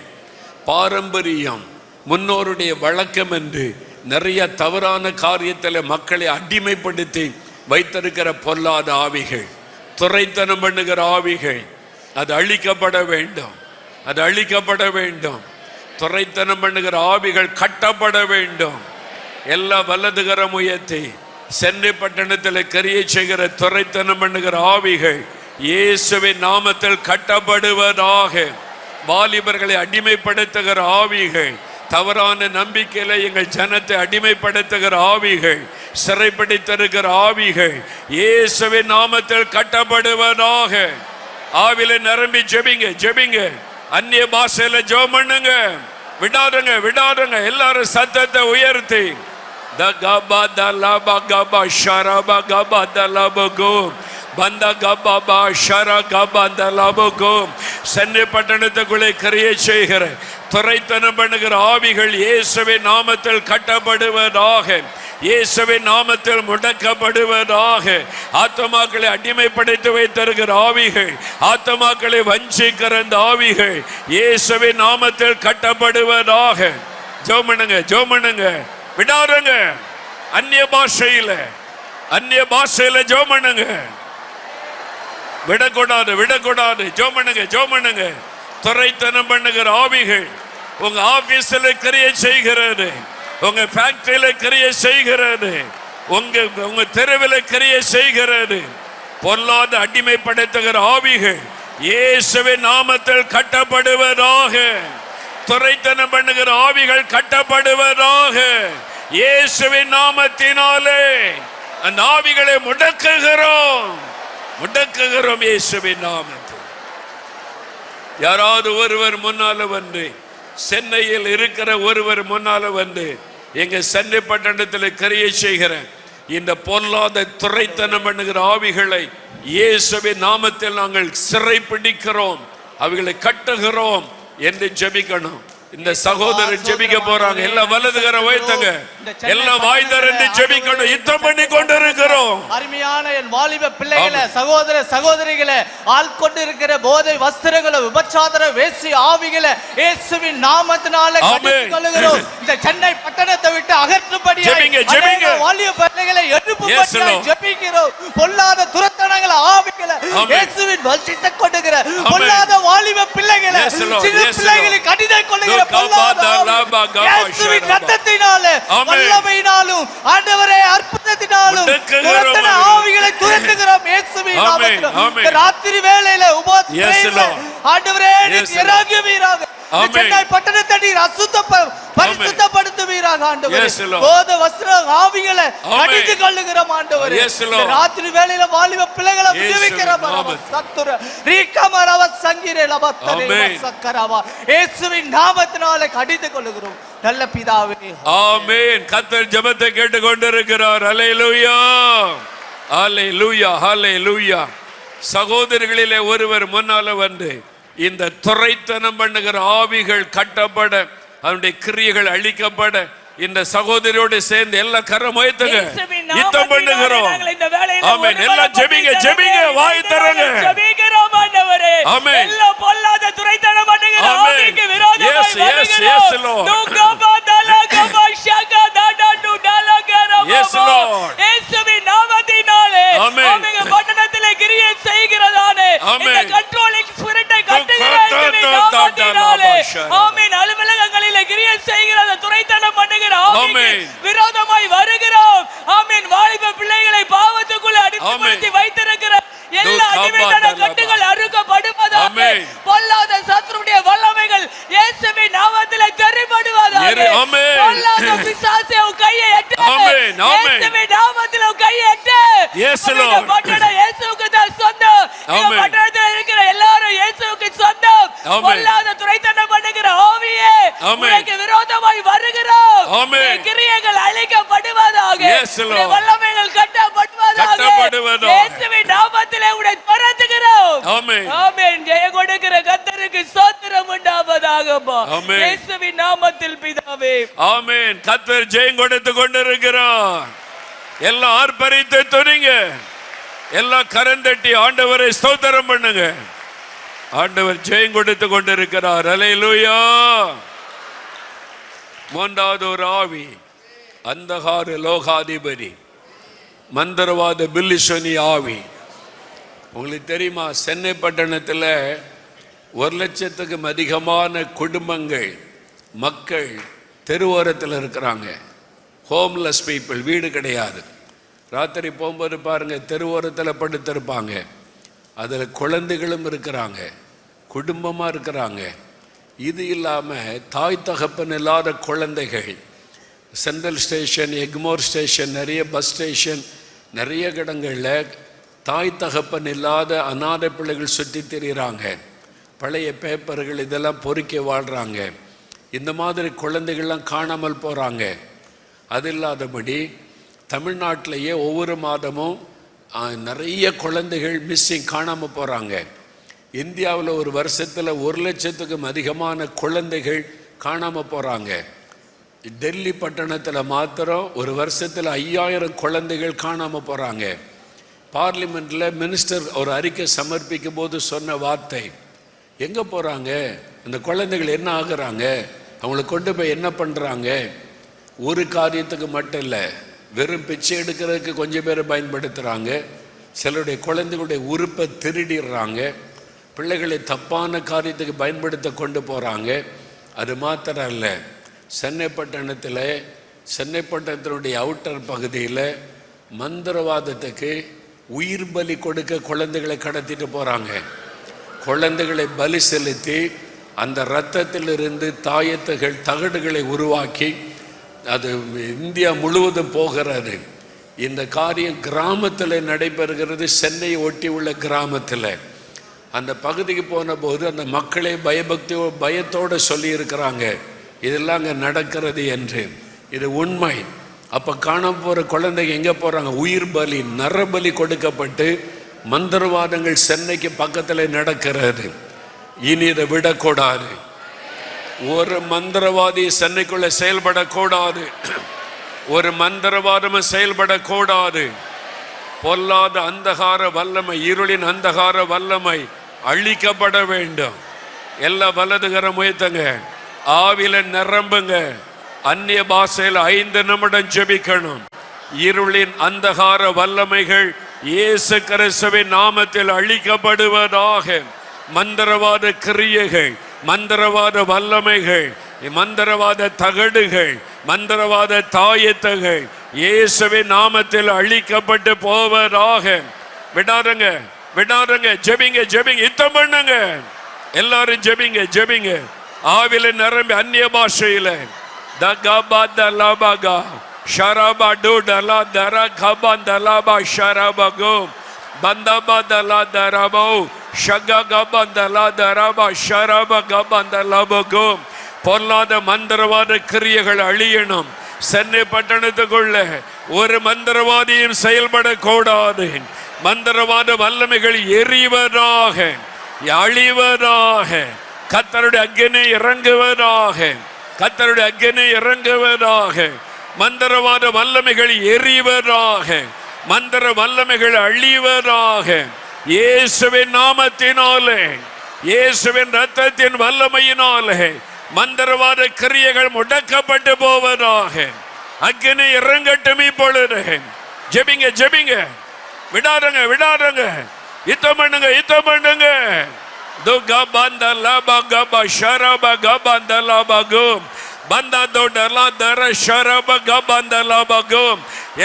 பாரம்பரியம், முன்னோருடைய வழக்கம் என்று நிறைய தவறான காரியத்தில் மக்களை அடிமைப்படுத்தி வைத்திருக்கிற பொல்லாத ஆவிகள். துரைத்தனம் பண்ணுகிற ஆவிகள். அது அழிக்கப்பட வேண்டும், அது அழிக்கப்பட வேண்டும். துரைத்தனம் பண்ணுகிற ஆவிகள் கட்டப்பட வேண்டும். எல்லா வலதுகரம் உயர்த்தி சென்னை பட்டணத்தில் கிரியை செய்கிற துரைத்தனம் பண்ணுகிற ஆவிகள் இயேசுவின் நாமத்தில் கட்டப்படுவதாக. வாலிபர்களை அடிமைப்படுத்துகிற ஆவிகள், தவறான நம்பிக்கையில எங்கள் ஜனத்தை அடிமைப்படுத்துகிற ஆவிகள், சிறைப்பிடித்திருக்கிற ஆவிகள் இயேசுவின் நாமத்தில் கட்டப்படுவதாக. ஆவில நிரம்பி ஜெபிங்க, ஜெபிங்க. அந்நிய பாஷையில ஜெபம் பண்ணுங்க. விடாதுங்க, விடாதுங்க. எல்லாரும் சத்தத்தை உயர்த்தி சென்னை பட்டணத்துக்குள்ளே கிரியை செய்கிற துரைத்தனம் பண்ணுகிற ஆவிகள் இயேசுவின் நாமத்தில் கட்டப்படுவதாக, இயேசுவின் நாமத்தில் முடக்கப்படுவதாக. ஆத்துமாக்களை அடிமைப்படுத்தி வைத்திருக்கிற ஆவிகள், ஆத்துமாக்களை வஞ்சிக்கிற ஆவிகள் இயேசுவின் நாமத்தில் கட்டப்படுவதாக. ஜெபம் பண்ணுங்க, ஜெபம் பண்ணுங்க, விடாருங்க. அந்நிய பாஷையில, அந்நிய பாஷையில ஜெபம் பண்ணுங்க. விடக்கூடாது, விடக்கூடாது. ஜெபம் பண்ணுங்க, ஜெபம் பண்ணுங்க. துரைத்தனம் பண்ணுகிற ஆவிகள் உங்க ஆபீஸ்ல கிரியை செய்கிறது, உங்க ஃபேக்டரியில கிரியை செய்கிறது, உங்க தெருவில் கிரியை செய்கிறது. பொல்லாத அடிமைப்படுத்துகிற ஆவிகள் இயேசுவின் நாமத்தில் கட்டப்படுவதாக. துரைத்தனம் பண்ணுகிற ஆவிகள் கட்டப்படுவதாக இயேசுவின் நாமத்தினாலே. அந்த ஆவிகளை முடக்குகிறோம், முடக்குகிறோம் இயேசுவின் நாமத்தில். யாராவது ஒருவர் முன்னால வந்து, சென்னையில் இருக்கிற ஒருவர் முன்னால வந்து, எங்க சென்னை பட்டணத்தில் கிரியை செய்கிற இந்த பொல்லாத துரைத்தனம் பண்ணுகிற ஆவிகளை இயேசுவின் நாமத்தில் நாங்கள் சிறை பிடிக்கிறோம், அவைகளை கட்டுகிறோம் என்று ஜெபிக்கணும். இந்த சகோதரர் ஜெபிக்க போறாங்க. எல்லாம் வலதுகர உயர்த்துங்க, எல்லாம் வாய்தரன்னு ஜெபிக்கணும். யுத்தம் பண்ணி கொண்டிருக்கிறோம். அருமையான என் வாலிப பிள்ளைகளே, சகோதர சகோதரிகளே, ஆள் கொண்டு இருக்கிற போதை வஸ்திரங்களை, விபச்சார வேசி ஆவிகளை இயேசுவின் நாமத்தினால கடிந்து கொள்ளுகிறோம். இந்த சென்னை பட்டணத்தை விட்டு அகற்றும்படியாக வாலிப பிள்ளைகளை எழுப்பும்படியாக ஜெபிக்கிறோம். பொல்லாத துரத்தனங்களை ஆவிகளை இயேசுவின் வசித்து கொண்டுகிற பொல்லாத வாலிப பிள்ளைகளை, சிறு பிள்ளைகளை கடிந்து கொள்ளுகிற இயேசுவின் ரத்தத்தினாலே, வல்லமையினாலும், ஆண்டவரே அற்புதத்தினாலும் துரத்தன ஆவிகளை துரத்துகிறோம் இயேசுவின் நாமத்தினாலே. ராத்திரி வேளையில உபவாசம் ஆண்டவரே இறங்குவீராக. சென்னை பட்டணத்தை நீர் பரிசுத்தப்படுத்துவீராக ஆண்டவரே. போதை வஸ்திர ஆவிகளை கடிந்து கொள்ளுகிறோம் ஆண்டவரே. ராத்திரி வேளையில வாலிப பிள்ளைகளை விடுவிக்கிறோம். இயேசுவின் நாமத்தினாலே கடிந்து கொள்ளுகிறோம் நல்ல பிதாவே. ஆமென். கர்த்தர் ஜெபத்தை கேட்டுக்கொண்டிருக்கிறார். அல்லேலூயா, அல்லேலூயா, அல்லேலூயா. சகோதரர்களிலே ஒருவர் முன்னால வந்து இந்த துரைத்தனம் பண்ணுகிற ஆவிகள் கட்டப்பட, அவனுடைய கிரியைகள் அழிக்கப்பட, இந்த சகோதரியோடு சேர்ந்து எல்லா கரம் உயர்த்துங்க, யுத்தம் பண்ணுகிறோம். ஆமென். எல்லாம் ஜெபிங்க, ஜெபிங்க, வாய் தரங்க. ஜெபிக்கிறோம் ஆண்டவரே. ஆமென். எல்லா பொல்லாத துரைத்தனம் பண்ணுகிற ஆவிக்கு விரோதமாய் வருகிறோம். Yes Lord. Yes Lord. இயேசுவின் நாமத்தினாலே ஆமென். பட்டணத்திலே கிரியை செய்கிறதானே இந்த கண்ட்ரோலிங் ஸ்பிரிட்டை கட்டுகிற இயேசுவின் நாமத்தினாலே ஆமென். அலுவலகங்களிலே கிரியை செய்கிற துரைத்தனம் பண்ணுகிற ஆவிக்கு விரோதமாய் வருகிறோம். ஆமென். வாலிப பிள்ளைகளை பாவத்துக்குள்ள அடிமைப்படுத்தி வைத்திருக்கிற எல்லா அடிமைத்தன கட்டுகள் அறுக்கப்படுவதாக, பொல்லாத சத்துருடைய வல்லமைகள் இயேசுவின் நாமத்திலே தெரிபடுவதாக. பொல்லாத பிசாசே உன் கையை எட்டு, இயேசுவின் நாமத்திலே உன் கையை எட்டு. பட்டணம் இயேசுவுக்கு தான் சொந்தம். பட்டணத்தில் இருக்கிற எல்லாரும் இயேசுவுக்கு சொந்தம். பொல்லாத துரைத்தனம் பண்ணுகிற ஆவியே உனக்கு விரோதமாய் வருகிறோம். கிரியைகள் அழிக்கப்படுவதாக, வல்லமைகள் கட்டப்படுவதாக. இயேசுவின் நாமத்திலே உன்னை துரத்துகிறோம். ஆமென். ஜெயம் கொடுக்கிற கர்த்தருக்கு ஸ்தோத்திரம் உண்டாவதாகப்பா. இயேசுவின் நாமத்தில் பிதாவே. ஆமென். கர்த்தர் ஜெயம் கொடுத்து கொண்டிருக்கிறார். எல்லாம் ஆர்ப்பரித்து துணிங்க, எல்லாம் கரந்தட்டி ஆண்டவரை ஸ்தோத்திரம் பண்ணுங்க. ஆண்டவர் ஜெயம் கொடுத்து கொண்டிருக்கிறார். அல்லேலூயா. மூன்றாவது ஒரு ஆவி, அந்தகார லோகாதிபதி, மந்திரவாத பில்லிசனி ஆவி. உங்களுக்கு தெரியுமா, சென்னை பட்டணத்தில் 1,00,000க்கும் அதிகமான குடும்பங்கள், மக்கள் தெருவோரத்தில் இருக்கிறாங்க. ஹோம்லெஸ் பீப்புள், வீடு கிடையாது. ராத்திரி போகும்போது பாருங்க, தெருவோரத்தில் படுத்திருப்பாங்க. அதில் குழந்தைகளும் இருக்கிறாங்க, குடும்பமாக இருக்கிறாங்க. இது இல்லாமல் தாய் தகப்பன் இல்லாத குழந்தைகள் சென்ட்ரல் ஸ்டேஷன், எக்மோர் ஸ்டேஷன், நிறைய பஸ் ஸ்டேஷன், நிறைய இடங்களில் தாய் தகப்பன் இல்லாத அநாதை பிள்ளைகள் சுற்றி திரிகிறாங்க. பழைய பேப்பர்கள் இதெல்லாம் பொறுக்கி வாழ்கிறாங்க. இந்த மாதிரி குழந்தைகள்லாம் காணாமல் போகிறாங்க. அது இல்லாதபடி தமிழ்நாட்டிலேயே ஒவ்வொரு மாதமும் நிறைய குழந்தைகள் மிஸ்ஸிங், காணாமல் போகிறாங்க. இந்தியாவில் ஒரு வருஷத்தில் 1,00,000க்கும் அதிகமான குழந்தைகள் காணாமல் போகிறாங்க. டெல்லி பட்டணத்தில் மாத்திரம் ஒரு வருஷத்தில் 5,000 குழந்தைகள் காணாமல் போகிறாங்க. பார்லிமெண்ட்டில் மினிஸ்டர் ஒரு அறிக்கை சமர்ப்பிக்கும் போது சொன்ன வார்த்தை, எங்கே போகிறாங்க இந்த குழந்தைகள், என்ன ஆகுறாங்க, அவங்கள கொண்டு போய் என்ன பண்ணுறாங்க? ஒரு காரியத்துக்கு மட்டும் இல்லை, வெறும் பிச்சை எடுக்கிறதுக்கு கொஞ்சம் பேரை பயன்படுத்துகிறாங்க. சிலருடைய குழந்தைகளுடைய உறுப்பை திருடிடுறாங்க. பிள்ளைகளை தப்பான காரியத்துக்கு பயன்படுத்த கொண்டு போகிறாங்க. அது மாத்திரம் இல்லை, சென்னை பட்டணத்தினுடைய அவுட்டர் பகுதியில் மந்திரவாதத்துக்கு உயிர் பலி கொடுக்க குழந்தைகளை கடத்திட்டு போகிறாங்க. குழந்தைகளை பலி செலுத்தி அந்த இரத்தத்திலிருந்து தாயத்துகள், தகடுகளை உருவாக்கி அது இந்தியா முழுவதும் போகிறது. இந்த காரியம் கிராமத்தில் நடைபெறுகிறது. சென்னையை ஒட்டி உள்ள கிராமத்தில் அந்த பகுதிக்கு போன போது அந்த மக்களை பயத்தோடு சொல்லியிருக்கிறாங்க, இதெல்லாம் அங்கே நடக்கிறது என்று. இது உண்மை. அப்போ காண போகிற குழந்தைங்க எங்கே போகிறாங்க? உயிர் பலி, நரபலி கொடுக்கப்பட்டு மந்திரவாதங்கள் சென்னைக்கு பக்கத்தில் நடக்கிறது. இனி இதை விடக்கூடாது. ஒரு மந்திரவாதி சென்னைக்குள்ள செயல்படக்கூடாது. ஒரு மந்திரவாதமும் செயல்படக்கூடாது. பொல்லாத அந்தகார வல்லமை, இருளின் அந்தகார வல்லமை அழிக்கப்பட வேண்டும். எல்லா வலதுகர முயற்சிங்க, ஆவில நிரம்புங்க. அந்நிய பாஷையில் 5 நிமிடம் ஜெபிக்கணும். இருளின் அந்தகார வல்லமைகள் இயேசு கிறிஸ்துவின் நாமத்தில் அழிக்கப்படுவதாக. மந்திரவாத கிரியைகள், மந்திரவாத வல்லமைகள், மந்திரவாத தகடுகள், மந்திரவாத தாயத்துகள் இயேசுவின் நாமத்தில் அழிக்கப்பட்டு போவதாக. விடாதங்க, விடாதங்க. ஜெபிங்க, ஜெபிங்க, யுத்தம் பண்ணுங்க. எல்லாரும் ஜெபிங்க, ஜெபிங்க. ஆவில நிரம்பி அந்நிய பாஷையில தகபதலபகா ஷரபடு டலா தர கபந்தலபா ஷரபகு பந்தபதலா தரபோ ஷககபந்தலா தரபா ஷரபகபந்தலபகு. பொல்லாத மந்திரவாத கிரியைகள் அழியணும். சென்னை பட்டணத்துக்குள்ள ஒரு மந்திரவாதியும் செயல்படக்கூடாது. மந்திரவாத வல்லமைகள் எரிவதாக, அழிவதாக. கர்த்தருடைய அக்கினி இறங்குவதாக, கர்த்தருடைய அக்கினி இறங்குவதாக. மந்திரவாத வல்லமைகள் எரிவதாக, மந்திர வல்லமைகள் அழிவதாக. இயேசுவின் நாமத்தினாலே, இயேசுவின் இரத்தத்தின் வல்லமையினாலே மந்திரவாத கிரியைகள் முடக்கப்பட்டு போவதாக. அக்கினி இறங்கட்டும் இப்பொழுது. ஜெபிங்க, ஜெபிங்க, விடாதங்க, விடாதங்க. யுத்தம் பண்ணுங்க, யுத்தம் பண்ணுங்க. துகா பந்தலபா கபா ஷரபா கபந்தலபகு பந்ததோடலா தர ஷரபா கபந்தலபகு.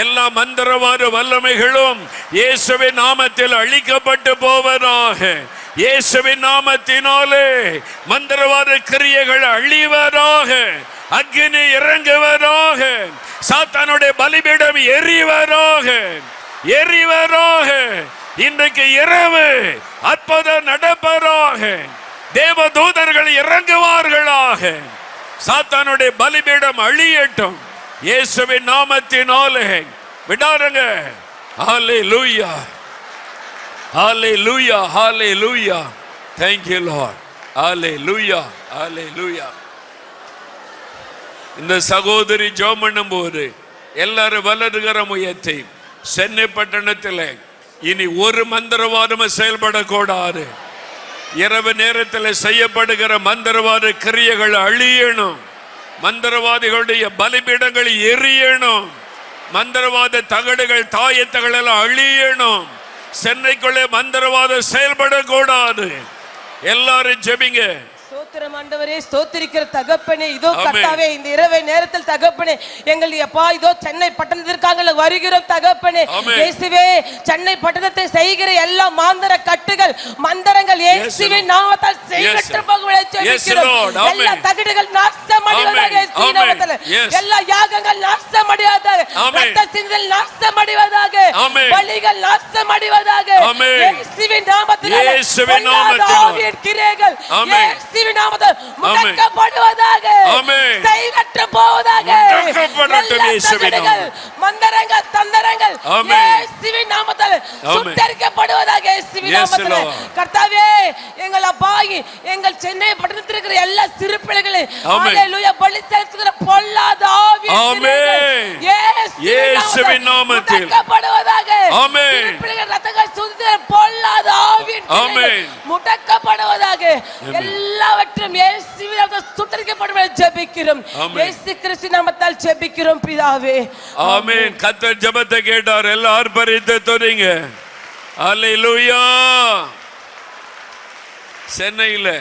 எல்லா மந்திரவாத வல்லமைகளும் இயேசுவின் நாமத்தில் அழிக்கப்பட்டு போவதாக. இயேசுவின் நாமத்தினாலே மந்திரவாத கிரியைகள் அழிவதாக, அக்கினி இறங்குவதாக. சாத்தானுடைய பலிபீடம் எரிவதாக, எரிவதாக. இன்றைக்கு இரவு அற்புதம் நடப்பதாக. தேவ தூதர்கள் இறங்குவார்களாக. சாத்தானுடைய பலிபீடம் அழியட்டும் இயேசுவின் நாமத்தினாலே. விடாருங்க. ஹல்லேலூயா, ஹல்லேலூயா, ஹல்லேலூயா. Thank you Lord. ஹல்லேலூயா, ஹல்லேலூயா. இந்த சகோதரி ஜெபம் பண்ணும்போது எல்லாரும் வலதுகரம் உயர்த்தி, சென்னை பட்டணத்தில் இனி ஒரு மந்திரவாதமும் செயல்படக்கூடாது. இரவு நேரத்தில் செய்யப்படுகிற மந்திரவாத கிரியைகள் அழியணும். மந்திரவாதிகளுடைய பலிபீடங்கள் எரியணும். மந்திரவாத தகடுகள், தாயத்துகள் எல்லாம் அழியணும். சென்னைக்குள்ளே மந்திரவாதம் செயல்படக்கூடாது. எல்லாரும் ஜெபிங்க. ஸ்தோத்திரம் ஆண்டவரே, ஸ்தோத்திரிக்கிற தகப்பனே. இதோ கர்த்தாவே, இந்த இரவு நேரத்தில் தகப்பனே, எங்கள் அப்பா இதோ சென்னை பட்டணத்திற்காக வருகிறோம் தகப்பனே. இயேசுவே, சென்னை பட்டணத்தை செய்கிற எல்லா மாந்திர கட்டுகள், மந்திரங்கள் இயேசுவின் நாமத்தால் செயலற்று போகும்படி ஜெபிக்கிறோம். எல்லா தகடுகள் நாசமடைவதாக இயேசுவின் நாமத்தால். எல்லா யாகங்கள் நாசமடைவதாக, இரத்த சிந்தல் நாசமடைவதாக, பலிகள் நாசமடைவதாக இயேசுவின் நாமத்தால். இயேசுவின் நாமத்தால் கிரியைகள் இயேசுவின் நாமத்தால் முடக்கப்படுவதாக, செயலற்று போவதாக. மந்திரங்கள், தந்திரங்கள் இயேசுவின் நாமத்தால் சுட்டரிக்கப்படுவதாக இயேசுவின் நாமத்தால். கர்த்தாவே, எங்கள் அப்பாகி எங்கள் சென்னை பட்டணத்தில் இருக்கிற எல்லா சிறு பிள்ளைகளை ஹல்லேலூயா பலி செலுத்துகிற பொல்லாத ஆவிகள் இயேசுவின் நாமத்தில் முடக்கப்படுவதாக. சிறு பிள்ளைகள் ரத்தங்கள் சுத்திர பொல்லாத ஆவிகள் முடக்கப்படுவதாக. எல்லாவற்றும் இயேசுவின் நாமத்தால் சுட்டரிக்கப்படுவதாக ஜெபிக்கிறோம். இயேசு கிறிஸ்து நாமத்தால் ஜெபிக்கிறோம் பிதாவே. ஆமென். கர்த்தர் ஜெபத்தை கேட்டார். எல்லாரும் பரிந்து துதிங்க. ஹல்லேலூயா. சென்னையில்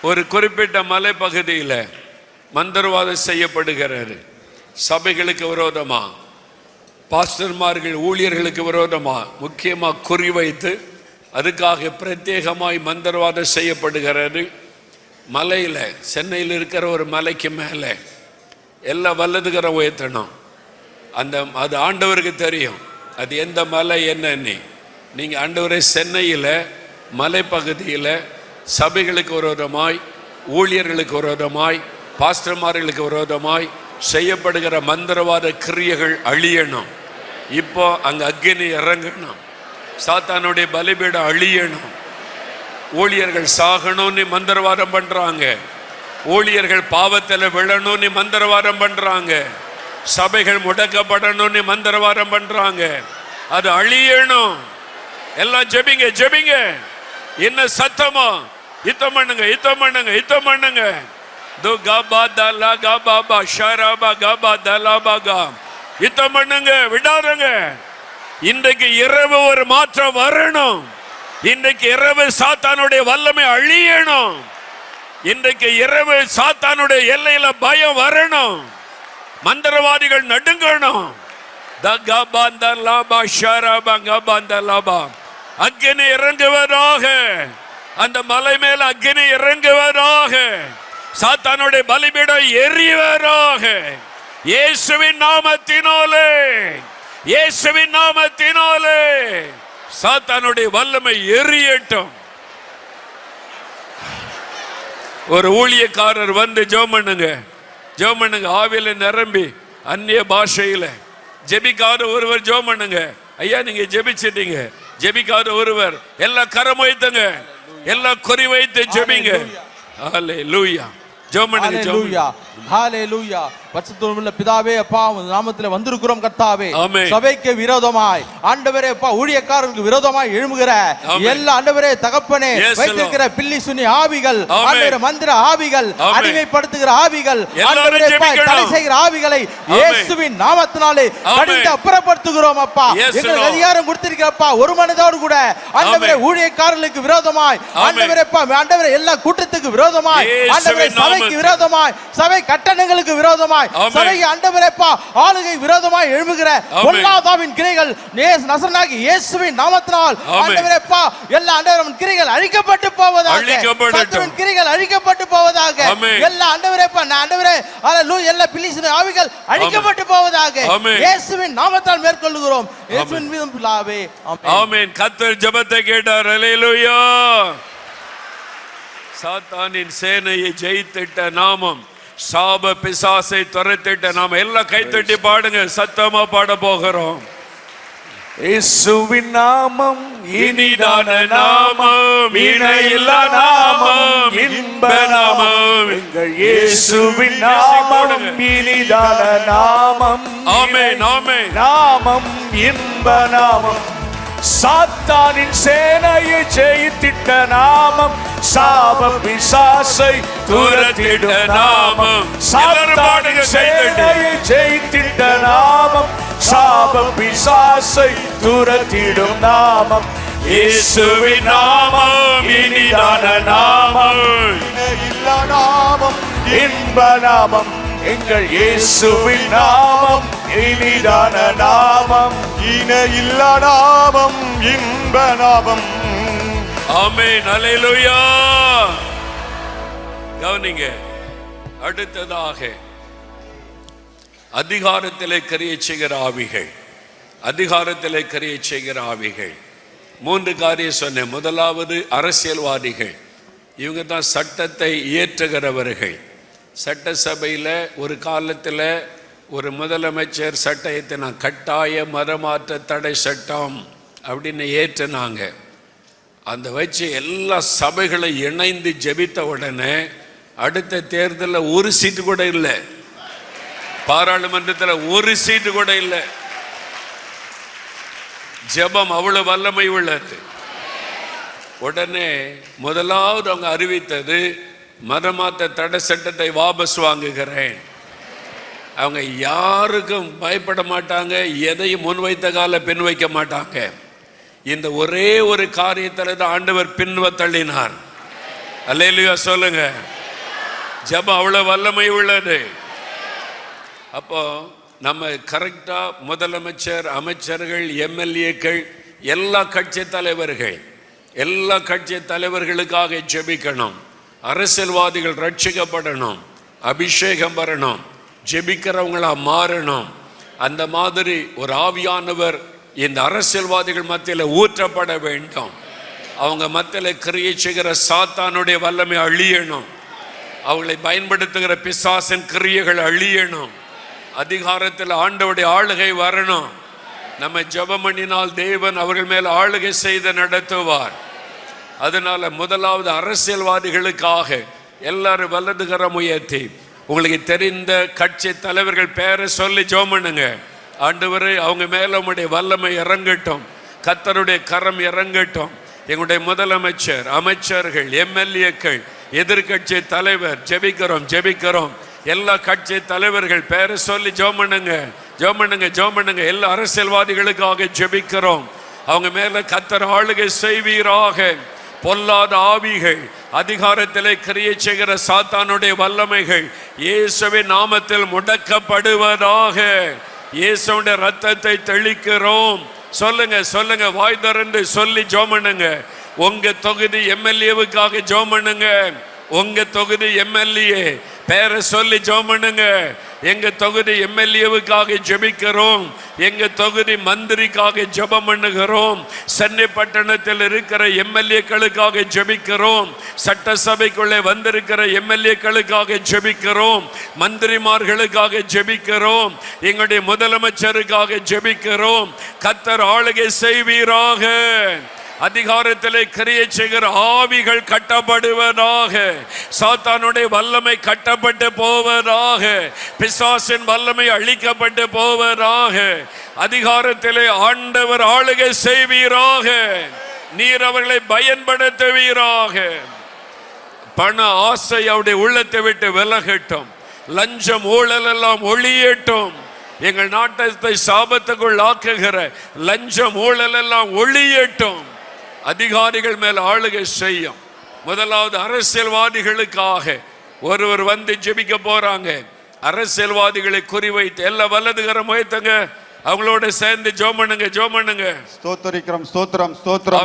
ஒரு குறிப்பிட்ட மலை பகுதியில் மந்திரவாதம் செய்யப்படுகிறது. சபைகளுக்கு விரோதமா, பாஸ்டர்மார்கள், ஊழியர்களுக்கு விரோதமா முக்கியமாக குறிவைத்து அதுக்காக பிரத்யேகமாய் மந்திரவாதம் செய்யப்படுகிறது. மலையில், சென்னையில் இருக்கிற ஒரு மலைக்கு மேலே எல்லா வல்லதுகரை உயர்த்தணும். அது ஆண்டவருக்கு தெரியும் அது எந்த மலை என்னன்னு. நீங்கள் ஆண்டவரை சென்னையில் மலைப்பகுதியில் சபைகளுக்கு விரோதமாய், ஊழியர்களுக்கு விரோதமாய், பாஸ்டர்மார்களுக்கு விரோதமாய் செய்யப்படுகிற மந்திரவாத கிரியைகள் அழியணும். இப்போ அங்கே அக்கினி இறங்கணும். சாத்தானுடைய பலிபீடம் அழியணும். ஊழியர்கள் சாகணும்னு மந்திரவாதம் பண்றாங்க. ஊழியர்கள் பாவத்தில் விழணும்னு மந்திரவாதம் பண்றாங்க, சபைகள் முடக்கப்படணும்னு மந்திரவாதம் பண்றாங்க. அது அழியணும். எல்லாம் ஜெபிங்க ஜெபிங்க. என்ன சத்தமா? யுத்தம் பண்ணுங்க யுத்தம் பண்ணுங்க யுத்தம் பண்ணுங்க. யுத்தம் பண்ணுங்க, விடாதுங்க. இன்றைக்கு இரவு ஒரு மாற்றம் வரணும். இன்றைக்கு இரவு சாத்தானுடைய வல்லமை அழியணும். இன்றைக்கு இரவு சாத்தானுடைய எல்லையில பயம் வரணும். மந்திரவாதிகள் நடுங்கணும். அக்கினி இறங்குவதாக, அந்த மலை மேல அக்கினி இறங்குவதாக, சாத்தானுடைய பலிபீடம் எரிவதாக. இயேசுவின் நாமத்தினாலே, இயேசுவின் நாமத்தினாலே சாத்தானுடைய வல்லமை எரியட்டும். ஒரு ஊழியக்காரர் வந்து ஜெபம் பண்ணுங்க, ஜெபம் பண்ணுங்க. ஆவியில நிரம்பி அந்நிய பாஷையில ஜெபிக்காத ஒருவர் ஜெபம் பண்ணுங்க. ஐயா நீங்க ஜெபிச்சிட்டீங்க. ஜெபிக்காத ஒருவர் எல்லாம் கரம் வைத்துங்க, எல்லாம் குறி வைத்து ஜெபிங்க. ஹல்லேலூயா. ஜெபம் பண்ணுங்க. ஹல்லேலூயா ஹல்லேலூயா. பரிசுத்தமுள்ள பிதாவே, அப்பா உம்முடைய நாமத்திலே வந்திருக்கிறோம் கர்த்தாவே. சபைக்கு விரோதமாய் ஆண்டவரே அப்பா ஊழியக்காரர்களுக்கு விரோதமாய் எழும்புகிற எல்லா ஆண்டவரே தகப்பனே வைத்திருக்கிற பில்லி சுனி ஆவிகள், ஆண்டவரே மந்திர ஆவிகள், அடிமைப்படுத்துகிற ஆவிகள், ஆண்டவரே அப்பா தடை செய்கிற ஆவிகளை இயேசுவின் நாமத்தினாலே கடிந்து அப்புறப்படுத்துகிறோம் அப்பா. எங்களுக்கு அதிகாரம் கொடுத்திருக்கிறப்பா. ஒரு மனதோடு கூட ஆண்டவரே ஊழியக்காரர்களுக்கு விரோதமாய், ஆண்டவரே அப்பா ஆண்டவரே எல்லா கூட்டத்துக்கு விரோதமாய், ஆண்டவரே சபைக்கு விரோதமாய், சபை கட்டணங்களுக்கு விரோதமாய், சபை ஆண்டவரேப்பா ஆளுகை விரோதமாய் எழும்புகிற பொல்லாதாவின் கிரைகள் நசரேயனாகிய இயேசுவின் நாமத்தினால் ஆண்டவரேப்பா எல்லா ஆண்டவரின் கிரைகள் அழிக்கப்பட்டு போவதாக, சத்துருவின் கிரைகள் அழிக்கப்பட்டு போவதாக. எல்லா ஆண்டவரேப்பா ஆண்டவரே ஹல்லேலூயா எல்லா பில்லிசுன ஆவிகள் அழிக்கப்பட்டு போவதாக இயேசுவின் நாமத்தால் மேற்கொள்கிறோம். இயேசுவின் மீதும் பிதாவே ஆமென். கர்த்தர் ஜெபத்தை கேட்டார். ஹல்லேலூயா. சாத்தானின் சேனையை ஜெயித்திட்ட நாமம், சாப பிசாசை துரத்திட்ட நாமம். எல்லாம் கைத்தட்டி பாடுங்க, சத்தமா பாட போகிறோம். இயேசுவின் நாமம் இனிதான நாமம், இணையில்லா நாமம், இன்ப நாமம். எங்கள் இயேசுவின் நாமம் இனிதான நாமம். ஆமென் ஆமென். நாமம் இன்ப நாமம். சாத்தானின் சேனையை ஜெயித்திட்ட நாமம், சாப பிசாசை துரத்திடும் நாமம். சாத்தானின் சேனையை ஜெயித்திட்ட நாமம், சாப பிசாசை துரத்திடும் நாமம். இயேசுவின் நாமம் இனிதான நாமம், இணையில்லா நாமம், இன்ப நாமம். எங்கள் இயேசுவின் நாமம் இனிதான நாமம், இணையில்லா நாமம், இன்ப நாமம். ஆமென். ஹல்லேலூயா. கவனிங்க. அடுத்ததாக அதிகாரத்திலே கிரியை செய்கிற ஆவிகள், அதிகாரத்திலே கிரியை செய்கிற ஆவிகள். 3 காரியம் சொன்னேன். முதலாவது அரசியல்வாதிகள். இவங்க தான் சட்டத்தை இயற்றுகிறவர்கள். சட்டசபையில் ஒரு காலத்தில் ஒரு முதலமைச்சர் சட்டத்தை நான் கட்டாய மதமாற்ற தடை சட்டம் அப்படின்னு ஏற்றினாங்க. அந்த வச்சு எல்லா சபைகளை இணைந்து ஜெபித்த உடனே அடுத்த தேர்தலில் ஒரு சீட்டு கூட இல்லை, பாராளுமன்றத்தில் ஒரு சீட்டு கூட இல்லை. ஜெபம் அவ்வளவு வல்லமை உள்ளது. உடனே முதலாவது அவங்க அறிவித்தது, மதமாற்ற தடை சட்டத்தை வாபஸ் வாங்குகிறேன். அவங்க யாருக்கும் பயப்பட மாட்டாங்க, எதையும் முன்வைத்த கால பின் வைக்க மாட்டாங்க. இந்த ஒரே ஒரு காரியத்தில் தான் ஆண்டவர் பின்வ தள்ளினார். அல்லேலூயா சொல்லுங்க. ஜெபம் அவ்வளவு வல்லமை உள்ளது. அப்போ நம்ம கரெக்டா முதலமைச்சர், அமைச்சர்கள், எம்எல்ஏக்கள், எல்லா கட்சி தலைவர்கள், எல்லா கட்சி தலைவர்களுக்காக ஜெபிக்கணும். அரசியல்வாதிகள் ரட்சிக்கப்படணும், அபிஷேகம் வரணும், ஜெபிக்கிறவங்களா மாறணும். அந்த மாதிரி ஒரு ஆவியானவர் இந்த அரசியல்வாதிகள் மத்தியில் ஊற்றப்பட வேண்டும். அவங்க மத்தியில் கிரியை செய்கிற சாத்தானுடைய வல்லமை அழியணும். அவங்களை பயன்படுத்துகிற பிசாசின் கிரியைகள் அழியணும். அதிகாரத்தில் ஆண்டவருடைய ஆளுகை வரணும். நம்ம ஜெபம் பண்ணினால் தேவன் அவர்கள் மேல் ஆளுகை செய்து நடத்துவார். அதனால முதலாவது அரசியல்வாதிகளுக்காக எல்லாரும் வலது கரம் உயர்த்தி உங்களுக்கு தெரிந்த கட்சி தலைவர்கள் பேரை சொல்லி ஜெபம் பண்ணுங்க. ஆண்டவரே, அவங்க மேல உம்முடைய வல்லமை இறங்கட்டும், கர்த்தருடைய கரம் இறங்கட்டும். எங்களுடைய முதலமைச்சர், அமைச்சர்கள், எம்எல்ஏக்கள், எதிர்கட்சி தலைவர், ஜெபிக்கிறோம். எல்லா கட்சி தலைவர்கள் பேரை சொல்லி ஜெபம் பண்ணுங்க. எல்லா அரசியல்வாதிகளுக்காக ஜெபிக்கிறோம். அவங்க மேல கர்த்தர் ஆளுகை செய்வீராக. பொல்லாத ஆவிகள், அதிகாரத்திலே கிரியை செய்கிற சாத்தானுடைய வல்லமைகள் இயேசுவின் நாமத்தில் முடக்கப்படுவதாக. இயேசுவுடைய ரத்தத்தை தெளிக்கிறோம். சொல்லுங்க, வாய் திறந்து சொல்லி ஜெபம் பண்ணுங்க. உங்க தொகுதி எம்எல்ஏவுக்காக ஜெபம் பண்ணுங்க. உங்க தொகுதி எம்எல்ஏ பேரை சொல்லி ஜெபம் பண்ணுங்க. எங்க தொகுதி எம்எல்ஏவுக்காக ஜெபிக்கிறோம். எங்க தொகுதி மந்திரிக்காக ஜெபம் பண்ணுகிறோம். சென்னை பட்டணத்தில் இருக்கிற எம்எல்ஏக்களுக்காக ஜெபிக்கிறோம். சட்டசபைக்குள்ளே வந்திருக்கிற எம்எல்ஏக்களுக்காக ஜெபிக்கிறோம். மந்திரிமார்களுக்காக ஜெபிக்கிறோம். எங்களுடைய முதலமைச்சருக்காக ஜெபிக்கிறோம். கர்த்தர் ஆளுகை செய்வீராக. அதிகாரத்திலே கிரியை செய்கிற ஆவிகள் கட்டப்படுவதாக. சாத்தானுடைய வல்லமை கட்டப்பட்டு போவதாக. பிசாசின் வல்லமை அழிக்கப்பட்டு போவதாக. அதிகாரத்திலே ஆண்டவர் ஆளுகை செய்வீராக. நீர் அவர்களை பயன்படுத்துவீராக. பண ஆசை அவருடைய உள்ளத்தை விட்டு விலகட்டும். லஞ்சம் ஊழல் எல்லாம் ஒளியட்டும். எங்கள் நாட்டை சாபத்துக்குள் ஆக்குகிற லஞ்சம் ஊழல் எல்லாம் ஒளியட்டும். அதிகாரிகள் மேல் ஆளுகை செய்யும். முதலாவது அரசியல்வாதிகளுக்காக ஒருவர் வந்து ஜெபிக்க போறாங்க. அரசியல்வாதிகளை குறிவைத்து எல்லா வலதுகரம் உயர்த்துங்க. அவங்களோட சேர்ந்து ஜெபம் பண்ணுங்க. ஸ்தோத்திரம்.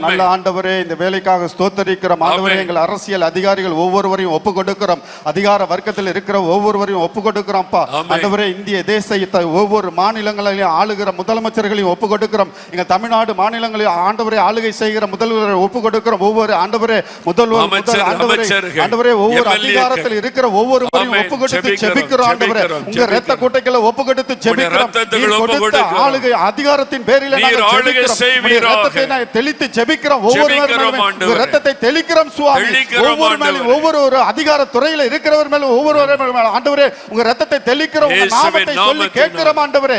நல்ல ஆண்டவரே, இந்த வேலைக்காக ஸ்தோத்திரிக்கிறோம். ஆண்டவரே, எங்கள் அரசியல் அதிகாரிகள் ஒவ்வொருவரையும் ஒப்பு கொடுக்கிறோம். அதிகார வர்க்கத்தில் இருக்கிற ஒவ்வொருவரையும் ஒப்பு கொடுக்கிறோம்ப்பா. ஆண்டவரே, இந்திய தேசத்தை ஒவ்வொரு மாநிலங்களையும் ஆளுகிற முதலமைச்சர்களையும் ஒப்பு கொடுக்கிறோம். எங்கள் தமிழ்நாடு மாநிலங்களையும் ஆண்டவரே ஆளுகை செய்கிற முதல்வரை ஒப்பு கொடுக்கிறோம். ஒவ்வொரு ஆண்டவரே ஆண்டவரே ஒவ்வொரு அதிகாரத்தில் இருக்கிற ஒவ்வொருவரையும் ஒப்பு கொடுத்து ஜெபிக்கிறோம். ஆண்டவரே, உங்க இரத்த கூட்டைகளை ஒப்பு கொடுத்து ஜெபிக்கிறோம். ஆளுகை அதிகாரத்தின் பேரில் தெளித்து ஜெபிக்கிறோம். இரத்தத்தை தெளிக்கிறோம் சுவாமி. ஒவ்வொரு அதிகார துறையில இருக்கிறவர் மேல ஒவ்வொரு ஆண்டவரே உங்க இரத்தத்தை தெளிக்கிறோம். உங்க நாமத்தை சொல்லி கேட்கிறோம். ஆண்டவரே,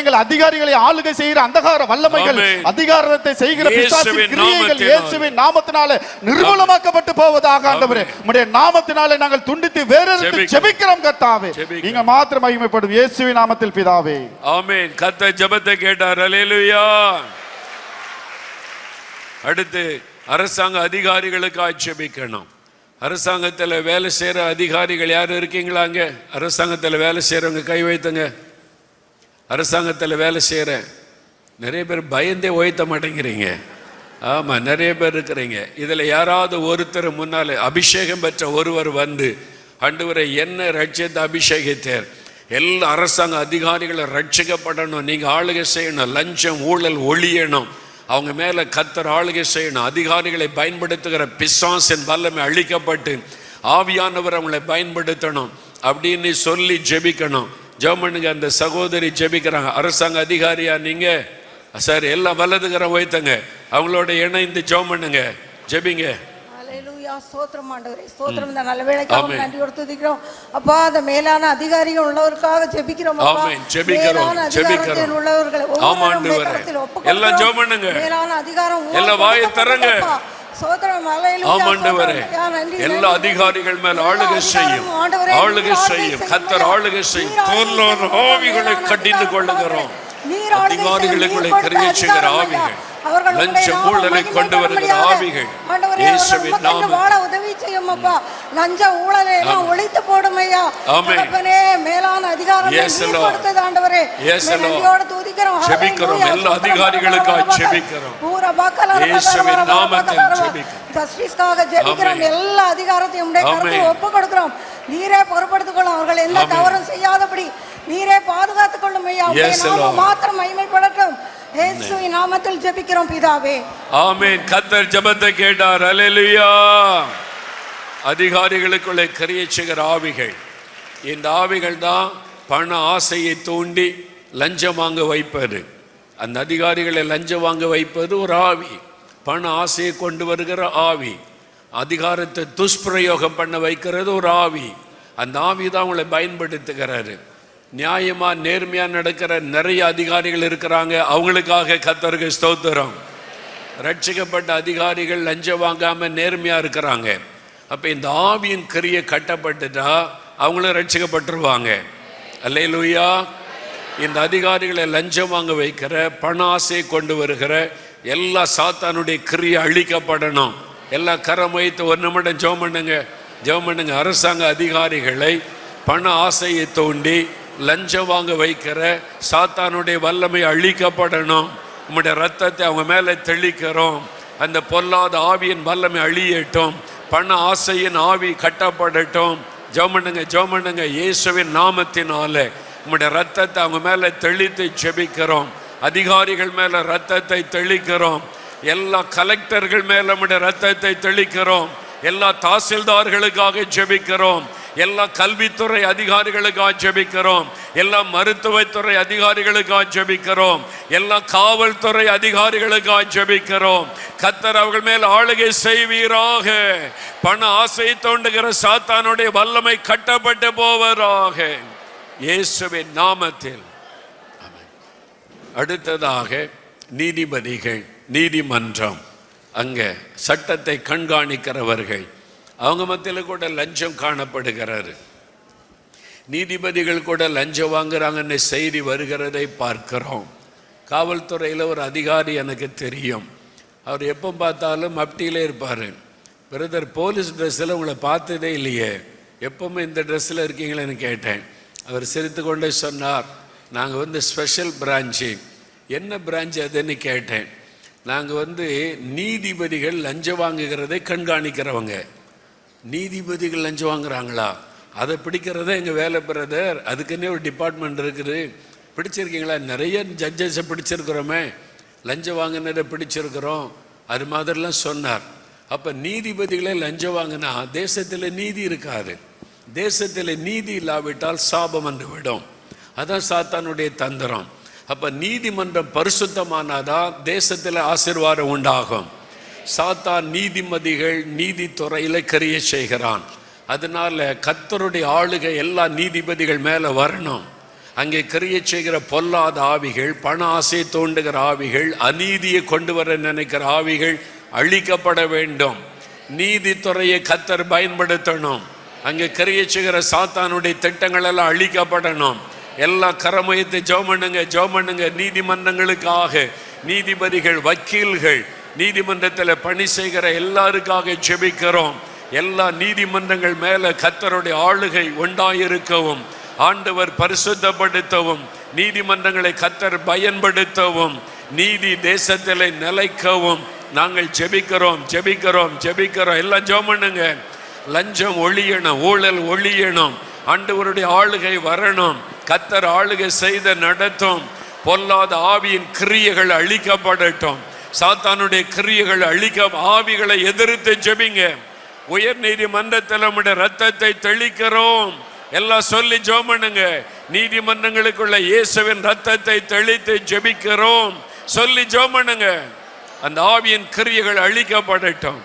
எங்கள் அதிகாரிகளை ஆளுகை செய்கிற அந்தகார வல்லமைகள், அதிகாரத்தை செய்கிற பிசாசின் கிரியைகள் இயேசுவின் நாமத்தினாலே நிர்மூலமாக்கப்பட்டு போவதாக. ஆண்டவரே, உம்முடைய நாமத்தினாலே நாங்கள் துண்டித்து வேறெடுத்து ஜெபிக்கிறோம். கர்த்தாவே, நீங்க மாத்திரம் மகிமைப்படும் இயேசுவின் நாமத்தில் பிதாவே, ஆமென். கர்த்தர் ஜெபத்தை கேட்டார். அல்லேலூயா. அடுத்து அரசாங்க அதிகாரிகளுக்காக ஜெபிக்கணும். அரசாங்கத்தில் வேலை செய்கிற அதிகாரிகள் யாரும் இருக்கீங்களாங்க? அரசாங்கத்தில் வேலை செய்கிறவங்க கை வைத்துங்க. அரசாங்கத்தில் வேலை செய்கிற நிறைய பேர் பயந்தே உயர்த்த மாட்டேங்கிறீங்க. ஆமாம், நிறைய பேர் இருக்கிறீங்க. இதில் யாராவது ஒருத்தர் முன்னால் அபிஷேகம் பெற்ற ஒருவர் வந்து ஆண்டவரை என்ன ரட்சித்த அபிஷேகித்தார். எல்லா அரசாங்க அதிகாரிகளும் ரட்சிக்கப்படணும். நீங்கள் ஆளுகை செய்யணும். லஞ்சம் ஊழல் ஒழியணும். அவங்க மேலே கர்த்தர் ஆளுகை செய்யணும். அதிகாரிகளை பயன்படுத்துகிற பிசாசின் வல்லமை அழிக்கப்பட்டு ஆவியானவர் அவங்களை பயன்படுத்தணும் அப்படின்னு சொல்லி ஜெபிக்கணும். ஜெபம் பண்ணுங்க. அந்த சகோதரி ஜெபிக்கிறாங்க. அரசாங்க அதிகாரியா நீங்க? சார், எல்லாம் வலதுகரம் வைத்தங்க. அவங்களோட இணைந்து ஜெபம் பண்ணுங்க. ஜெபிங்க. ஸ்தோத்திரம் ஆண்டவரே, ஸ்தோத்திரம். இந்த நல்ல வேளைக்காக நன்றியோடு துதிக்கிறோம் அப்பா. அந்த மேலான அதிகாரிகள் உள்ளவருக்காக ஜெபிக்கிறோம் அப்பா. மேலான அதிகாரத்தில் உள்ளவர்களை எல்லாம் ஜெபம் பண்ணுங்க. மேலான அதிகாரம் எல்லாம் வாயை திறங்க. ஸ்தோத்திரம். ஆமாண்டவரே, எல்லா அதிகாரிகள் மேல் ஆளுகை செய்யும். கர்த்தர் ஆளுகை செய்யும். பொல்லாத ஆவிகளை கடிந்து கொள்ளுகிறோம். அதிகாரிகளுக்குள்ளே கிரியை செய்கிற ஆவிகள், லஞ்சம் ஊழலை கொண்டு வருகிற ஆவிகள் இயேசுவின் நாமத்தில் உதவி செய்யும் அப்பா. லஞ்ச ஊழலை எல்லாம் ஒழித்து போடும் ஐயா. தகப்பனே, மேலான அதிகாரம் கொடுத்தது ஆண்டவரே. நன்றியோடு துதிக்கிறோம். ஜெபிக்கிறோம். எல்லா அதிகாரிகளுக்காக ஜெபிக்கிறோம். இயேசுவின் நாமத்தில் ஜெபிக்கிறோம். ஜஸ்டிஸ்காக ஜெபிக்கிறோம். எல்லா அதிகாரத்தையும் உம்முடைய கரத்தில் ஒப்பு கொடுக்கிறோம். நீரே பொறுப்படுத்திக் கொள்ளும். அவர்கள் எந்த தவறும் செய்யாதபடி நீரே பாதுகாத்துக் கொள்ளும் ஐயா. மாத்திரம் மகிமைப்படட்டும். இயேசுவின் நாமத்தில் ஜெபிக்கிறோம் பிதாவே, ஆமென். கர்த்தர் ஜெபத்தை கேட்டார். அல்லேலூயா. அதிகாரிகளுக்குள்ளே கிரியை செய்கிற ஆவிகள், இந்த ஆவிகள் தான் பண ஆசையை தூண்டி லஞ்சம் வாங்க வைப்பது. அந்த அதிகாரிகளை லஞ்சம் வாங்க வைப்பது ஒரு ஆவி, பண ஆசையை கொண்டு வருகிற ஆவி. அதிகாரத்தை துஷ்பிரயோகம் பண்ண வைக்கிறது ஒரு ஆவி. அந்த ஆவி தான் அவங்களை பயன்படுத்துகிறாரு. நியாயமா நேர்மையா நடக்கிற நிறைய அதிகாரிகள் இருக்கிறாங்க. அவங்களுக்காக கர்த்தருக்கு ஸ்தோத்திரம். ரட்சிக்கப்பட்ட அதிகாரிகள் லஞ்சம் வாங்காம நேர்மையா இருக்கிறாங்க. அப்ப இந்த ஆவியின் கிரியை கட்டப்பட்டுட்டா அவங்களும் ரட்சிக்கப்பட்டுருவாங்க. அல்லேலூயா. இந்த அதிகாரிகளை லஞ்சம் வாங்க வைக்கிற, பண ஆசையை கொண்டு வருகிற எல்லா சாத்தானுடைய கிரியை அழிக்கப்படணும். எல்லா கரம் வைத்து ஒரு நிமிடம் ஜெபம் பண்ணுங்க. அரசாங்க அதிகாரிகளை பண ஆசையை தோண்டி லஞ்சம் வாங்க வைக்கிற சாத்தானுடைய வல்லமை அழிக்கப்படணும். உம்முடைய ரத்தத்தை அவங்க மேலே தெளிக்கிறோம். அந்த பொல்லாத ஆவியின் வல்லமை அழியட்டும். பண ஆசையின் ஆவி கட்டப்படட்டும். ஜெபம் பண்ணுங்க. இயேசுவின் நாமத்தினால உம்முடைய ரத்தத்தை அவங்க மேலே தெளித்து ஜெபிக்கிறோம். அதிகாரிகள் மேலே ரத்தத்தை தெளிக்கிறோம். எல்லா கலெக்டர்கள் மேலே உம்முடைய ரத்தத்தை தெளிக்கிறோம். எல்லா தாசில்தார்களுக்காக ஜெபிக்கிறோம். எல்லா கல்வித்துறை அதிகாரிகளுக்காக ஜெபிக்கிறோம். எல்லா மருத்துவத்துறை அதிகாரிகளுக்காக ஜெபிக்கிறோம். எல்லா காவல்துறை அதிகாரிகளுக்காக ஜெபிக்கிறோம். கர்த்தர் அவர்கள் மேல் ஆளுகை செய்வீராக. பண ஆசை தோண்டுகிற சாத்தானுடைய வல்லமை கட்டப்பட்டு போவதாக இயேசுவின் நாமத்தில். அடுத்ததாக நீதிபதிகள், நீதிமன்றம், அங்க சட்டத்தை கண்காணிக்கிறவர்கள், அவங்க மத்தியில் கூட லஞ்சம் காணப்படுகிறாரு. நீதிபதிகள் கூட லஞ்சம் வாங்குறாங்கன்னு செய்தி வருகிறதை பார்க்கிறோம். காவல்துறையில் ஒரு அதிகாரி எனக்கு தெரியும். அவர் எப்போ பார்த்தாலும் மப்டியிலே இருப்பார். பிரதர், போலீஸ் ட்ரெஸ்ஸில் உங்களை பார்த்ததே இல்லையே, எப்பவுமே இந்த ட்ரெஸ்ஸில் இருக்கீங்களேன்னு கேட்டேன். அவர் சிரித்து கொண்டே சொன்னார், நாங்கள் ஸ்பெஷல் பிரான்ச்சு. என்ன பிரான்ச் அதுன்னு கேட்டேன். நாங்கள் நீதிபதிகள் லஞ்சம் வாங்குகிறதை கண்காணிக்கிறவங்க. நீதிபதிகள் லஞ்சம் வாங்குறாங்களா? அதை பிடிக்கிறதே எங்கள் வேலை பிரதர். அதுக்குன்னே ஒரு டிபார்ட்மெண்ட் இருக்குது. பிடிச்சிருக்கீங்களா? நிறைய ஜட்ஜஸை பிடிச்சிருக்கிறோமே, லஞ்சம் வாங்கினதை பிடிச்சிருக்கிறோம். அது மாதிரிலாம் சொன்னார். அப்போ நீதிபதிகளே லஞ்சம் வாங்கினா தேசத்தில் நீதி இருக்காது. தேசத்தில் நீதி இல்லாவிட்டால் சாபம் வந்து விடும். அதான் சாத்தானுடைய தந்திரம். அப்போ நீதிமன்றம் பரிசுத்தமானாதான் தேசத்தில் ஆசீர்வாதம் உண்டாகும். சாத்தான் நீதிமதிகள் நீதித்துறையில் கிரியை செய்கிறான். அதனால கர்த்தருடைய ஆளுகை எல்லா நீதிபதிகள் மேலே வரணும். அங்கே கிரியை செய்கிற பொல்லாத ஆவிகள், பண ஆசை தோண்டுகிற ஆவிகள், அநீதியை கொண்டு வர நினைக்கிற ஆவிகள் அழிக்கப்பட வேண்டும். நீதித்துறையை கர்த்தர் பயன்படுத்தணும். அங்கே கிரியை செய்கிற சாத்தானுடைய திட்டங்கள் எல்லாம் அழிக்கப்படணும். எல்லா கரமயத்தை ஜெபம் பண்ணுங்க. நீதிமன்றங்களுக்காக, நீதிபதிகள், வக்கீல்கள், நீதிமன்றத்தில் பணி செய்கிற எல்லாருக்காக ஜெபிக்கிறோம். எல்லா நீதிமன்றங்கள் மேலே கர்த்தருடைய ஆளுகை உண்டாயிருக்கவும், ஆண்டவர் பரிசுத்தப்படுத்தவும், நீதிமன்றங்களை கர்த்தர் பயன்படுத்தவும், நீதி தேசத்தில் நிலைக்கவும் நாங்கள் ஜெபிக்கிறோம். எல்லாம் ஜெபம் பண்ணுங்க. லஞ்சம் ஒழியணும், ஊழல் ஒழியணும், ஆண்டவருடைய ஆளுகை வரணும். கர்த்தர் ஆளுகை செய்த நடத்தும். பொல்லாத ஆவியின் கிரியைகள் அழிக்கப்படட்டும். சாத்தானுடைய கிரியைகள் ஆவிகளை எதிர்த்து ஜெபிங்க. உயர் நீதிமன்றத்தில் நம்முடைய ரத்தத்தை தெளிக்கிறோம். எல்லாம் சொல்லி ஜெபம் பண்ணுங்க. நீதிமன்றங்களுக்குள்ள இயேசுவின் ரத்தத்தை தெளித்து ஜெபிக்கிறோம். சொல்லி ஜெபம் பண்ணுங்க. அந்த ஆவியின் கிரியைகள் அழிக்கப்படட்டும்.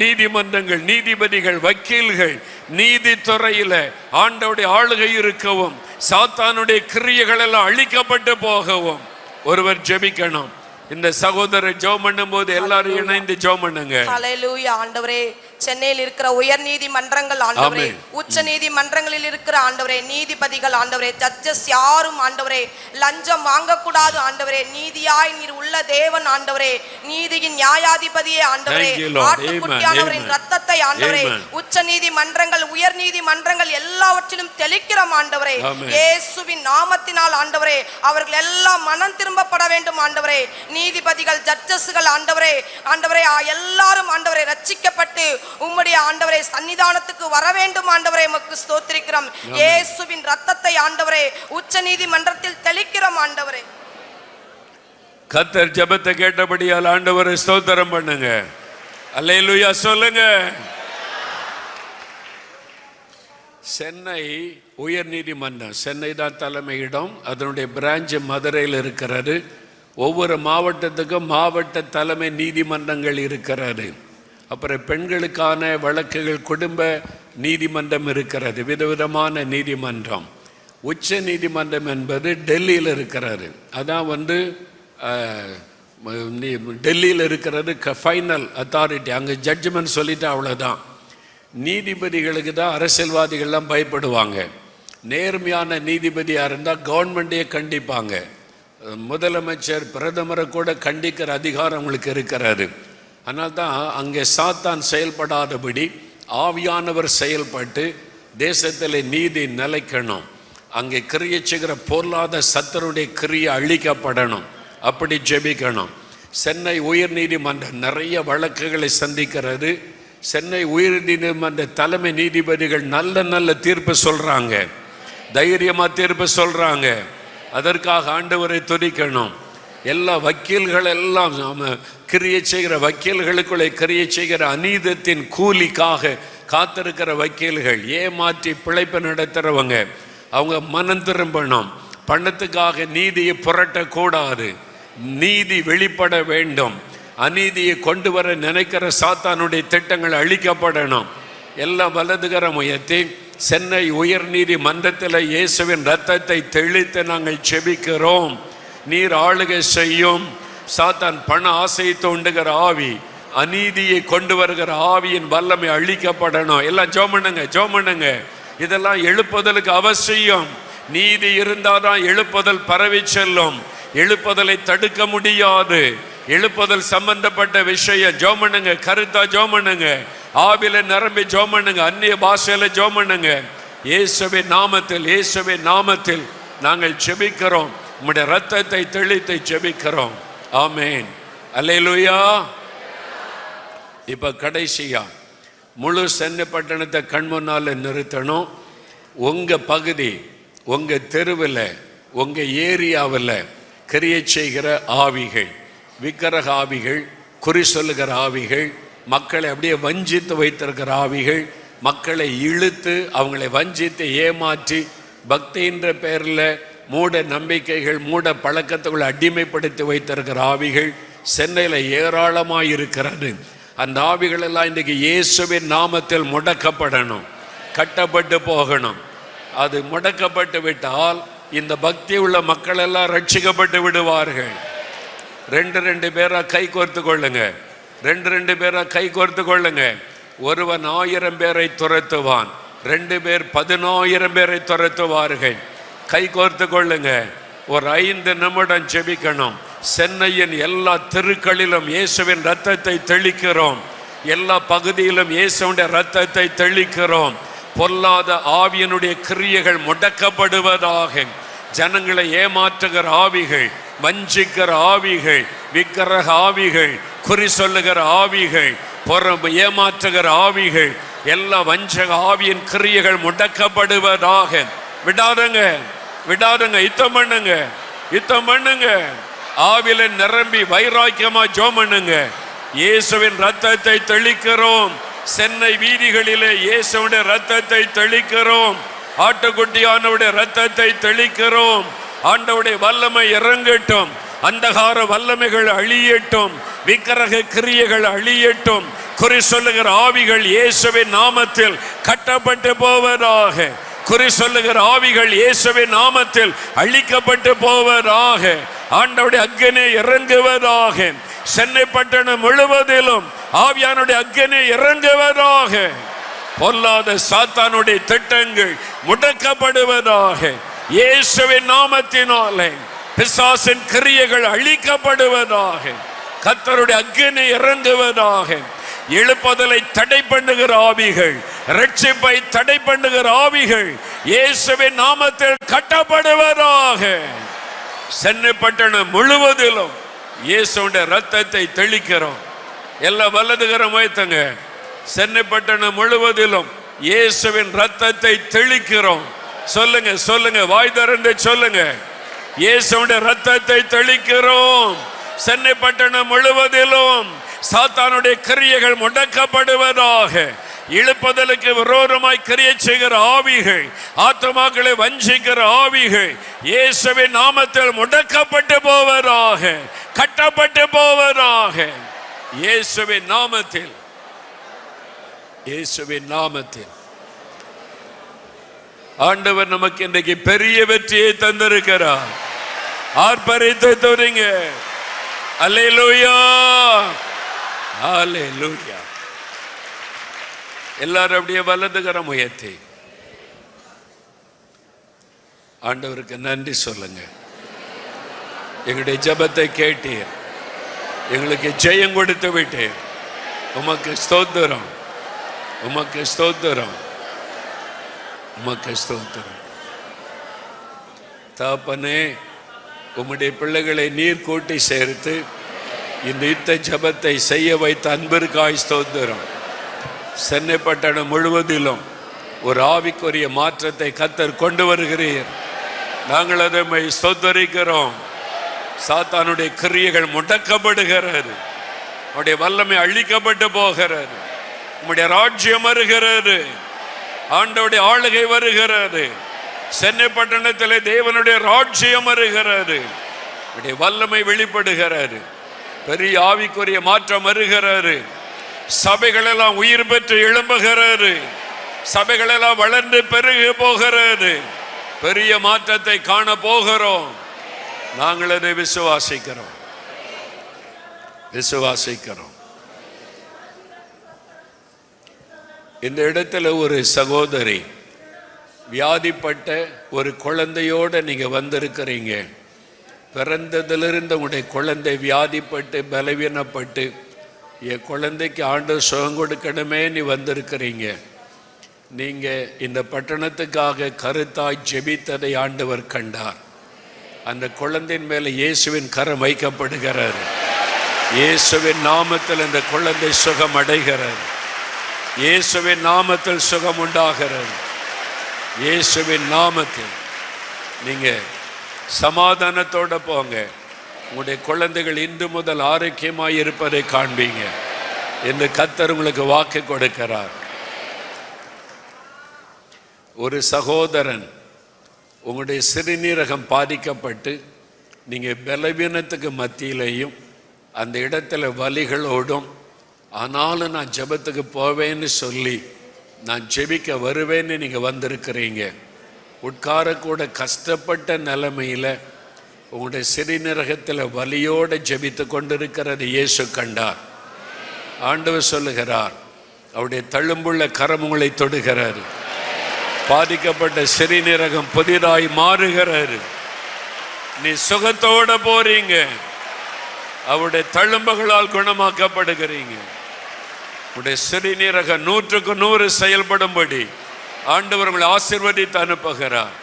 நீதிமன்றங்கள், நீதிபதிகள், வக்கீல்கள், நீதித்துறையில ஆண்டவருடைய ஆளுகை இருக்கவும், சாத்தானுடைய கிரியைகள் எல்லாம் அழிக்கப்பட்டு போகவும் ஒருவர் ஜெபிக்கணும். இந்த சகோதரர் ஜெபம் பண்ணும் போது எல்லாரும் இணைந்து ஜெபம் பண்ணுங்க. ஹல்லேலூயா. ஆண்டவரே, சென்னையில் இருக்கிற உயர் நீதிமன்றங்கள் ஆண்டவரே, உச்ச நீதிமன்றங்களில் இருக்கிற ஆண்டவரே, நீதிபதிகள் ஆண்டவரே, ஜட்ஜஸ் யாரும் ஆண்டவரே லஞ்சம் வாங்கக்கூடாது ஆண்டவரே. நீதியாய் நீர் உள்ள தேவன் ஆண்டவரே, நீதியின் நியாயாதிபதியே ஆண்டவரே, ஆட்டுக்குட்டியானவரின் ரத்தத்தை ஆண்டவரே உச்ச நீதிமன்றங்கள், உயர் நீதிமன்றங்கள் எல்லாவற்றிலும் தெளிக்கிறோம் ஆண்டவரே. இயேசுவின் நாமத்தினால் ஆண்டவரே அவர்கள் எல்லாம் மனம் திரும்பப்பட வேண்டும் ஆண்டவரே. நீதிபதிகள், ஜட்ஜஸ்கள் ஆண்டவரே எல்லாரும் ஆண்டவரே ரட்சிக்கப்பட்டு உம்முடைய ஆண்டவரே சன்னிதானத்துக்கு வர வேண்டும் ஆண்டவரே. உமக்கு ஸ்தோத்திரிக்கிறோம். இயேசுவின் ரத்தத்தை ஆண்டவரே உச்ச நீதிமன்றத்தில் தெளிக்கிறோம் ஆண்டவரே. கர்த்தர் ஜெபத்தை கேட்டபடியால் ஆண்டவரை ஸ்தோத்திரம் பண்ணுங்க. அல்லேலூயா சொல்லுங்க. சென்னை உயர் நீதிமன்றம், சென்னை தான் தலைமையிடம். அதனுடைய பிரான்ச் மதுரையில் இருக்கிறது. ஒவ்வொரு மாவட்டத்துக்கும் மாவட்ட தலைமை நீதிமன்றங்கள் இருக்கிறது. அப்புறம் பெண்களுக்கான வழக்குகள், குடும்ப நீதிமன்றம் இருக்கிறது, விதவிதமான நீதிமன்றம். உச்ச நீதிமன்றம் என்பது டெல்லியில் இருக்கிறது. அதான் டெல்லியில் இருக்கிறது ஃபைனல் அத்தாரிட்டி. அங்கே ஜட்ஜ்மெண்ட் சொல்லிட்டு அவ்வளோதான். நீதிபதிகளுக்கு தான் அரசியல்வாதிகள்லாம் பயப்படுவாங்க. நேர்மையான நீதிபதியாக இருந்தால் கவர்மெண்ட்டே கண்டிப்பாங்க. முதலமைச்சர், பிரதமரை கூட கண்டிக்கிற அதிகாரம் அவங்களுக்கு இருக்கிறது. அதனால தான் அங்கே சாத்தான் செயல்படாதபடி ஆவியானவர் செயல்பட்டு தேசத்தில் நீதி நிலைக்கணும். அங்கே கிரியை செய்கிற பொருளாத சத்தருடைய கிரியை அழிக்கப்படணும். அப்படி ஜெபிக்கணும். சென்னை உயர் நீதிமன்றம் நிறைய வழக்குகளை சந்திக்கிறது. சென்னை உயர் நீதிமன்ற தலைமை நீதிபதிகள் நல்ல நல்ல தீர்ப்பு சொல்றாங்க, தைரியமா தீர்ப்பு சொல்றாங்க. அதற்காக ஆண்டவரை துதிக்கணும். எல்லா வக்கீல்கள் எல்லாம் கிரியை செய்கிற வக்கீல்களுக்குள்ளே கிரியை செய்கிற அநீதத்தின் கூலிக்காக காத்திருக்கிற வக்கீல்கள், ஏமாற்றி பிழைப்பு நடத்துறவங்க, அவங்க மனம் திரும்பணும். பணத்துக்காக நீதியை புரட்டக்கூடாது. நீதி வெளிப்பட வேண்டும். அநீதியை கொண்டு வர நினைக்கிற சாத்தானுடைய திட்டங்கள் அழிக்கப்படணும். எல்லாம் வலதுகரம் உயர்த்தி சென்னை உயர் நீதிமன்றத்தில் இயேசுவின் இரத்தத்தை தெளித்து நாங்கள் செபிக்கிறோம். நீர் ஆளுகை செய்யும். சாத்தான் பண ஆசையை தூண்டுகிற ஆவி, அநீதியை கொண்டு வருகிற ஆவியின் வல்லமை அழிக்கப்படணும். எல்லாம் ஜெபம் பண்ணுங்க, ஜெபம் பண்ணுங்க. இதெல்லாம் எழுப்புதலுக்கு அவசியம். நீதி இருந்தாதான் எழுப்புதல் பரவி செல்லும். எழுப்புதலை தடுக்க முடியாது. எழுப்புதல் சம்பந்தப்பட்ட விஷயம் ஜெபம் பண்ணுங்க, கருத்தா ஜெபம் பண்ணுங்க, ஆவில நிரம்பி ஜெபம் பண்ணுங்க, அந்நிய பாஷையில ஜெபம் பண்ணுங்க. இயேசுவின் நாமத்தில், இயேசுவின் நாமத்தில் நாங்கள் ஜெபிக்கிறோம். உம்முடைய இரத்தத்தை தெளித்து ஜெபிக்கிறோம். ஆமென், அல்லேலூயா. இப்ப கடைசியா முழு சென்னை பட்டணத்தை கண் முன்னால நிறுத்தணும். உங்க பகுதி, உங்க தெருவில், உங்க ஏரியாவில் கிரியை செய்கிற ஆவிகள், விக்கிரக ஆவிகள், குறி சொல்லுகிற ஆவிகள், மக்களை அப்படியே வஞ்சித்து வைத்திருக்கிற ஆவிகள், மக்களை இழுத்து அவங்களை வஞ்சித்து ஏமாற்றி பக்தின்ற பேரில் மூட நம்பிக்கைகள், மூட பழக்கத்துக்குள்ள அடிமைப்படுத்தி வைத்திருக்கிற ஆவிகள் சென்னையில் ஏராளமாக இருக்கிறது. அந்த ஆவிகள் எல்லாம் இன்றைக்கு இயேசுவின் நாமத்தில் முடக்கப்படணும், கட்டப்பட்டு போகணும். அது முடக்கப்பட்டு விட்டால் இந்த பக்தி உள்ள மக்கள் எல்லாம் ரட்சிக்கப்பட்டு விடுவார்கள். ரெண்டு பேரா கை கோர்த்து கொள்ளுங்க, ரெண்டு பேரா கை கோர்த்து கொள்ளுங்க. ஒருவன் 1000 பேரை துரத்துவான், 2 பேர் 10,000 பேரை துரத்துவார்கள். கை கோர்த்து கொள்ளுங்க. ஒரு 5 நிமிடம் ஜெபிக்கணும். சென்னையின் எல்லா தெருக்களிலும் இயேசுவின் இரத்தத்தை தெளிக்கிறோம். எல்லா பகுதியிலும் இயேசுவின் இரத்தத்தை தெளிக்கிறோம். பொல்லாத ஆவியனுடைய கிரியைகள் முடக்கப்படுவதாக. ஜனங்களை ஏமாற்றுகிற ஆவிகள், வஞ்சிக்கிற ஆவிகள், விக்கிரக ஆவிகள், குறி சொல்லுகிற ஆவிகள், ஏமாற்றுகிற ஆவிகள், எல்லா வஞ்சக ஆவியின் கிரியைகள் முடக்கப்படுவதாக. விடாதுங்க, விடாதுங்க. யுத்தம் பண்ணுங்க, யுத்தம் பண்ணுங்க. ஆவில நிரம்பி வைராக்கியமா ஜெபம் பண்ணுங்க. இயேசுவின் இரத்தத்தை தெளிக்கிறோம். சென்னை வீதிகளிலே இயேசுவின் இரத்தத்தை தெளிக்கிறோம். ஆட்டுக்குட்டியானவருடைய இரத்தத்தை தெளிக்கிறோம். ஆண்டவருடைய வல்லமை இறங்கட்டும். அந்தகார வல்லமைகள் அழியட்டும். விக்கிரக கிரியைகள் அழியட்டும். குறி சொல்லுகிற ஆவிகள் இயேசுவின் நாமத்தில் கட்டப்பட்டு போவதாக. குறி சொல்லுகிற ஆவிகள் இயேசுவின் நாமத்தில் அழிக்கப்பட்டு போவதாக. ஆண்டவருடைய அக்கினி இறங்குவதாக. சென்னை பட்டணம் முழுவதிலும் ஆவியானுடைய அக்கினி இறங்குவதாக. பொல்லாத சாத்தானுடைய திட்டங்கள் முடக்கப்படுவதாக. இயேசுவின் நாமத்தினாலே பிசாசின் கிரியைகள் அழிக்கப்படுவதாக. கர்த்தருடைய அக்கினி இறங்குவதாக. எழுப்புதலை தடை பண்ணுகிற ஆவிகள், ரட்சிப்பை தடை பண்ணுகிற ஆவிகள் இயேசுவின் நாமத்தில் கட்டப்படுவதாக. சென்னை பட்டணம் முழுவதிலும் இயேசுவின் இரத்தத்தை தெளிக்கிறோம். எல்லாம் வலதுகரம் வைத்தங்க. சென்னை பட்டணம் முழுவதிலும் இயேசுவின் இரத்தத்தை தெளிக்கிறோம். சொல்லுங்க, சொல்லுங்க, வாய் திறந்து சொல்லுங்க. இயேசுவின் இரத்தத்தை தெளிக்கிறோம். சென்னை பட்டணம் முழுவதிலும் சாத்தானுடைய கிரியைகள் முடக்கப்படுவதாக. இழுப்பதலுக்கு விரோதமாய் கிரியை செய்கிற ஆவிகள், ஆத்துமாக்களை வஞ்சிக்கிற ஆவிகள் இயேசுவின் நாமத்தில் முடக்கப்பட்டு போவதாக, கட்டப்பட்டு போவதாக. இயேசுவின் நாமத்தில் இயேசுவின் நாமத்தில். ஆண்டவர் நமக்கு இன்றைக்கு பெரிய வெற்றியை தந்திருக்கிறார். ஆர்ப்பரித்து தோறீங்க. அல்லேலூயா, அல்லேலூயா. எல்லாரும் அப்படியே வலதுகரம் உயர்த்தி ஆண்டவருக்கு நன்றி சொல்லுங்க. எங்களுடைய ஜெபத்தை கேட்டீர், எங்களுக்கு ஜெயம் கொடுத்து விட்டீர். உமக்கு ஸ்தோத்திரம், உமக்கு ஸ்தோத்திரம், உமக்கு ஸ்தோத்திரம். தகப்பனே, உம்முடைய பிள்ளைகளை நீர் கூட்டி சேர்த்து இந்த யுத்த ஜெபத்தை செய்ய வைத்த அன்பிற்காய் ஸ்தோத்திரம். சென்னை பட்டணம் முழுவதிலும் ஒரு ஆவிக்குரிய மாற்றத்தை கர்த்தர் கொண்டு வருகிறீர். நாங்கள் அதை ஸ்தோத்தரிக்கிறோம். சாத்தானுடைய கிரியைகள் முடக்கப்படுகிறது, அவருடைய வல்லமை அழிக்கப்பட்டு போகிறது. உம்முடைய ராஜ்யம் வருகிறது, ஆண்டவருடைய ஆளுகை வருகிறது. சென்னை பட்டணத்தில் தேவனுடைய ராஜ்யம் வருகிறது, அவருடைய வல்லமை வெளிப்படுகிறது. பெரிய ஆவிக்குரிய மாற்றம் வருகிறது. சபைகள் எல்லாம் உயிர் பெற்று எழும்புகிறது, சபைகள் எல்லாம் வளர்ந்து பெருகி போகிறது. பெரிய மாற்றத்தை காண போகிறோம். நாங்கள் அதை விசுவாசிக்கிறோம், விசுவாசிக்கிறோம். இந்த இடத்துல ஒரு சகோதரி வியாதிப்பட்ட ஒரு குழந்தையோட நீங்க வந்திருக்கிறீங்க. பிறந்ததிலிருந்து உங்களுடைய குழந்தை வியாதிப்பட்டு பலவீனப்பட்டு என் குழந்தைக்கு ஆண்டவர் சுகம் கொடுக்கணுமே நீ வந்திருக்கிறீங்க. நீங்க இந்த பட்டணத்துக்காக கருத்தாய் ஜெபித்ததை ஆண்டவர் கண்டார். அந்த குழந்தையின் மேல இயேசுவின் கரம் வைக்கப்படுகிறார். இயேசுவின் நாமத்தில் இந்த குழந்தை சுகம் அடைகிறது. இயேசுவின் நாமத்தில் சுகம் உண்டாகிறது. இயேசுவின் நாமத்தில் நீங்க சமாதானத்தோட போங்க. உங்களுடைய குழந்தைகள் இன்று முதல் ஆரோக்கியமாய் இருப்பதை காண்பீங்க என்று கர்த்தர் உங்களுக்கு வாக்கு கொடுக்கிறார். ஒரு சகோதரன் உங்களுடைய சிறுநீரகம் பாதிக்கப்பட்டு நீங்க பலவீனத்துக்கு மத்தியிலையும் அந்த இடத்துல வலிகளோடும், ஆனாலும் நான் ஜெபத்துக்கு போவேன்னு சொல்லி நான் ஜெபிக்க வருவேன்னு நீங்க வந்திருக்கிறீங்க. உட்காரக்கூட கஷ்டப்பட்ட நிலைமையில உங்களுடைய சிறுநீரகத்தில் வலியோடு ஜெபித்து கொண்டிருக்கிறது இயேசு கண்டார். ஆண்டவர் சொல்லுகிறார், அவருடைய தழும்புள்ள கரம் உங்களை தொடுகிறார். பாதிக்கப்பட்ட சிறுநீரகம் புதிதாய் மாறுகிறாரு. நீ சுகத்தோட போறீங்க, அவருடைய தழும்புகளால் குணமாக்கப்படுகிறீங்க. உடைய சிறுநீரக 100க்கு 100 செயல்படும்படி ஆண்டவர் உங்களை ஆசீர்வதித்து அனுப்புகிறார்.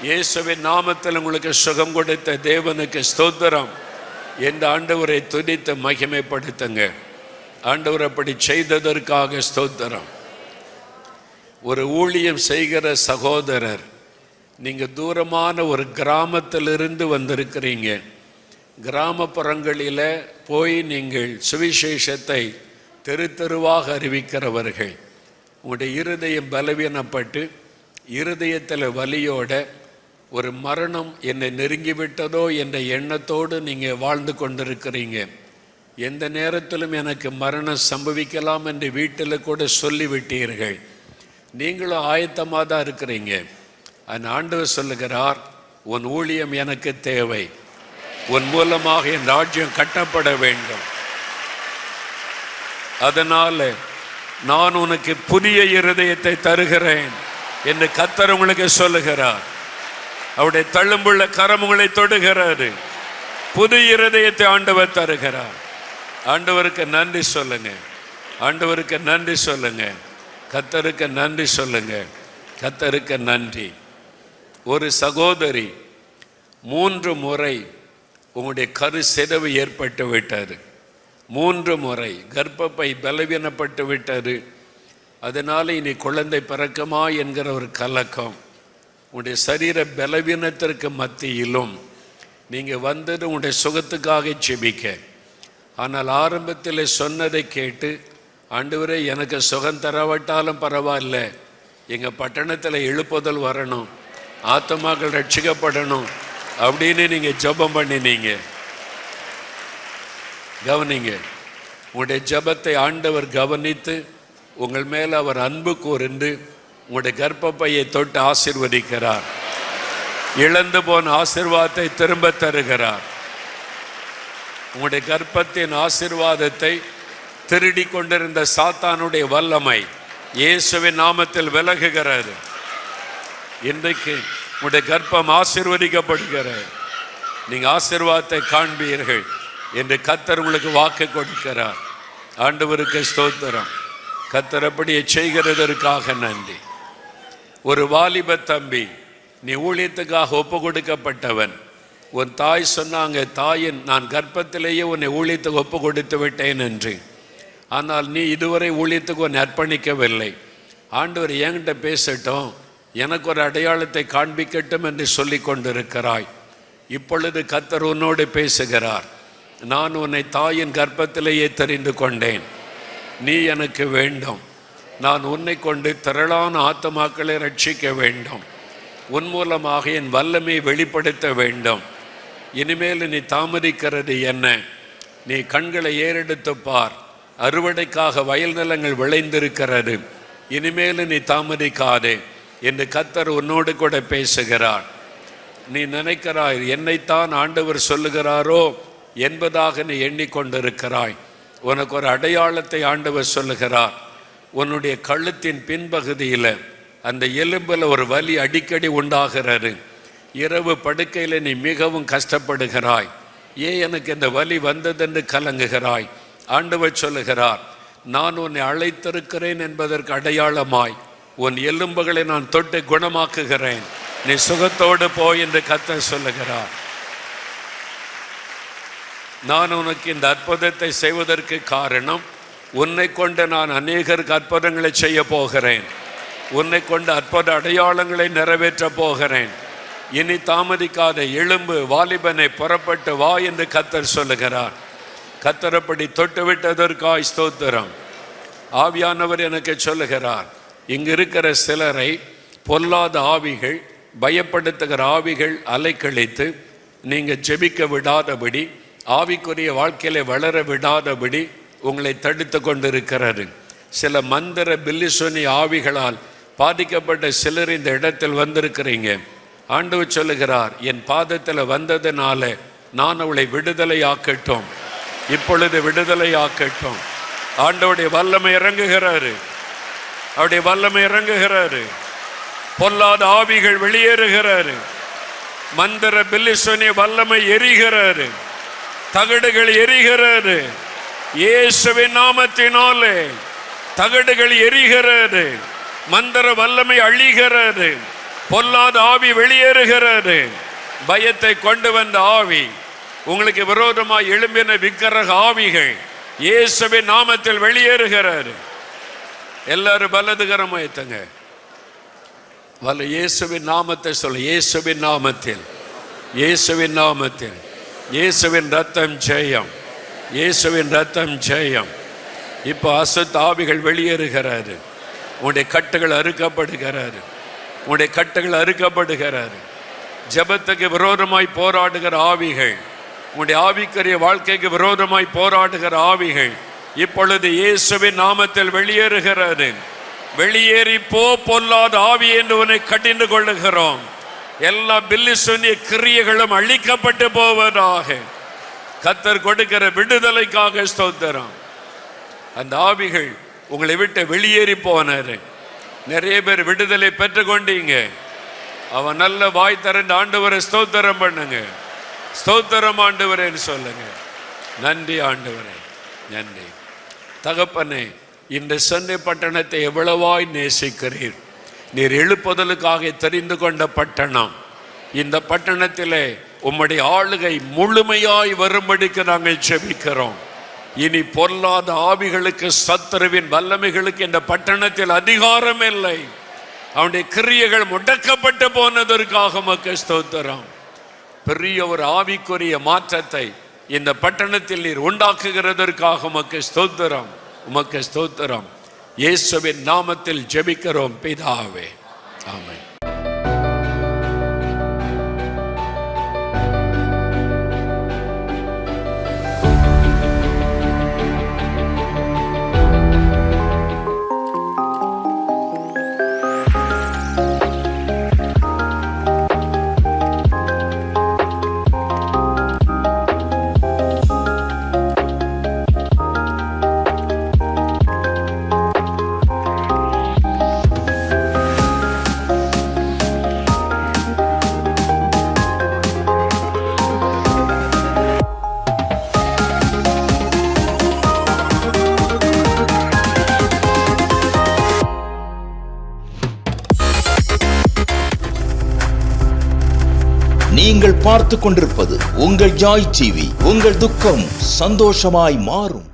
இயேசுவின் நாமத்தில் உங்களுக்கு சுகம் கொடுத்த தேவனுக்கு ஸ்தோத்திரம் என்று ஆண்டவரை துதித்து மகிமைப்படுத்துங்க. ஆண்டவர் அப்படி செய்ததற்காக ஸ்தோத்திரம். ஒரு ஊழியம் செய்கிற சகோதரர், நீங்க தூரமான ஒரு கிராமத்திலிருந்து வந்திருக்கிறீங்க. கிராமப்புறங்களில் போய் நீங்கள் சுவிசேஷத்தை தெரு தெருவாக அறிவிக்கிறவர்கள். உங்களுடைய இருதயம் பலவீனப்பட்டு இருதயத்தில் வலியோட ஒரு மரணம் என்னை நெருங்கிவிட்டதோ என்ற எண்ணத்தோடு நீங்கள் வாழ்ந்து கொண்டிருக்கிறீங்க. எந்த நேரத்திலும் எனக்கு மரணம் சம்பவிக்கலாம் என்று வீட்டில் கூட சொல்லிவிட்டீர்கள். நீங்களும் ஆயத்தமாக தான் இருக்கிறீங்க. அந்த ஆண்டவர் சொல்லுகிறார், உன் ஊழியம் எனக்கு தேவை, உன் மூலமாக என் ராஜ்யம் கட்டப்பட வேண்டும். அதனால நான் உனக்கு புதிய இருதயத்தை தருகிறேன் என்று கர்த்தர் உங்களுக்கு சொல்லுகிறார். அவருடைய தழும்புள்ள கரம் உங்களை தொடுகிறாரு. புது இருதயத்தை ஆண்டவர் தருகிறார். ஆண்டவருக்கு நன்றி சொல்லுங்க, ஆண்டவருக்கு நன்றி சொல்லுங்க, கர்த்தருக்கு நன்றி சொல்லுங்க, கர்த்தருக்கு நன்றி. ஒரு சகோதரி 3 முறை உங்களுடைய கரு சிதைவு ஏற்பட்டு விட்டது. 3 முறை கர்ப்பப்பை பலவீனப்பட்டு விட்டது. அதனால இனி குழந்தை பிறக்குமா என்கிற ஒரு கலக்கம். உங்களுடைய சரீர பலவீனத்திற்கு மத்தியிலும் நீங்கள் வந்தது உங்களுடைய சுகத்துக்காக ஜெபிக்க. ஆனால் ஆரம்பத்தில் சொன்னதை கேட்டு, ஆண்டவரே எனக்கு சுகம் தரவிட்டாலும் பரவாயில்ல, எங்கள் பட்டணத்தில் எழுப்புதல் வரணும், ஆத்மாக்கள் ரட்சிக்கப்படணும் அப்படின்னு நீங்கள் ஜெபம் பண்ணினீங்க. கவனிங்க, உங்களுடைய ஜெபத்தை ஆண்டவர் கவனித்து உங்கள் மேல் அவர் அன்பு கூர்ந்து உங்களுடைய கர்ப்பப்பையை தொட்டு ஆசீர்வதிக்கிறார். இழந்து போன ஆசீர்வாதத்தை திரும்ப தருகிறார். உங்களுடைய கர்ப்பத்தின் ஆசீர்வாதத்தை திருடி கொண்டிருந்த சாத்தானுடைய வல்லமை இயேசுவின் நாமத்தில் விலகுகிறது. இன்றைக்கு உங்களுடைய கர்ப்பம் ஆசீர்வதிக்கப்படுகிறது. நீங்கள் ஆசீர்வாதத்தை காண்பீர்கள் என்று கர்த்தர் உங்களுக்கு வாக்கு கொடுக்கிறார். ஆண்டவருக்கு ஸ்தோத்திரம். கர்த்தர் அப்படியே செய்கிறதற்காக நன்றி. ஒரு வாலிப தம்பி, நீ ஊழியத்துக்காக ஒப்பு கொடுக்கப்பட்டவன். உன் தாய் சொன்னாங்க, தாயின் நான் கர்ப்பத்திலேயே உன்னை ஊழியத்துக்கு ஒப்பு கொடுத்து விட்டேன் என்று. ஆனால் நீ இதுவரை ஊழியத்துக்கு உன்னை அர்ப்பணிக்கவில்லை. ஆண்டவர் என்கிட்ட பேசட்டும், எனக்கு ஒரு அடையாளத்தை காண்பிக்கட்டும் என்று சொல்லி கொண்டிருக்கிறாய். இப்பொழுது கர்த்தர் உன்னோடு பேசுகிறார். நான் உன்னை தாயின் கர்ப்பத்திலேயே தெரிந்து கொண்டேன். நீ எனக்கு வேண்டும். நான் உன்னை கொண்டு திரளான ஆத்துமாக்களை ரட்சிக்க வேண்டும். உன் மூலமாக என் வல்லமையை வெளிப்படுத்த வேண்டும். இனிமேல் நீ தாமதிக்கிறது என்ன? நீ கண்களை ஏறெடுத்து பார். அறுவடைக்காக வயல் நிலங்கள் விளைந்திருக்கிறது. இனிமேல் நீ தாமதிக்காதே என்று கர்த்தர் உன்னோடு கூட பேசுகிறார். நீ நினைக்கிறாய் என்னைத்தான் ஆண்டவர் சொல்லுகிறாரோ என்பதாக நீ எண்ணிக்கொண்டிருக்கிறாய். உனக்கு ஒரு அடையாளத்தை ஆண்டவர் சொல்லுகிறார். உன்னுடைய கழுத்தின் பின்பகுதியில் அந்த எலும்பில் ஒரு வலி அடிக்கடி உண்டாகிறது. இரவு படுக்கையில் நீ மிகவும் கஷ்டப்படுகிறாய். ஏன் எனக்கு இந்த வலி வந்ததென்று கலங்குகிறாய். ஆண்டவர் சொல்லுகிறார், நான் உன்னை அழைத்திருக்கிறேன் என்பதற்கு அடையாளமாய் உன் எலும்புகளை நான் தொட்டு குணமாக்குகிறேன். நீ சுகத்தோடு போய் என்று கர்த்தர் சொல்லுகிறார். நான் உனக்கு இந்த அற்புதத்தை செய்வதற்கு காரணம், உன்னை கொண்டு நான் அநேகருக்கு அற்புதங்களை செய்ய போகிறேன். உன்னை கொண்டு அற்புத அடையாளங்களை நிறைவேற்ற போகிறேன். இனி தாமதிக்காத எழும்பு வாலிபனை, புறப்பட்டு வா என்று கர்த்தர் சொல்லுகிறார். கர்த்தரப்படி தொட்டு விட்டதற்காய் ஸ்தோத்திரம். ஆவியானவர் எனக்கு சொல்லுகிறார், இங்கு இருக்கிற சிலரை பொல்லாத ஆவிகள், பயப்படுத்துகிற ஆவிகள் அலைக்கழித்து நீங்கள் ஜெபிக்க விடாதபடி, ஆவிக்குரிய வாழ்க்கையில வளர விடாதபடி உங்களை தடுத்து கொண்டிருக்கிறது. சில மந்திர பில்லிசோனி ஆவிகளால் பாதிக்கப்பட்ட சிலர் இந்த இடத்தில் வந்திருக்கிறீங்க. ஆண்டவர் சொல்லுகிறார், என் பாதத்தில் வந்ததுனால நான் அவளை விடுதலை ஆக்கட்டும். இப்பொழுது விடுதலை ஆக்கட்டும். ஆண்டவருடைய வல்லமை இறங்குகிறாரு. அவருடைய வல்லமை இறங்குகிறாரு. பொல்லாத ஆவிகள் வெளியேறுகிறாரு. மந்திர பில்லிசோனி வல்லமை எரிகிறாரு. தகடுகள் எரிகிறது. இயேசுவின் நாமத்தினாலே தகடுகள் எரிகிறது. மந்திர வல்லமை அழிகிறது. பொல்லாத ஆவி வெளியேறுகிறது. பயத்தை கொண்டு வந்த ஆவி, உங்களுக்கு விரோதமாக எழும்பின விக்கிரக ஆவிகள் இயேசுவின் நாமத்தில் வெளியேறுகிறது. எல்லாரும் வலதுகரம் வைத்துங்க. வல்ல இயேசுவின் நாமத்தை சொல்ல. இயேசுவின் நாமத்தில், இயேசுவின் நாமத்தில், இயேசுவின் ரத்தம் ஜெயம், இயேசுவின் ரத்தம் ஜெயம். இப்போ அசுத்த ஆவிகள் வெளியேறுகிறாரு. உன்னுடைய கட்டுகள் அறுக்கப்படுகிறாரு. உன்னுடைய கட்டுகள் அறுக்கப்படுகிறாரு. ஜெபத்துக்கு விரோதமாய் போராடுகிற ஆவிகள், உன்னுடைய ஆவிக்குரிய வாழ்க்கைக்கு விரோதமாய் போராடுகிற ஆவிகள் இப்பொழுது இயேசுவின் நாமத்தில் வெளியேறுகிறது. வெளியேறி போ பொல்லாத ஆவி என்று உன்னை கடிந்து கொள்ளுகிறோம். எல்லா பில்லிசோனிய கிரியைகளும் அழிக்கப்பட்டு போவதாக. கர்த்தர் கொடுக்கிற விடுதலைக்காக ஸ்தோத்திரம். அந்த ஆவிகள் உங்களை விட்டு வெளியேறி போனாரு. நிறைய பேர் விடுதலை பெற்றுக்கொண்டீங்க. அவன் நல்ல வாய் திறந்து ஆண்டவரை ஸ்தோத்திரம் பண்ணுங்க. ஸ்தோத்திரம் ஆண்டவரேன்னு சொல்லுங்க. நன்றி ஆண்டவரே, நன்றி. தகப்பனே, இந்த சென்னை பட்டணத்தை எவ்வளவாய் நேசிக்கிறீர். நீர் எழுப்புதலுக்காக தெரிந்து கொண்ட பட்டணம். இந்த பட்டணத்திலே உம்முடைய ஆளுகை முழுமையாய் வரும்படிக்கு நாங்கள் ஜெபிக்கிறோம். இனி பொல்லாத ஆவிகளுக்கு, சத்துருவின் வல்லமைகளுக்கு இந்த பட்டணத்தில் அதிகாரம் இல்லை. அவனுடைய கிரியைகள் முடக்கப்பட்டு போனதற்காக உமக்கு ஸ்தோத்திரம். பெரிய ஒரு ஆவிக்குரிய மாற்றத்தை இந்த பட்டணத்தில் நீர் உண்டாக்குகிறதற்காக உமக்கு ஸ்தோத்திரம், உமக்கு ஸ்தோத்திரம். இயேசுவின் நாமத்தில் ஜெபிக்கிறோம் பிதாவே, ஆமென். நீங்கள் பார்த்து கொண்டிருப்பது உங்கள் ஜாய் டிவி. உங்கள் துக்கம் சந்தோஷமாய் மாறும்.